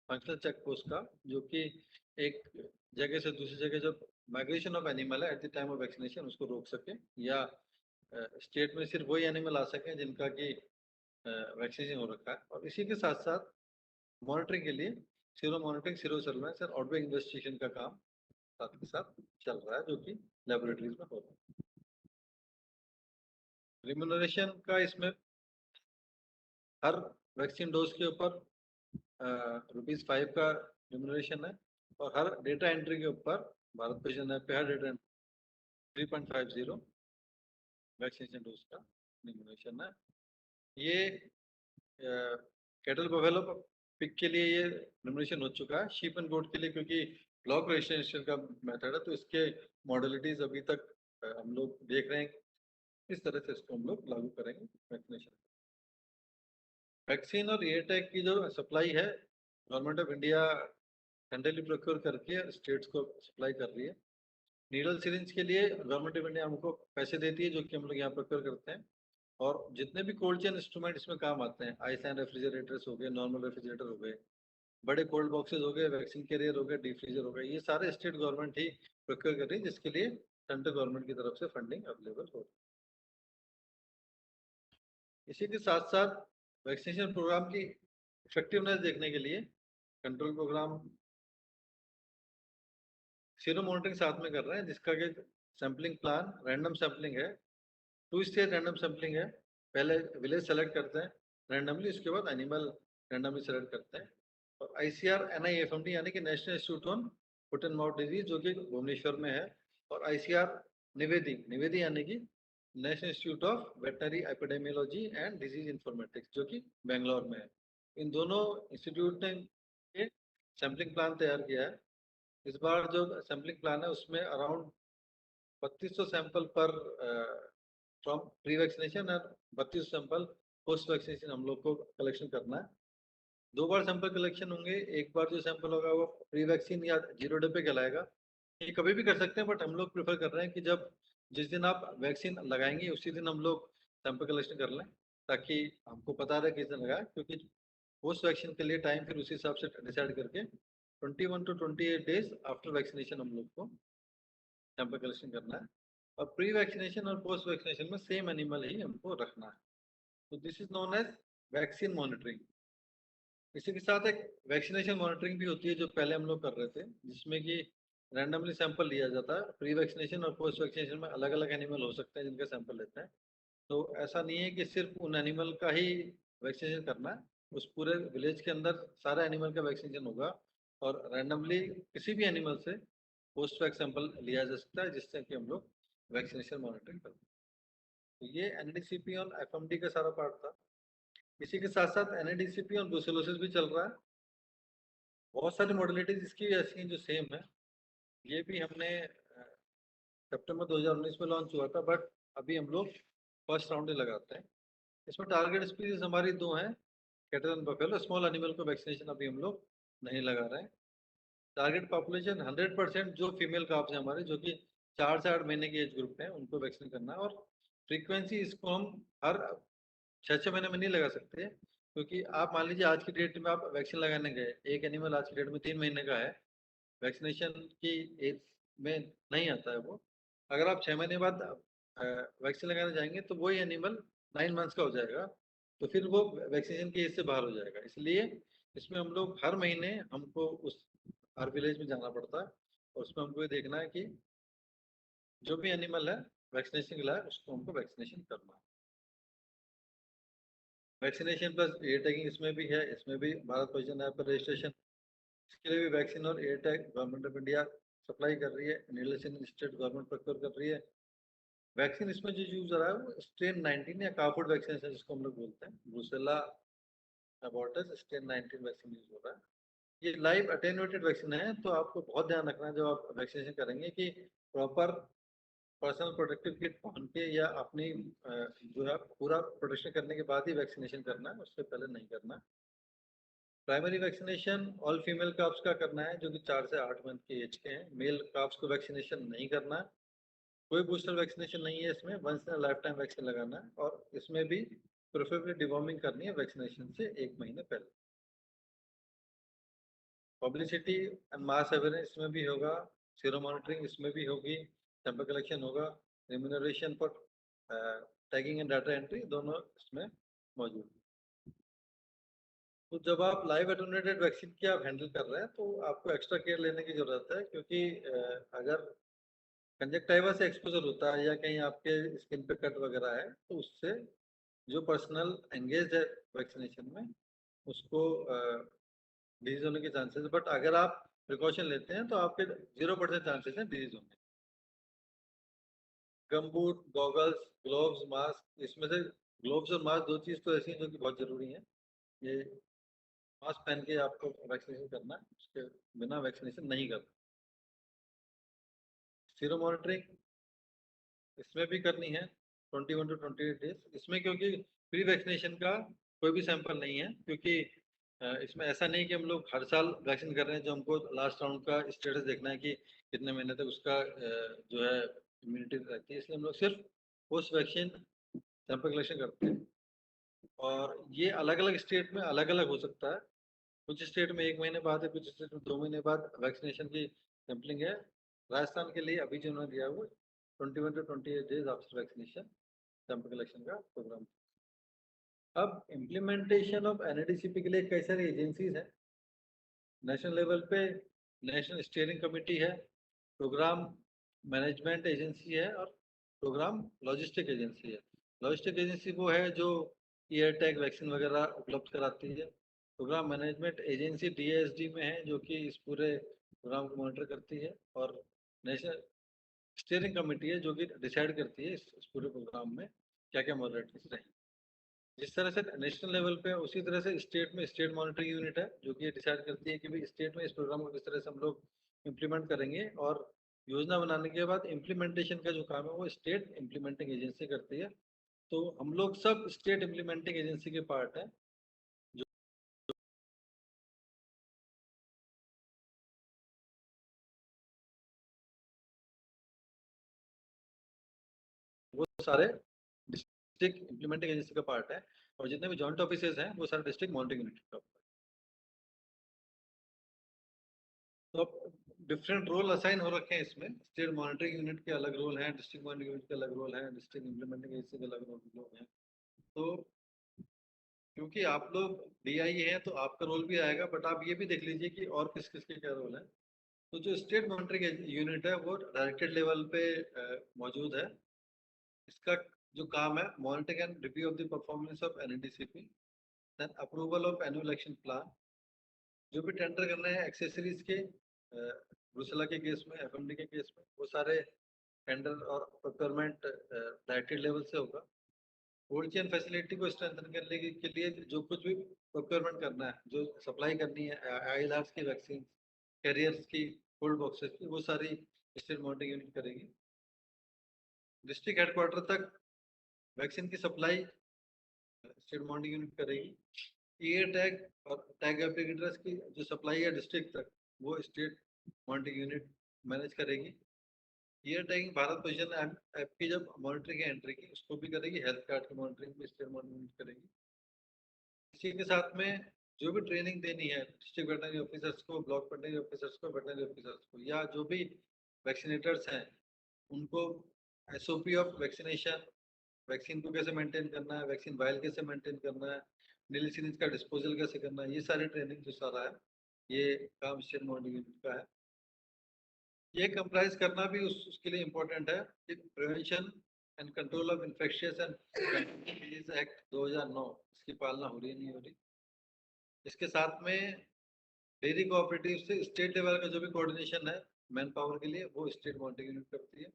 फंक्शनल चेक पोस्ट का, जो कि एक जगह से दूसरी जगह जो माइग्रेशन ऑफ एनिमल है at the time of vaccination उसको रोक सके, या स्टेट में सिर्फ वही एनिमल आ सके जिनका कि वैक्सीनेशन हो रखा है। और इसी के साथ साथ मॉनिटरिंग के लिए सीरो मॉनिटरिंग, सीरो सर्वेलेंस और आउटब्रेक इन्वेस्टिगेशन का काम साथ के साथ चल रहा है, जो कि लेबोरेटरीज में हो रहा है। रिम्यूनरेशन का इसमें हर वैक्सीन डोज के ऊपर ₹5 का रिम्यूनरेशन है, और हर डेटा एंट्री के ऊपर भारत पोषण ऐप पे हर डेटा 3.50 वैक्सीनेशन डोज का रिम्यूनरेशन है। ये कैटल बफेलो पिग के लिए ये रिम्यूनरेशन हो चुका है। शीप एंड गोट के लिए क्योंकि ब्लॉक रजिस्ट्रेशन का मेथड है, तो इसके मॉडलिटीज अभी तक हम लोग देख रहे हैं किस तरह से इसको हम लोग लागू करेंगे वैक्सीनेशन। वैक्सीन और एयरटेक की जो सप्लाई है government of India centrally procure करके स्टेट्स को सप्लाई कर रही है। नीडल सिरिंज के लिए गवर्नमेंट ऑफ इंडिया हमको पैसे देती है, जो कि हम लोग यहाँ प्रोक्योर करते हैं। और जितने भी कोल्ड चेन इंस्ट्रूमेंट इसमें काम आते हैं, आइस एंड रेफ्रिजरेटर्स हो गए, नॉर्मल रेफ्रिजरेटर हो गए, बड़े कोल्ड बॉक्सेस हो गए, वैक्सीन कैरियर हो गए, डीप फ्रीजर हो गए, ये सारे स्टेट गवर्नमेंट ही प्रोक्योर कर रही है, जिसके लिए सेंट्रल गवर्नमेंट की तरफ से फंडिंग अवेलेबल हो रही है। इसी के साथ साथ वैक्सीनेशन प्रोग्राम की इफेक्टिवनेस देखने के लिए कंट्रोल प्रोग्राम सीरो मॉनिटरिंग साथ में कर रहे हैं, जिसका कि सैम्पलिंग प्लान रैंडम सैम्पलिंग है, 2 स्टेज रैंडम सैम्पलिंग है। पहले विलेज सेलेक्ट करते हैं रैंडमली, उसके बाद एनिमल रैंडमली सेलेक्ट करते हैं। और ICR NIFMD यानी कि national institute on foot and mouth disease, जो कि भुवनेश्वर में है, और ICR निवेदी, निवेदी यानी कि national institute of veterinary epidemiology and disease informatics, जो कि बेंगलोर में है। इन दोनों इंस्टीट्यूट ने सैम्पलिंग प्लान तैयार किया है, इस बार जो सैम्पलिंग प्लान है उसमें अराउंड 3200 सैंपल पर फ्रॉम प्री वैक्सीनेशन और 3200 सैंपल पोस्ट वैक्सीनेशन हम लोग को कलेक्शन करना है। 2 बार सैंपल कलेक्शन होंगे। एक बार जो सैंपल होगा वो प्री वैक्सीन या 0 डे पे कहलाएगा। ये कभी भी कर सकते हैं, बट हम लोग प्रेफर कर रहे हैं कि जब जिस दिन आप वैक्सीन लगाएंगे उसी दिन हम लोग सैंपल कलेक्शन कर लें, ताकि हमको पता रहे किस दिन लगाए, क्योंकि पोस्ट वैक्सीन के लिए टाइम फिर उसी हिसाब से डिसाइड करके 21 टू 28 डेज आफ्टर वैक्सीनेशन हम लोग को सैंपल कलेक्शन करना है। और प्री वैक्सीनेशन और पोस्ट वैक्सीनेशन में सेम एनिमल ही हमको रखना है। तो this is known as vaccine monitoring. इसी के साथ एक वैक्सीनेशन मॉनिटरिंग भी होती है जो पहले हम लोग कर रहे थे, जिसमें कि रैंडमली सैंपल लिया जाता है। प्री वैक्सीनेशन और पोस्ट वैक्सीनेशन में अलग अलग एनिमल हो सकते हैं जिनका सैंपल लेते हैं। तो ऐसा नहीं है कि सिर्फ उन एनिमल का ही वैक्सीनेशन करना है, उस पूरे विलेज के अंदर सारा एनिमल का वैक्सीनेशन होगा और रैंडमली किसी भी एनिमल से पोस्ट वैक्स सैंपल लिया जा सकता है, जिससे कि हम लोग वैक्सीनेशन मॉनिटरिंग करते हैं। तो ये एनडीसीपी और एफएमडी का सारा पार्ट था। इसी के साथ साथ एनएडीसीपी और ब्रुसेलोसिस भी चल रहा है। बहुत सारी मॉडलिटीज इसकी भी ऐसी हैं जो सेम है। ये भी हमने सितंबर 2019 में लॉन्च हुआ था, बट अभी हम लोग फर्स्ट राउंड ही लगाते हैं। इसमें टारगेट स्पीसीज हमारी 2 हैं, cattle and buffalo. Small animal को वैक्सीनेशन अभी हम लोग नहीं लगा रहे हैं। टारगेट पॉपुलेशन 100% जो फीमेल काफ्स हैं हमारे, जो कि 4 से 8 महीने के एज ग्रुप हैं, उनको वैक्सीन करना है। और फ्रीक्वेंसी इसको हम हर 6-6 महीने में नहीं लगा सकते, क्योंकि आप मान लीजिए आज की डेट में आप वैक्सीन लगाने गए, एक एनिमल आज की डेट में 3 महीने का है, वैक्सीनेशन की एज में नहीं आता है वो। अगर आप 6 महीने बाद वैक्सीन लगाने जाएंगे तो वही एनिमल 9 मंथ्स का हो जाएगा, तो फिर वो वैक्सीनेशन की एज से बाहर हो जाएगा। इसलिए इसमें हम लोग हर महीने हमको उस हर विलेज में जाना पड़ता है, और उसमें हमको ये देखना है कि जो भी एनिमल है वैक्सीनेशन के लायक, उसको हमको वैक्सीनेशन करना है। वैक्सीनेशन प्लस एयर टैगिंग इसमें भी है। इसमें भी भारत पोजिशन ऐप पर रजिस्ट्रेशन, इसके लिए भी वैक्सीन और air tag government of India supply कर रही है। इनहेलेशन स्टेट गवर्नमेंट प्रोक्योर कर रही है। वैक्सीन इसमें जो यूज हो रहा है वो स्ट्रेन 19 या काफूड वैक्सीन है, जिसको हम लोग बोलते हैं ब्रूसेला एबॉर्टस स्ट्रेन 19 वैक्सीन यूज हो रहा है। ये लाइव अटेन्यूएटेड वैक्सीन है, तो आपको बहुत ध्यान रखना है जब आप वैक्सीनेशन करेंगे कि प्रॉपर पर्सनल प्रोटेक्टिव किट पहन के या अपनी जो है पूरा प्रोटेक्शन करने के बाद ही वैक्सीनेशन करना है, उससे पहले नहीं करना। Primary vaccination all female carbs का करना है जो कि 4 से 8 मंथ के एज के हैं। मेल काफ्स को वैक्सीनेशन नहीं करना है। कोई बूस्टर वैक्सीनेशन नहीं है इसमें, once in life time vaccine लगाना है। और इसमें भी प्रेफरेबली डिवॉर्मिंग करनी है वैक्सीनेशन से 1 महीने पहले। पब्लिसिटी एंड मास अवेयरनेस इसमें भी होगा। सीरो मॉनिटरिंग इसमें भी होगी। सैंपल कलेक्शन होगा। Remuneration for tagging and data entry दोनों इसमें मौजूद है। तो जब आप लाइव एटेन्यूएटेड वैक्सीन की आप हैंडल कर रहे हैं तो आपको एक्स्ट्रा केयर लेने की जरूरत है, क्योंकि अगर कंजक्टाइवा से एक्सपोजर होता है या कहीं आपके स्किन पे कट वगैरह है, तो उससे जो पर्सनल एंगेज है वैक्सीनेशन में उसको डिजीज होने के चांसेस, बट अगर आप प्रिकॉशन लेते हैं तो आपके 0% चांसेस हैं डिजीज होने। गमबूट, गॉगल्स, ग्लोव्स, मास्क, इसमें से ग्लोव्स और मास्क 2 चीज तो ऐसी हैं जो कि बहुत जरूरी हैं। ये मास्क पहन के आपको वैक्सीनेशन करना है, उसके बिना वैक्सीनेशन नहीं करना। सीरो मॉनिटरिंग इसमें भी करनी है 21 टू 28 डेज इसमें, क्योंकि प्री वैक्सीनेशन का कोई भी सैंपल नहीं है। क्योंकि इसमें ऐसा नहीं कि हम लोग हर साल वैक्सीन कर रहे हैं, जो हमको लास्ट राउंड का स्टेटस देखना है कि कितने महीने तक उसका जो है इम्यूनिटी रहती है। इसलिए हम लोग सिर्फ पोस्ट वैक्सीन सैंपल कलेक्शन करते हैं। और ये अलग अलग स्टेट में अलग अलग हो सकता है। कुछ स्टेट में 1 महीने बाद है, कुछ स्टेट में 2 महीने बाद वैक्सीनेशन की सैंपलिंग है। राजस्थान के लिए अभी जो उन्होंने दिया हुआ 21 to 28 days after vaccination sample collection का प्रोग्राम। अब इम्प्लीमेंटेशन ऑफ एनएडीसीपी के लिए कई सारी एजेंसीज हैं। नेशनल लेवल पे नेशनल स्टीयरिंग कमेटी है, प्रोग्राम मैनेजमेंट एजेंसी है, और प्रोग्राम लॉजिस्टिक एजेंसी है। लॉजिस्टिक एजेंसी वो है जो एयर टैग वैक्सीन वगैरह उपलब्ध कराती है। प्रोग्राम मैनेजमेंट एजेंसी डीएसडी में है, जो कि इस पूरे प्रोग्राम को मॉनिटर करती है। और नेशनल स्टीयरिंग कमेटी है जो कि डिसाइड करती है इस पूरे प्रोग्राम में क्या क्या मॉडलिटीज रहेंगी। जिस तरह से नेशनल लेवल पे उसी तरह से स्टेट में स्टेट मॉनिटरिंग यूनिट है, जो कि ये डिसाइड करती है कि भाई स्टेट में इस प्रोग्राम को किस तरह से हम लोग इम्प्लीमेंट करेंगे, और योजना बनाने के बाद इम्प्लीमेंटेशन का जो काम है वो स्टेट इम्प्लीमेंटिंग एजेंसी करती है। तो हम लोग सब स्टेट इम्प्लीमेंटिंग एजेंसी के पार्ट हैं। वो सारे डिस्ट्रिक्ट इम्प्लीमेंटिंग एजेंसी का पार्ट है, और जितने भी जॉइंट ऑफिसेज हैं वो सारे डिस्ट्रिक्ट मॉनिटरिंग यूनिट का। तो अब डिफरेंट रोल असाइन हो रखे हैं इसमें। स्टेट मॉनिटरिंग यूनिट के अलग रोल हैं, डिस्ट्रिक्ट मॉनिटरिंग यूनिट के अलग रोल हैं, डिस्ट्रिक्ट इम्प्लीमेंटिंग एजेंसी के अलग रोल हैं। तो क्योंकि आप लोग DI हैं तो आपका रोल भी आएगा, बट आप ये भी देख लीजिए कि और किस किस के क्या रोल है। तो जो स्टेट मॉनिटरिंग यूनिट है वो डायरेक्टेड लेवल पे मौजूद है। इसका जो काम है, monitoring and review of the performance of NNDCP, then approval of annual action plan. जो भी टेंडर करने हैं एक्सेसरीज के, ब्रुसेला के केस में, FMD के केस में, वो सारे टेंडर और प्रोक्योरमेंट डायरेक्टेड लेवल से होगा। कोल्ड चेन फैसिलिटी को स्ट्रेंथन करने के लिए जो कुछ भी प्रोक्योरमेंट करना है, जो सप्लाई करनी है ILRs की वैक्सीन, कैरियर्स की, कोल्ड बॉक्सेस की, वो सारी स्टेट मॉनिटरिंग यूनिट करेगी। डिस्ट्रिक्ट हेडक्वार्टर तक वैक्सीन की सप्लाई स्टेट मॉनिटरिंग यूनिट करेगी। EA टैग और टैग एप्लीकेटर्स की जो सप्लाई है डिस्ट्रिक्ट तक, वो स्टेट मॉनिटरिंग यूनिट मैनेज करेगी। Year tagging Bharat position app की जब मॉनिटरिंग है एंट्री की, उसको भी करेगी। हेल्थ कार्ड की मॉनिटरिंग भी स्टेट मॉनिटरिंग करेगी। इसी के साथ में जो भी ट्रेनिंग देनी है डिस्ट्रिक्ट वेटनरी ऑफिसर्स को, ब्लॉक वेटनरी ऑफिसर्स को, वेटनरी ऑफिसर्स को, या जो भी वैक्सीनेटर्स हैं उनको SOP ऑफ वैक्सीनेशन, वैक्सीन को कैसे मेंटेन करना है, वैक्सीन वायल कैसे मेंटेन करना है, नीली सीरीज का डिस्पोजल कैसे करना है, ये सारी ट्रेनिंग जो सारा है ये काम स्टेट मॉनिटरिंग यूनिट का है। ये कंप्राइज करना भी उसके लिए इम्पोर्टेंट है कि prevention and control of infectious and disease act 2009, इसकी पालना हो रही है, नहीं हो रही। इसके साथ में डेयरी कोऑपरेटिव से स्टेट लेवल का जो भी कोऑर्डिनेशन है मैन पावर के लिए, वो स्टेट मॉनिटरिंग यूनिट करती है।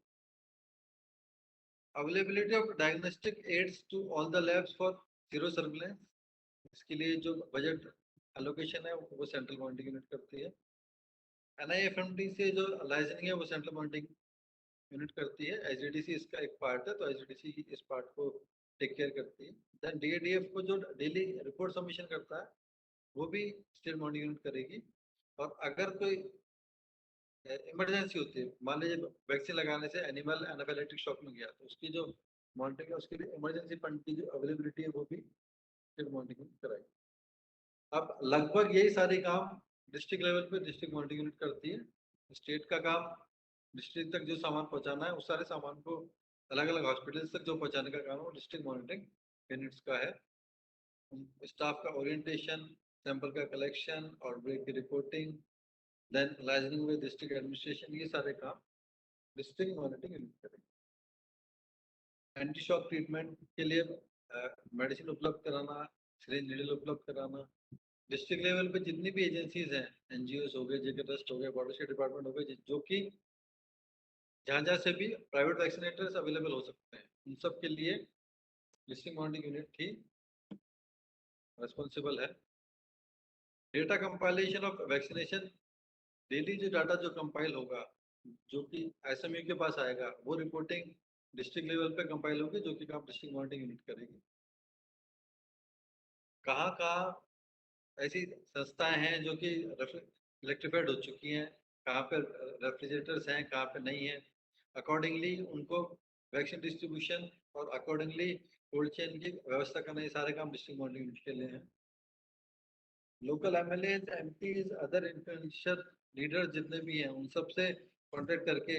Availability of diagnostic aids to all the labs for sero surveillance, इसके लिए जो बजट एलोकेशन है वो सेंट्रल मॉनिटरिंग यूनिट करती है। NIFMD से जो लाइसेंसिंग है वो सेंट्रल मॉनिटरिंग यूनिट करती है। SGDC इसका एक पार्ट है, तो SGDC इस पार्ट को टेक केयर करती है। देन DADF को जो डेली रिपोर्ट सबमिशन करता है वो भी स्टेट मॉनिटरिंग यूनिट करेगी। और अगर कोई इमरजेंसी होती है, मान लीजिए वैक्सीन लगाने से एनिमल एनाफिलेक्टिक शॉक में गया, तो उसकी जो मॉनिटरिंग है उसके लिए इमरजेंसी फंड की जो अवेलेबिलिटी है वो भी स्टेट मॉनिटरिंग कराएगी। अब लगभग यही सारे काम डिस्ट्रिक्ट लेवल पे डिस्ट्रिक्ट मॉनिटरिंग यूनिट करती है। स्टेट का काम डिस्ट्रिक्ट तक जो सामान पहुंचाना है उस सारे सामान को अलग अलग हॉस्पिटल्स तक जो पहुंचाने का काम है वो डिस्ट्रिक्ट मॉनिटरिंग यूनिट्स का है। स्टाफ का ओरिएंटेशन, सैंपल का कलेक्शन, आउटब्रेक की reporting, then liaisoning with district administration, ये सारे काम डिस्ट्रिक्ट मॉनिटरिंग यूनिट करेंगे। एंटी शॉक ट्रीटमेंट के लिए मेडिसिन उपलब्ध कराना, सिरिंज नीडल उपलब्ध कराना। डिस्ट्रिक्ट लेवल पे जितनी भी एजेंसीज हैं, NGOs हो गए, JK ट्रस्ट हो गए, वाटरशेड डिपार्टमेंट हो गए, जो कि जहाँ जहाँ से भी प्राइवेट वैक्सीनेटर्स अवेलेबल हो सकते हैं, उन सब के लिए डिस्ट्रिक्ट मॉनिटरिंग यूनिट ही रिस्पॉन्सिबल है। Data compilation of vaccination, daily जो डाटा जो कंपाइल होगा, जो कि SMU के पास आएगा, वो रिपोर्टिंग डिस्ट्रिक्ट लेवल पे कंपाइल होगी, जो कि काम डिस्ट्रिक्ट मॉनिटरिंग यूनिट करेगी। कहाँ कहाँ ऐसी संस्थाएं हैं जो कि इलेक्ट्रीफाइड हो चुकी हैं, कहाँ पे रेफ्रिजरेटर्स हैं, कहाँ पे नहीं है, अकॉर्डिंगली उनको वैक्सीन डिस्ट्रीब्यूशन और अकॉर्डिंगली कोल्ड चेन की व्यवस्था करना, ये सारे काम डिस्ट्रिक्ट मॉनिटरिंग यूनिट के लिए हैं। Local MLAs, MPs, other influencer leader जितने भी हैं उन सब से कॉन्टेक्ट करके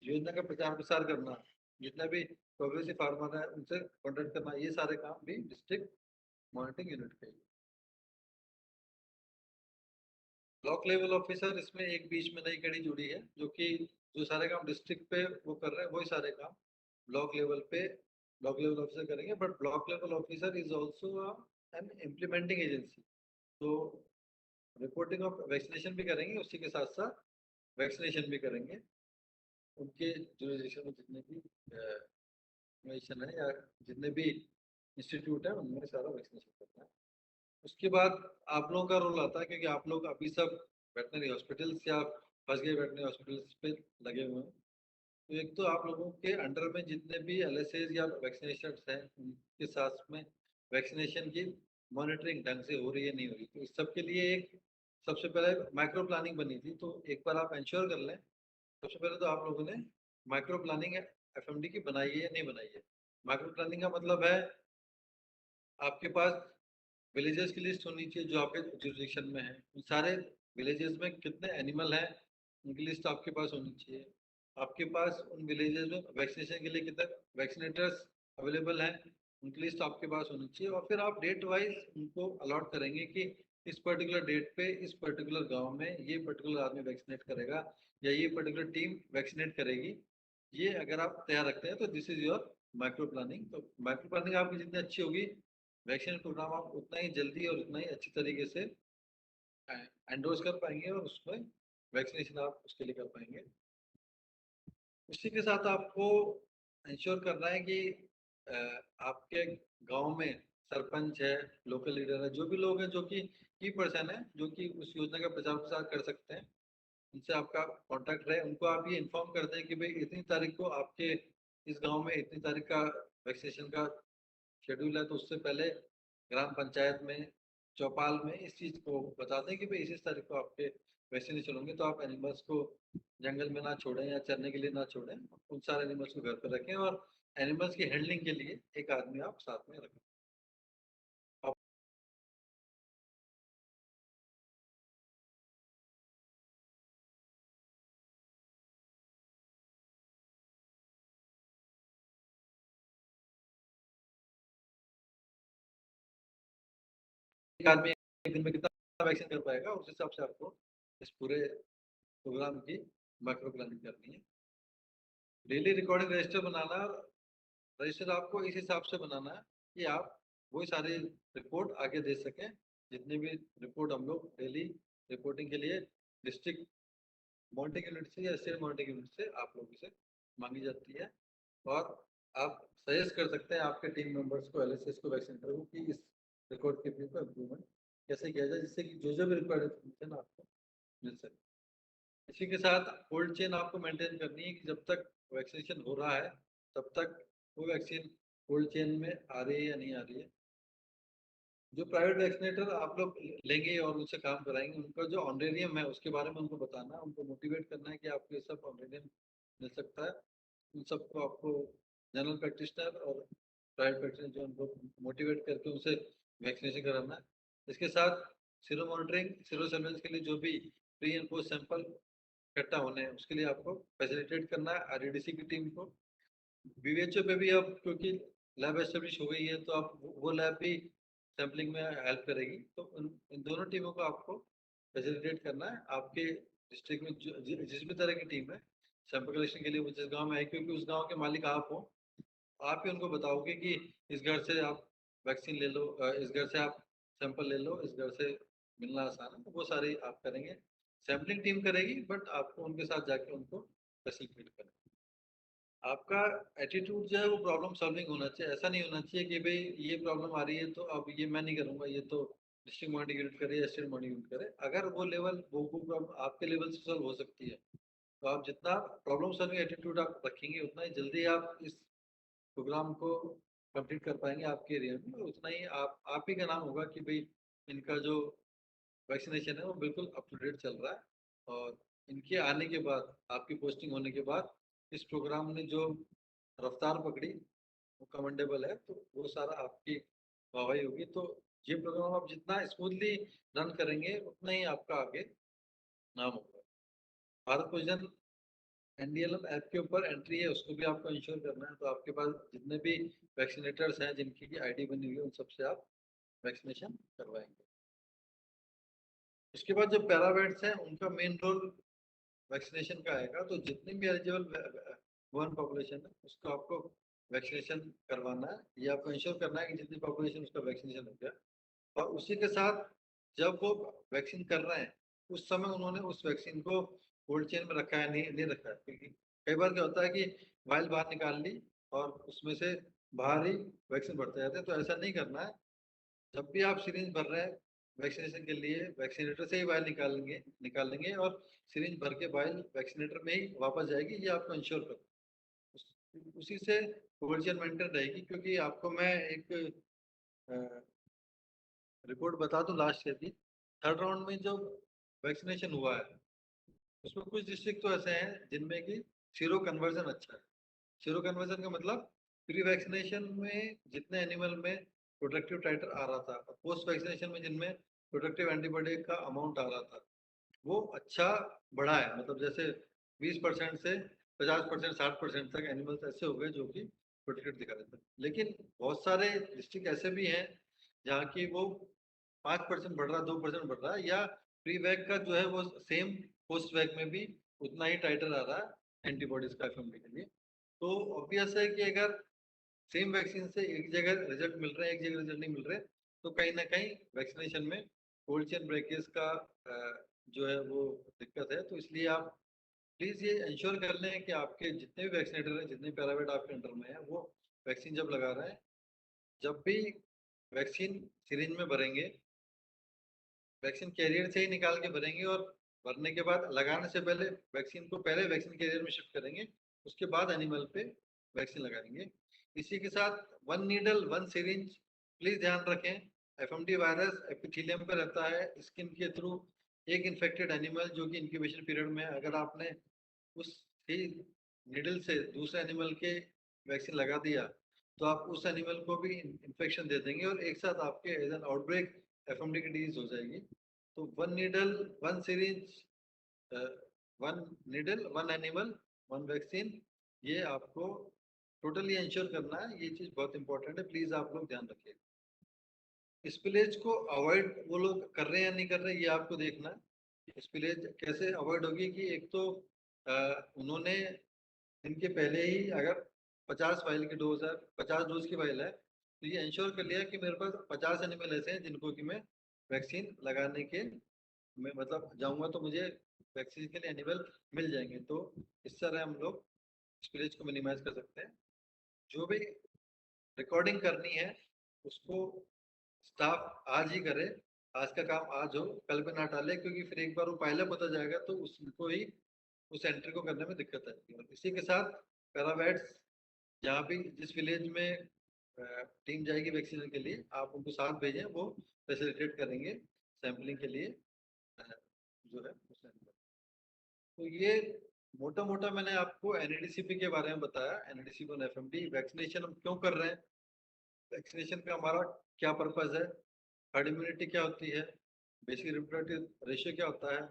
योजना का प्रचार प्रसार करना, जितना भी प्रोग्रेसिव फार्मर है उनसे कॉन्टेक्ट करना, ये सारे काम भी डिस्ट्रिक्ट मॉनिटरिंग यूनिट के। ब्लॉक लेवल ऑफिसर इसमें एक बीच में नई कड़ी जुड़ी है, जो कि जो सारे काम डिस्ट्रिक्ट पे वो कर रहे हैं वही सारे काम ब्लॉक लेवल पे ब्लॉक लेवल ऑफिसर करेंगे। But block level officer is also an implementing agency, तो रिपोर्टिंग ऑफ वैक्सीनेशन भी करेंगे, उसी के साथ साथ वैक्सीनेशन भी करेंगे। उनके जुरिडिक्शन में जितने भी है या जितने भी इंस्टीट्यूट है उनमें सारा वैक्सीनेशन करना है। उसके बाद आप लोगों का रोल आता है, क्योंकि आप लोग अभी सब वेटनरी हॉस्पिटल्स या फर्स्ट ग्रेड वेटरनरी हॉस्पिटल्स पे लगे हुए हैं। तो एक तो आप लोगों के अंडर में जितने भी एलएसएस या वैक्सीनेशन हैं उनके साथ में वैक्सीनेशन की मॉनिटरिंग ढंग से हो रही है नहीं हो रही, तो इस सब के लिए एक सबसे पहले माइक्रो प्लानिंग बनी थी। तो एक बार आप इंश्योर कर लें, सबसे पहले तो आप लोगों ने माइक्रो प्लानिंग एफएमडी की बनाई है या नहीं बनाई है। माइक्रो प्लानिंग का मतलब है आपके पास विलेजेस की लिस्ट होनी चाहिए जो आपके जुरिडिक्शन में है। उन सारे विलेजेस में कितने एनिमल हैं उनकी लिस्ट आपके पास होनी चाहिए। आपके पास उन विलेजेस में वैक्सीनेशन के लिए कितने वैक्सीनेटर्स अवेलेबल हैं उनकी लिस्ट आपके पास होनी चाहिए। और फिर आप डेट वाइज उनको अलॉट करेंगे कि इस पर्टिकुलर डेट पे इस पर्टिकुलर गांव में ये पर्टिकुलर आदमी वैक्सीनेट करेगा या ये पर्टिकुलर टीम वैक्सीनेट करेगी। ये अगर आप तैयार रखते हैं तो this is your micro planning. तो माइक्रो प्लानिंग आपकी जितनी अच्छी होगी वैक्सीन प्रोग्राम आप उतना ही जल्दी और उतना ही अच्छी तरीके से एंडोज कर पाएंगे और उसमें वैक्सीनेशन आप उसके लिए कर पाएंगे। उसी के साथ आपको इंश्योर करना है कि अ, आपके गांव में सरपंच है, लोकल लीडर है, जो भी लोग हैं जो कि की पर्सन है जो कि उस योजना का प्रचार प्रसार कर सकते हैं, उनसे आपका कांटेक्ट रहे। उनको आप ये इन्फॉर्म कर दें कि भाई इतनी तारीख को आपके इस गांव में इतनी तारीख का वैक्सीनेशन का शेड्यूल है। तो उससे पहले ग्राम पंचायत में चौपाल में इस चीज़ को बता दें कि भाई इस तारीख को आपके वैक्सीनेशन होंगे। तो आप एनिमल्स को जंगल में ना छोड़ें या चरने के लिए ना छोड़ें, उन सारे एनिमल्स को घर पर रखें और एनिमल्स की हैंडलिंग के लिए एक आदमी आप साथ में रखें। एक आदमी एक दिन में कितना वैक्सीन कर पाएगा उस हिसाब से आपको इस पूरे प्रोग्राम की माइक्रो प्लानिंग करनी है। डेली रिकॉर्डिंग रजिस्टर बनाना, रजिस्टर आपको इस हिसाब से बनाना है कि आप वही सारी रिपोर्ट आगे दे सकें। जितनी भी रिपोर्ट हम लोग डेली रिपोर्टिंग के लिए डिस्ट्रिक्ट मॉनिटरिंग यूनिट से या स्टेट मॉनिटरिंग यूनिट से आप लोगों से मांगी जाती है। और आप सजेस्ट कर सकते हैं आपके टीम मेंबर्स को, एलएसएस को, वैक्सीनेटर को कि इस रिकॉर्ड कीपिंग को इम्प्रूवमेंट कैसे किया जाए जिससे कि जो भी रिक्वायर्ड इन्फॉर्मेशन आपको मिल सके। इसी के साथ कोल्ड चेन आपको मेंटेन करनी है कि जब तक वैक्सीनेशन हो रहा है तब तक वो वैक्सीन कोल्ड चेन में आ रही है या नहीं आ रही है। जो प्राइवेट वैक्सीनेटर आप लोग लेंगे और उनसे काम कराएंगे उनका जो ऑनरेरियम है उसके बारे में उनको बताना है, उनको मोटिवेट करना है कि आपको ये सब ऑनरेरियम मिल सकता है। उन सबको आपको जनरल प्रैक्टिशनर और प्राइवेट प्रैक्टिशनर जो उनको मोटिवेट करके उनसे वैक्सीनेशन कराना है। इसके साथ सीरो मॉनिटरिंग, सीरो सर्वेलेंस के लिए जो भी प्री एंड पोस्ट सैंपल इकट्ठा होने हैं उसके लिए आपको फैसिलिटेट करना है आरडीडीसी की टीम को। बीएचओ पे भी अब क्योंकि लैब एस्टेब्लिश हो गई है तो आप वो लैब भी सैम्पलिंग में हेल्प करेगी। तो इन दोनों टीमों को आपको फैसिलिटेट करना है। आपके डिस्ट्रिक्ट में जिस भी तरह की टीम है सैंपल कलेक्शन के लिए वो जिस गाँव में है, क्योंकि उस गाँव के मालिक आप हो, आप ही उनको बताओगे कि इस घर से आप वैक्सीन ले लो, इस घर से आप सैंपल ले लो, इस घर से मिलना आसान है। तो वो सारी आप करेंगे, सैम्पलिंग टीम करेगी बट आपको उनके साथ जाके उनको फैसिलिटेट करना। आपका एटीट्यूड जो है वो प्रॉब्लम सॉल्विंग होना चाहिए। ऐसा नहीं होना चाहिए कि भाई ये प्रॉब्लम आ रही है तो अब ये मैं नहीं करूंगा, ये तो डिस्ट्रिक्ट मॉनिटरिंग यूनिट करे या स्टेट मॉनिटरिंग यूनिट करे। अगर वो लेवल वो प्रॉब्लम आपके लेवल से सॉल्व हो सकती है तो आप जितना प्रॉब्लम सॉल्विंग एटीट्यूड आप रखेंगे उतना ही जल्दी आप इस प्रोग्राम को कंप्लीट कर पाएंगे आपके एरिया में। और उतना ही आप ही का नाम होगा कि भाई इनका जो वैक्सीनेशन है वो बिल्कुल अप टू डेट चल रहा है। और इनके आने के बाद, आपकी पोस्टिंग होने के बाद इस प्रोग्राम ने जो रफ्तार पकड़ी वो कमेंडेबल है। तो वो सारा आपकी वाहवाही होगी। तो ये प्रोग्राम आप जितना स्मूथली रन करेंगे उतना ही आपका आगे नाम होगा। भारत भोजन एनडीएलएम ऐप के ऊपर एंट्री है उसको भी आपको इंश्योर करना है। तो आपके पास जितने भी वैक्सीनेटर्स हैं जिनकी की आईडी बनी हुई है उन सबसे आप वैक्सीनेशन करवाएंगे। इसके बाद जो पैरावेट्स हैं उनका मेन रोल वैक्सीनेशन का आएगा। तो जितनी भी एलिजिबल वुमन पॉपुलेशन है उसको आपको वैक्सीनेशन करवाना है। ये आपको इंश्योर करना है कि जितनी पॉपुलेशन उसका वैक्सीनेशन हो गया। और उसी के साथ जब वो वैक्सीन कर रहे हैं उस समय उन्होंने उस वैक्सीन को कोल्ड चेन में रखा है नहीं नहीं रखा है। क्योंकि कई बार क्या होता है कि वाइल बाहर निकाल ली और उसमें से बाहर ही वैक्सीन भरते जाते हैं। तो ऐसा नहीं करना है। जब भी आप सिरिंज भर रहे हैं वैक्सीनेशन के लिए वैक्सीनेटर से ही वायल निकालेंगे और सिरिंज भर के वायल वैक्सीनेटर में ही वापस जाएगी, ये आपको इंश्योर कर उसी से कोल्ड चेन मेंटेन रहेगी। क्योंकि आपको मैं एक रिपोर्ट बता दूं लास्ट ईयर की, थर्ड राउंड में जो वैक्सीनेशन हुआ है उसमें कुछ डिस्ट्रिक्ट तो ऐसे हैं जिनमें कि सीरो कन्वर्जन अच्छा है। सीरो कन्वर्जन का मतलब प्री वैक्सीनेशन में जितने एनिमल में प्रोटेक्टिव टाइटर आ रहा था, पोस्ट वैक्सीनेशन में जिनमें प्रोटेक्टिव एंटीबॉडी का अमाउंट आ रहा था, वो अच्छा बढ़ा है। मतलब जैसे 20% से 50%, 60% तक एनिमल्स ऐसे हो गए जो कि प्रोटेक्टेड दिखा देते हैं। लेकिन बहुत सारे डिस्ट्रिक्ट ऐसे भी हैं जहाँ की वो 5% बढ़ रहा है, 2% बढ़ रहा है, या प्री वैक का जो है वो सेम पोस्ट वैक में भी उतना ही टाइटर आ रहा है एंटीबॉडीज का एफएमडी के लिए। तो ऑब्वियस है कि अगर सेम वैक्सीन से एक जगह रिजल्ट मिल रहे हैं, एक जगह रिजल्ट नहीं मिल रहे, तो कहीं ना कहीं वैक्सीनेशन में कोल्ड चेन ब्रेकेज का जो है वो दिक्कत है। तो इसलिए आप प्लीज़ ये इंश्योर कर लें कि आपके जितने भी वैक्सीनेटर हैं, जितने पैरावेट आपके अंडर में है, वो वैक्सीन जब लगा रहे हैं, जब भी वैक्सीन सिरिंज में भरेंगे, वैक्सीन कैरियर से ही निकाल के भरेंगे और भरने के बाद लगाने से पहले वैक्सीन को पहले वैक्सीन कैरियर में शिफ्ट करेंगे, उसके बाद एनिमल पे वैक्सीन लगाएंगे। इसी के साथ 1 नीडल 1 सिरिंज प्लीज ध्यान रखें। एफएमडी वायरस एपिथेलियम पे रहता है स्किन के थ्रू। एक इन्फेक्टेड एनिमल जो कि इंक्यूबेशन पीरियड में, अगर आपने उस ही नीडल से दूसरे एनिमल के वैक्सीन लगा दिया तो आप उस एनिमल को भी इन्फेक्शन दे देंगे और एक साथ आपके एज एन आउटब्रेक एफएमडी की डिजीज हो जाएगी। तो 1 needle 1 syringe, 1 needle 1 animal 1 vaccine, ये आपको टोटली इंश्योर करना है। ये चीज बहुत इंपॉर्टेंट है, प्लीज आप लोग ध्यान रखिए। स्पिलेज को अवॉइड वो लोग कर रहे हैं या नहीं कर रहे, ये आपको देखना है। स्पिलेज कैसे अवॉइड होगी कि एक तो उन्होंने इनके पहले ही अगर 50 फाइल की डोज है, 50 डोज की फाइल है, तो ये इंश्योर कर लिया कि मेरे पास 50 एनिमल ऐसे हैं जिनको कि मैं वैक्सीन लगाने के, मैं मतलब जाऊंगा तो मुझे वैक्सीन के लिए एनिमल मिल जाएंगे। तो इस तरह हम लोग स्पिलेज को मिनिमाइज कर सकते हैं। जो भी रिकॉर्डिंग करनी है उसको स्टाफ आज ही करे, आज का काम आज हो, कल पे ना टाले, क्योंकि फिर एक बार वो पायलअप होता जाएगा तो उसको ही उस एंट्री को करने में दिक्कत आएगी। और इसी के साथ पैरावेट्स जहाँ भी जिस विलेज में टीम जाएगी वैक्सीनेशन के लिए, आप उनको साथ भेजें, वो फैसिलिटेट करेंगे सैम्पलिंग के लिए जो है उस एनिमल। तो ये मोटा मोटा मैंने आपको एनएडीसीपी के बारे में बताया। एनएडीसीपी और एफएमडी वैक्सीनेशन हम क्यों कर रहे हैं, वैक्सीनेशन का हमारा क्या पर्पज है, हर्ड इम्यूनिटी क्या होती है, बेसिक रिप्रोडक्टिव रेशियो क्या होता है,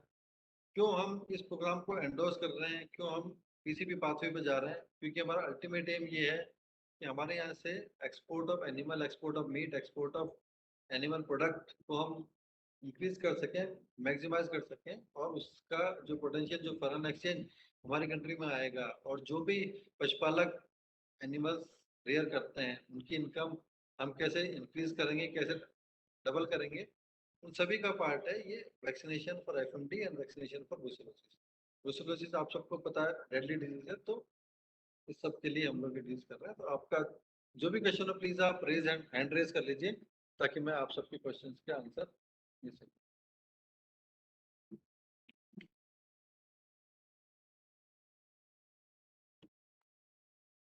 क्यों हम इस प्रोग्राम को एंडोर्स कर रहे हैं, क्यों हम पीसीपी पाथवे पे जा रहे हैं। क्योंकि हमारा अल्टीमेट एम ये है कि हमारे यहाँ से export of animal, export of meat, export of animal product को हम इंक्रीज कर सकें, मैक्सिमाइज कर सकें, और उसका जो पोटेंशियल जो फॉरेन एक्सचेंज हमारी कंट्री में आएगा, और जो भी पशुपालक एनिमल्स रेयर करते हैं उनकी इनकम हम कैसे इंक्रीज करेंगे, कैसे डबल करेंगे, उन सभी का पार्ट है ये vaccination for FMD and vaccination for brucellosis. Brucellosis आप सबको पता है डेडली डिजीज है, तो इस सब के लिए हम लोग डील कर रहे हैं। तो आपका जो भी क्वेश्चन हो प्लीज आप हैंड रेज कर लीजिए ताकि मैं आप सबके क्वेश्चंस के आंसर दे सकूं।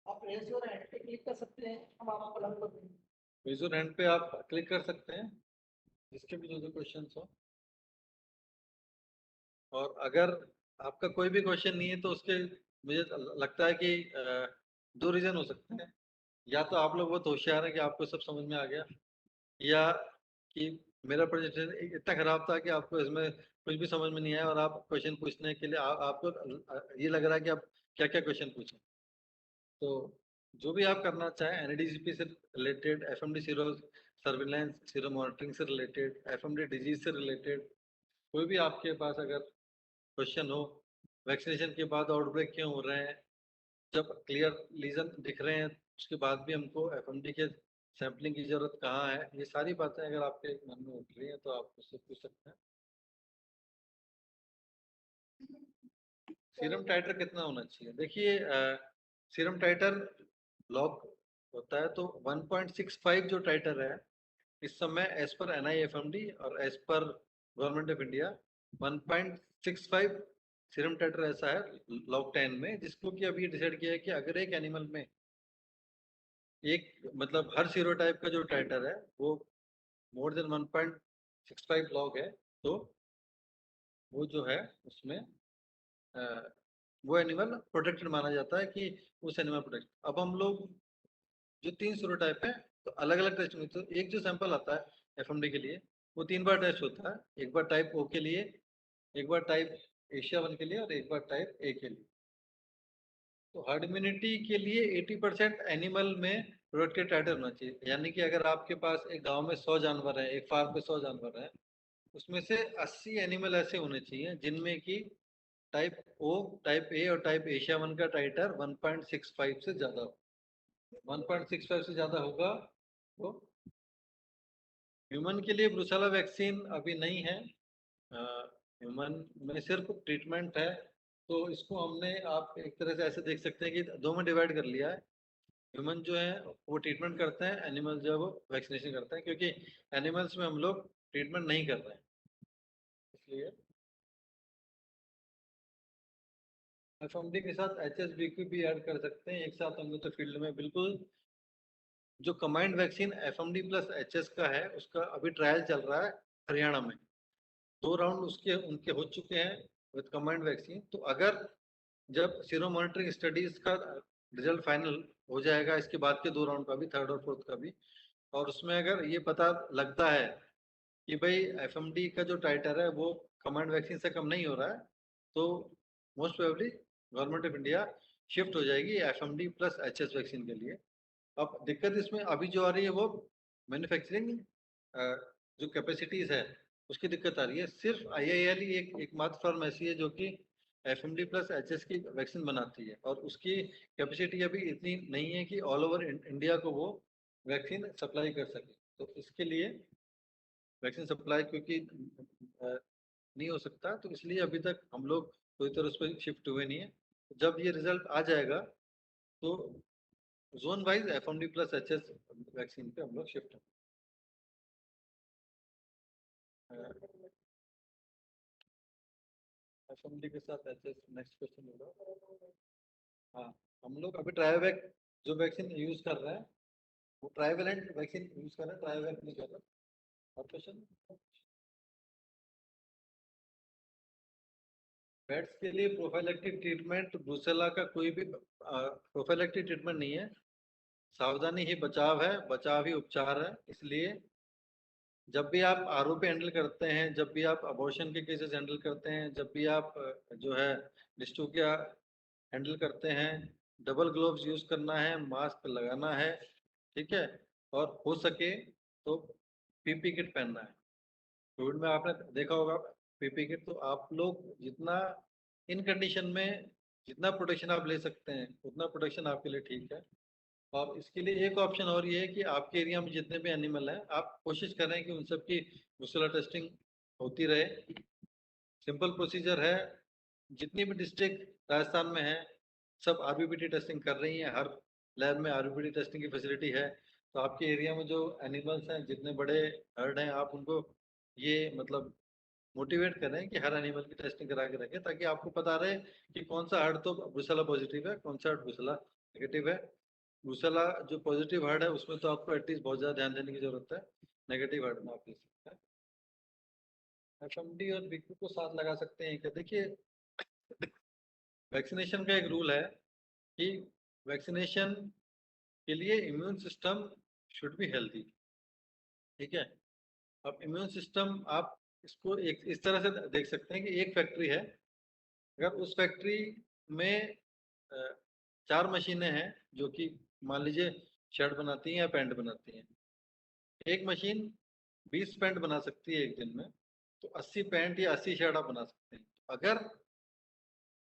आप रेज योर हैंड पे क्लिक कर सकते हैं, हम आपको अलग कर देंगे। रेज योर हैंड पे आप क्लिक कर सकते हैं जिसके भी जो क्वेश्चन हो, और अगर आपका कोई भी क्वेश्चन नहीं है तो उसके मुझे लगता है कि दो रीजन हो सकते हैं। या तो आप लोग बहुत होशियार हैं कि आपको सब समझ में आ गया, या कि मेरा प्रेजेंटेशन इतना खराब था कि आपको इसमें कुछ भी समझ में नहीं आया और आप क्वेश्चन पूछने के लिए आपको ये लग रहा है कि आप क्या क्या क्वेश्चन पूछें। तो जो भी आप करना चाहें एनएडीसीपी से related, FMD sero surveillance, sero monitoring से रिलेटेड, एफएमडी डिजीज से रिलेटेड, कोई भी आपके पास अगर क्वेश्चन हो, वैक्सीनेशन के बाद आउटब्रेक क्यों हो रहे हैं, जब क्लियर लीजन दिख रहे हैं उसके बाद भी हमको एफएमडी के सैम्पलिंग की जरूरत कहाँ है, ये सारी बातें अगर आपके मन में उठ रही हैं तो आप उससे पूछ सकते हैं। सीरम टाइटर कितना होना चाहिए, देखिए सीरम टाइटर लॉग होता है तो 1.65 जो टाइटर है इस समय एज पर NIFMD और as per government of India 1.65 serum titre ऐसा है लॉग 10 में, जिसको कि अभी डिसाइड किया है कि अगर एक एनिमल में एक मतलब हर सीरोटाइप का जो टाइटर है वो मोर देन 1.65 लॉग है, तो वो जो है उसमें वो एनिमल प्रोटेक्टेड माना जाता है कि उस एनिमल प्रोटेक्ट। अब हम लोग जो 3 सीरोटाइप है तो अलग अलग टेस्ट में, तो एक जो सैंपल आता है FMD के लिए वो 3 बार टेस्ट होता है, एक बार टाइप O के लिए, एक बार टाइप एशिया 1 के लिए और एक बार टाइप A के लिए। तो हर्ड इम्यूनिटी के लिए 80% एनिमल में प्रोटेक्टेड टाइटर होना चाहिए, यानी कि अगर आपके पास एक गांव में 100 जानवर है, एक फार्म पे 100 जानवर है, उसमें से 80 एनिमल ऐसे होने चाहिए जिनमें कि टाइप O, टाइप A और टाइप एशिया 1 का टाइटर 1.65 से ज्यादा हो। 1.65 से ज्यादा होगा तो ह्यूमन के लिए ब्रुसेला वैक्सीन अभी नहीं है, ह्यूमन में सिर्फ ट्रीटमेंट है। तो इसको हमने आप एक तरह से ऐसे देख सकते हैं कि दो में डिवाइड कर लिया है। ह्यूमन जो है वो ट्रीटमेंट करते हैं, एनिमल जो है वो वैक्सीनेशन करते हैं, क्योंकि एनिमल्स में हम लोग ट्रीटमेंट नहीं कर रहे हैं इसलिए। FMD के साथ HSBQ भी ऐड कर सकते हैं एक साथ, हम लोग तो फील्ड में बिल्कुल। जो command vaccine FMD plus HS का है उसका अभी ट्रायल चल रहा है हरियाणा में, 2 राउंड उसके उनके हो चुके हैं विद कमांड वैक्सीन। तो अगर जब सीरो मॉनिटरिंग स्टडीज का रिजल्ट फाइनल हो जाएगा इसके बाद के 2 राउंड का भी, थर्ड और फोर्थ का भी, और उसमें अगर ये पता लगता है कि भाई FMD का जो टाइटर है वो कमांड वैक्सीन से कम नहीं हो रहा है, तो most probably government of India shift हो जाएगी FMD प्लस HS वैक्सीन के लिए। अब दिक्कत इसमें अभी जो आ रही है वो मैन्युफैक्चरिंग जो कैपेसिटीज है उसकी दिक्कत आ रही है। सिर्फ IIL ही एक एकमात्र फर्म ऐसी है जो कि FMD प्लस HS की वैक्सीन बनाती है, और उसकी कैपेसिटी अभी इतनी नहीं है कि ऑल ओवर इंडिया को वो वैक्सीन सप्लाई कर सके। तो इसके लिए वैक्सीन सप्लाई क्योंकि नहीं हो सकता, तो इसलिए अभी तक हम लोग कोई तरह उस पर शिफ्ट हुए नहीं है। जब ये रिजल्ट आ जाएगा तो zone wise FMD plus HS vaccine पे हम लोग शिफ्ट हैं। FMD के साथ HS नेक्स्ट क्वेश्चन होगा। हाँ, हम लोग अभी ट्रायोवैक जो वैक्सीन यूज कर रहे हैं वो ट्राइवेलेंट वैक्सीन यूज कर रहे हैं, ट्रायोवैक नहीं कर रहे। और क्वेश्चन पेट्स के लिए प्रोफाइलेक्टिक ट्रीटमेंट ब्रूसेला का कोई भी प्रोफाइलेक्टिक ट्रीटमेंट नहीं है। सावधानी ही बचाव है, बचाव ही उपचार है। इसलिए जब भी आप RO पे हैंडल करते हैं, जब भी आप अबॉर्शन के केसेस हैंडल करते हैं, जब भी आप जो है डिस्टोपिया हैंडल करते हैं, डबल ग्लोव्स यूज करना है, मास्क लगाना है, ठीक है, और हो सके तो PP किट पहनना है। कोविड में आपने देखा होगा PP किट, तो आप लोग जितना इन कंडीशन में जितना प्रोटेक्शन आप ले सकते हैं उतना प्रोटेक्शन आपके लिए ठीक है। और इसके लिए एक ऑप्शन और ये है कि आपके एरिया में जितने भी एनिमल हैं आप कोशिश करें कि उन सब की ब्रूसेला टेस्टिंग होती रहे। सिंपल प्रोसीजर है, जितनी भी डिस्ट्रिक्ट राजस्थान में है सब RBPT टेस्टिंग कर रही हैं, हर लैब में RBPT टेस्टिंग की फैसिलिटी है। तो आपके एरिया में जो एनिमल्स हैं, जितने बड़े हर्ड हैं, आप उनको ये मतलब मोटिवेट करें कि हर एनिमल की टेस्टिंग करा के रखें, ताकि आपको पता रहे कि कौन सा हर्ड तो ब्रूसेला पॉजिटिव है, कौन सा हर्ड ब्रूसेला नेगेटिव है। ब्रूसेला जो पॉजिटिव हर्ड है उसमें तो आपको एटलीस्ट बहुत ज़्यादा ध्यान देने की जरूरत है, नेगेटिव हर्ड में आप ले सकते हैं। FMD और BQ को साथ लगा सकते हैं क्या? देखिए, वैक्सीनेशन का एक रूल है कि वैक्सीनेशन के लिए immune system should be healthy, ठीक है। अब इम्यून सिस्टम आप इसको एक इस तरह से देख सकते हैं कि एक फैक्ट्री है, अगर उस फैक्ट्री में 4 मशीनें हैं जो कि मान लीजिए शर्ट बनाती हैं या पैंट बनाती हैं, एक मशीन 20 पैंट बना सकती है एक दिन में, तो 80 पैंट या 80 शर्ट आप बना सकते हैं। अगर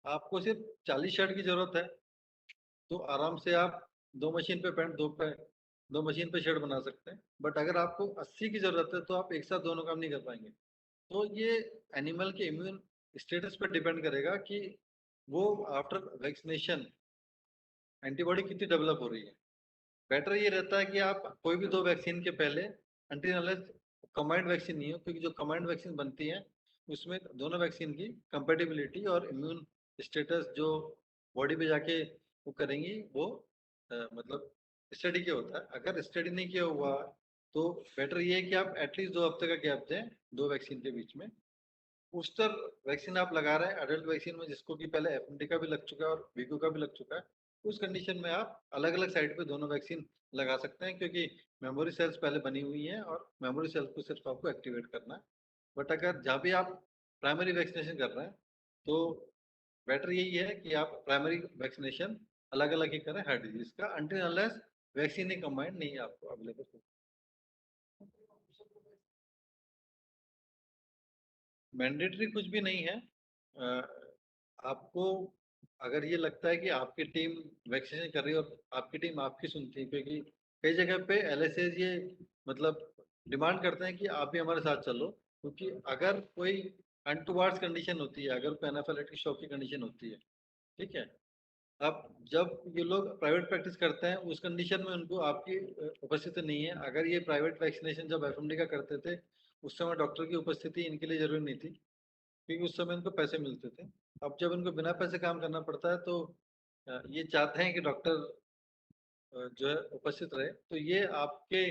आपको सिर्फ 40 शर्ट की जरूरत है तो आराम से आप 2 मशीन पे पैंट, 2 मशीन पे शर्ट बना सकते हैं। बट अगर आपको 80 की जरूरत है तो आप एक साथ दोनों काम नहीं कर पाएंगे। तो ये एनिमल के इम्यून स्टेटस पर डिपेंड करेगा कि वो आफ्टर वैक्सीनेशन एंटीबॉडी कितनी डेवलप हो रही है। बेटर ये रहता है कि आप कोई भी 2 वैक्सीन के पहले until unless combined वैक्सीन नहीं हो, क्योंकि जो combined वैक्सीन बनती है उसमें दोनों वैक्सीन की कंपेटिबिलिटी और इम्यून स्टेटस जो बॉडी पे जाके वो करेंगी वो मतलब स्टडी किया होता है। अगर स्टडी नहीं किया हुआ तो बेटर ये है कि आप एटलीस्ट 2 हफ्ते का गैप दें दो वैक्सीन के बीच में। बूस्टर वैक्सीन आप लगा रहे हैं एडल्ट वैक्सीन में, जिसको कि पहले एफएमडी का भी लग चुका है और वीको का भी लग चुका है, उस कंडीशन में आप अलग अलग साइड पे दोनों वैक्सीन लगा सकते हैं, क्योंकि मेमोरी सेल्स पहले बनी हुई हैं और मेमोरी सेल्स को सिर्फ आपको एक्टिवेट करना है। बट अगर जहाँ भी आप प्राइमरी वैक्सीनेशन कर रहे हैं तो बेटर यही है कि आप प्राइमरी वैक्सीनेशन अलग अलग ही करें हर डिजीज का, अनटिल अनलेस वैक्सीन ही कंबाइंड नहीं है आपको अवेलेबल हो। मैंडेटरी कुछ भी नहीं है। आपको अगर ये लगता है कि आपकी टीम वैक्सीनेशन कर रही है और आपकी टीम आपकी सुनती है, क्योंकि कई जगह पे एलएसएज ये मतलब डिमांड करते हैं कि आप भी हमारे साथ चलो, क्योंकि अगर कोई अनटुवार्ड्स कंडीशन होती है, अगर कोई एनाफिलेक्टिक शॉक की कंडीशन होती है, ठीक है, अब जब ये लोग प्राइवेट प्रैक्टिस करते हैं उस कंडीशन में उनको आपकी उपस्थिति नहीं है। अगर ये प्राइवेट वैक्सीनेशन जब एफएमडी का करते थे उस समय डॉक्टर की उपस्थिति इनके लिए जरूरी नहीं थी, क्योंकि उस समय इनको पैसे मिलते थे। अब जब इनको बिना पैसे काम करना पड़ता है तो ये चाहते हैं कि डॉक्टर जो है उपस्थित रहे। तो ये आपके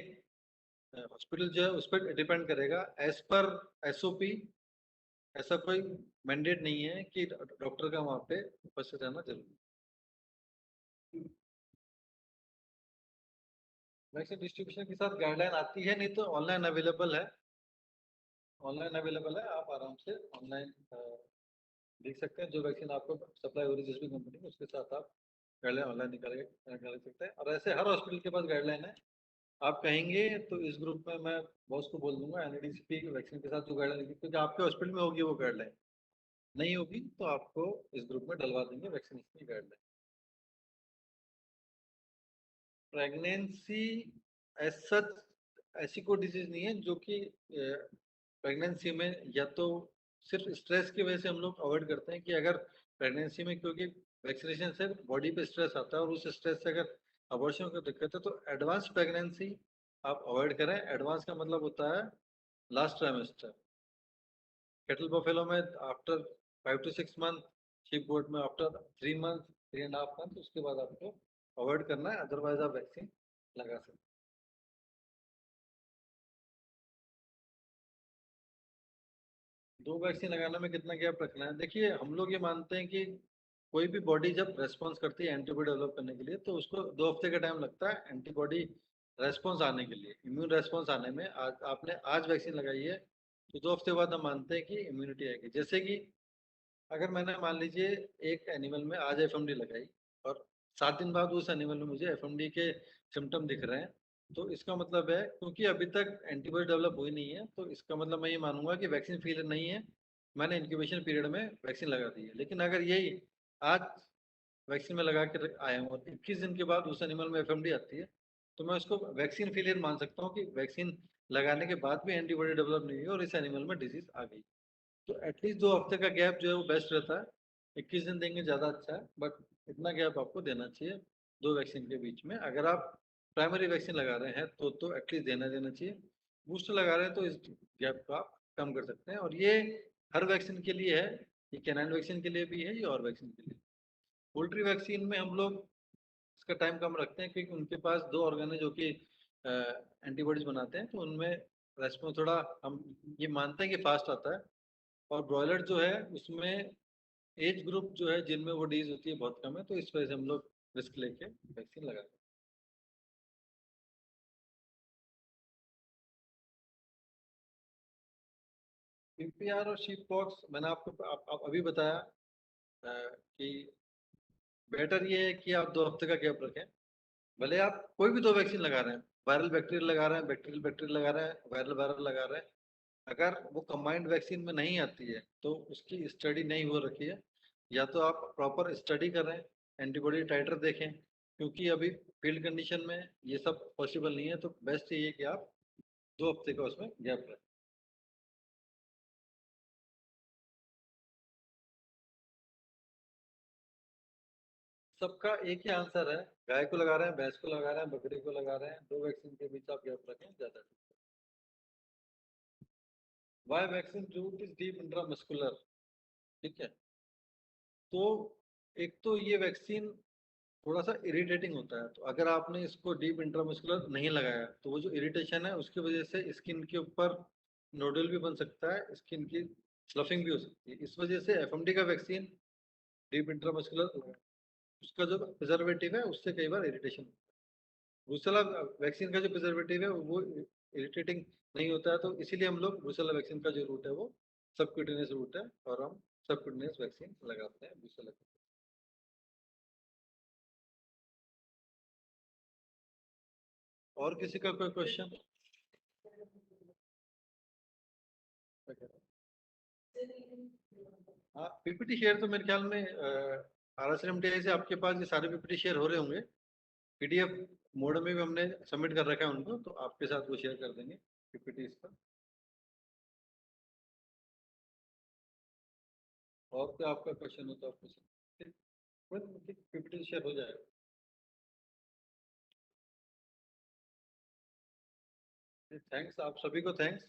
हॉस्पिटल जो है उस पर डिपेंड करेगा। एज पर एसओपी ऐसा कोई मैंडेट नहीं है कि डॉक्टर का वहाँ पे उपस्थित रहना जरूरी है। वैक्सीन डिस्ट्रीब्यूशन के साथ गाइडलाइन आती है, नहीं तो ऑनलाइन अवेलेबल है। ऑनलाइन अवेलेबल है, आप आराम से ऑनलाइन देख सकते हैं जो वैक्सीन आपको सप्लाई हो रही है जिस भी कंपनी में, उसके साथ आप गाइडलाइन ऑनलाइन निकाल सकते हैं। और ऐसे हर हॉस्पिटल के पास गाइडलाइन है। आप कहेंगे तो इस ग्रुप में मैं बॉस को बोल दूंगा एनएडीसीपी की वैक्सीन के साथ जो गाइडलाइन लिखी, क्योंकि आपके हॉस्पिटल में होगी वो गाइडलाइन, नहीं होगी तो आपको इस ग्रुप में डलवा देंगे वैक्सीनेशन की गाइडलाइन। प्रेगनेंसी एज सच ऐसी कोई डिजीज नहीं है जो कि प्रेगनेंसी में, या तो सिर्फ स्ट्रेस की वजह से हम लोग अवॉइड करते हैं कि अगर प्रेगनेंसी में, क्योंकि वैक्सीनेशन से बॉडी पे स्ट्रेस आता है और उस स्ट्रेस से अगर अबॉर्शन को दिक्कत है तो एडवांस प्रेगनेंसी आप अवॉइड करें। एडवांस का मतलब होता है लास्ट ट्राइमेस्टर। कैटल बफेलो में after 5 to 6 month, sheep goat में आफ्टर 3 months, 3.5 months, उसके बाद आपको अवॉइड करना है, अदरवाइज आप वैक्सीन लगा सकते हैं। दो वैक्सीन लगाने में कितना गैप रखना है, देखिए हम लोग ये मानते हैं कि कोई भी बॉडी जब रेस्पॉन्स करती है एंटीबॉडी डेवलप करने के लिए तो उसको 2 हफ्ते का टाइम लगता है एंटीबॉडी रेस्पॉन्स आने के लिए, इम्यून रेस्पॉन्स आने में। आज आपने आज वैक्सीन लगाई है तो 2 हफ्ते बाद हम मानते हैं कि इम्यूनिटी आएगी। जैसे कि अगर मैंने मान लीजिए एक एनिमल में आज एफएमडी लगाई और 7 दिन बाद उस एनिमल में मुझे एफएमडी के सिम्टम दिख रहे हैं, तो इसका मतलब है क्योंकि अभी तक एंटीबॉडी डेवलप हुई नहीं है तो इसका मतलब मैं ये मानूंगा कि वैक्सीन फेलियर नहीं है, मैंने इंक्यूबेशन पीरियड में वैक्सीन लगा दी है। लेकिन अगर यही आज वैक्सीन में लगा के आया हूँ और 21 दिन के बाद उस एनिमल में एफएमडी आती है तो मैं उसको वैक्सीन फेलियर मान सकता हूँ कि वैक्सीन लगाने के बाद भी एंटीबॉडी डेवलप नहीं हुई और इस एनिमल में डिजीज आ गई। तो एटलीस्ट 2 हफ्ते का गैप जो है वो बेस्ट रहता है। 21 दिन देंगे ज़्यादा अच्छा है, बट इतना गैप आपको देना चाहिए दो वैक्सीन के बीच में। अगर आप प्राइमरी वैक्सीन लगा रहे हैं तो एटलीस्ट देना देना चाहिए। बूस्टर लगा रहे हैं तो इस गैप को आप कम कर सकते हैं, और ये हर वैक्सीन के लिए है। ये कैनाइन वैक्सीन के लिए भी है, ये और वैक्सीन के लिए। पोल्ट्री वैक्सीन में हम लोग इसका टाइम कम रखते हैं क्योंकि उनके पास 2 ऑर्गन है जो कि एंटीबॉडीज बनाते हैं, तो उनमें रेस्पॉन्स थोड़ा हम ये मानते हैं कि फास्ट आता है। और ब्रॉयलर जो है उसमें एज ग्रुप जो है जिनमें वो डिजीज होती है बहुत कम है, तो इस वजह से हम लोग रिस्क लेके वैक्सीन लगाते हैं। पीपीआर और शीप पॉक्स मैंने आपको आप अभी बताया कि बेटर ये है कि आप 2 हफ्ते का गैप रखें। भले आप कोई भी दो वैक्सीन लगा रहे हैं, वायरल बैक्टीरियल लगा रहे हैं, बैक्टीरियल बैक्टीरियल लगा रहे हैं, वायरल वायरल लगा रहे हैं, अगर वो कंबाइंड वैक्सीन में नहीं आती है तो उसकी स्टडी नहीं हो रखी है। या तो आप प्रॉपर स्टडी करें, एंटीबॉडी टाइटर देखें, क्योंकि अभी फील्ड कंडीशन में ये सब पॉसिबल नहीं है। तो बेस्ट ये है कि आप 2 हफ्ते का उसमें गैप रखें। सबका एक ही आंसर है, गाय को लगा रहे हैं, भैंस को लगा रहे हैं, बकरी को लगा रहे हैं, दो वैक्सीन के बीच आप गैप रखें ज़्यादा। Why vaccine route is deep intramuscular, ठीक है। तो एक तो ये वैक्सीन थोड़ा सा इरिटेटिंग होता है, तो अगर आपने इसको डीप इंट्रामस्कुलर नहीं लगाया तो वो जो इरिटेशन है उसकी वजह से स्किन के ऊपर नोडल भी बन सकता है, स्किन की स्लफिंग भी हो सकती है। इस वजह से एफएमडी का वैक्सीन डीप इंट्रामस्कुलर, उसका जो प्रिजर्वेटिव है उससे कई बार इरिटेशन। ब्रूसेला वैक्सीन का जो प्रिजर्वेटिव है वो इरिटेटिंग नहीं होता है, तो इसीलिए हम लोग ब्रूसेला वैक्सीन का जो रूट है वो सबक्यूटेनियस रूट है, और हम सबक्यूटेनियस वैक्सीन लगाते हैं ब्रूसेला। और किसी का कोई क्वेश्चन? हाँ, पीपीटी शेयर तो मेरे ख्याल में RSMDI से आपके पास ये सारे पीपीटी शेयर हो रहे होंगे। पीडीएफ मोड में भी हमने सबमिट कर रखा है उनको, तो आपके साथ वो शेयर कर देंगे पीपीटी इसका। और क्या आपका क्वेश्चन हो तो आप पूछें, पीपीटी शेयर हो जाएगा। थैंक्स, आप सभी को थैंक्स।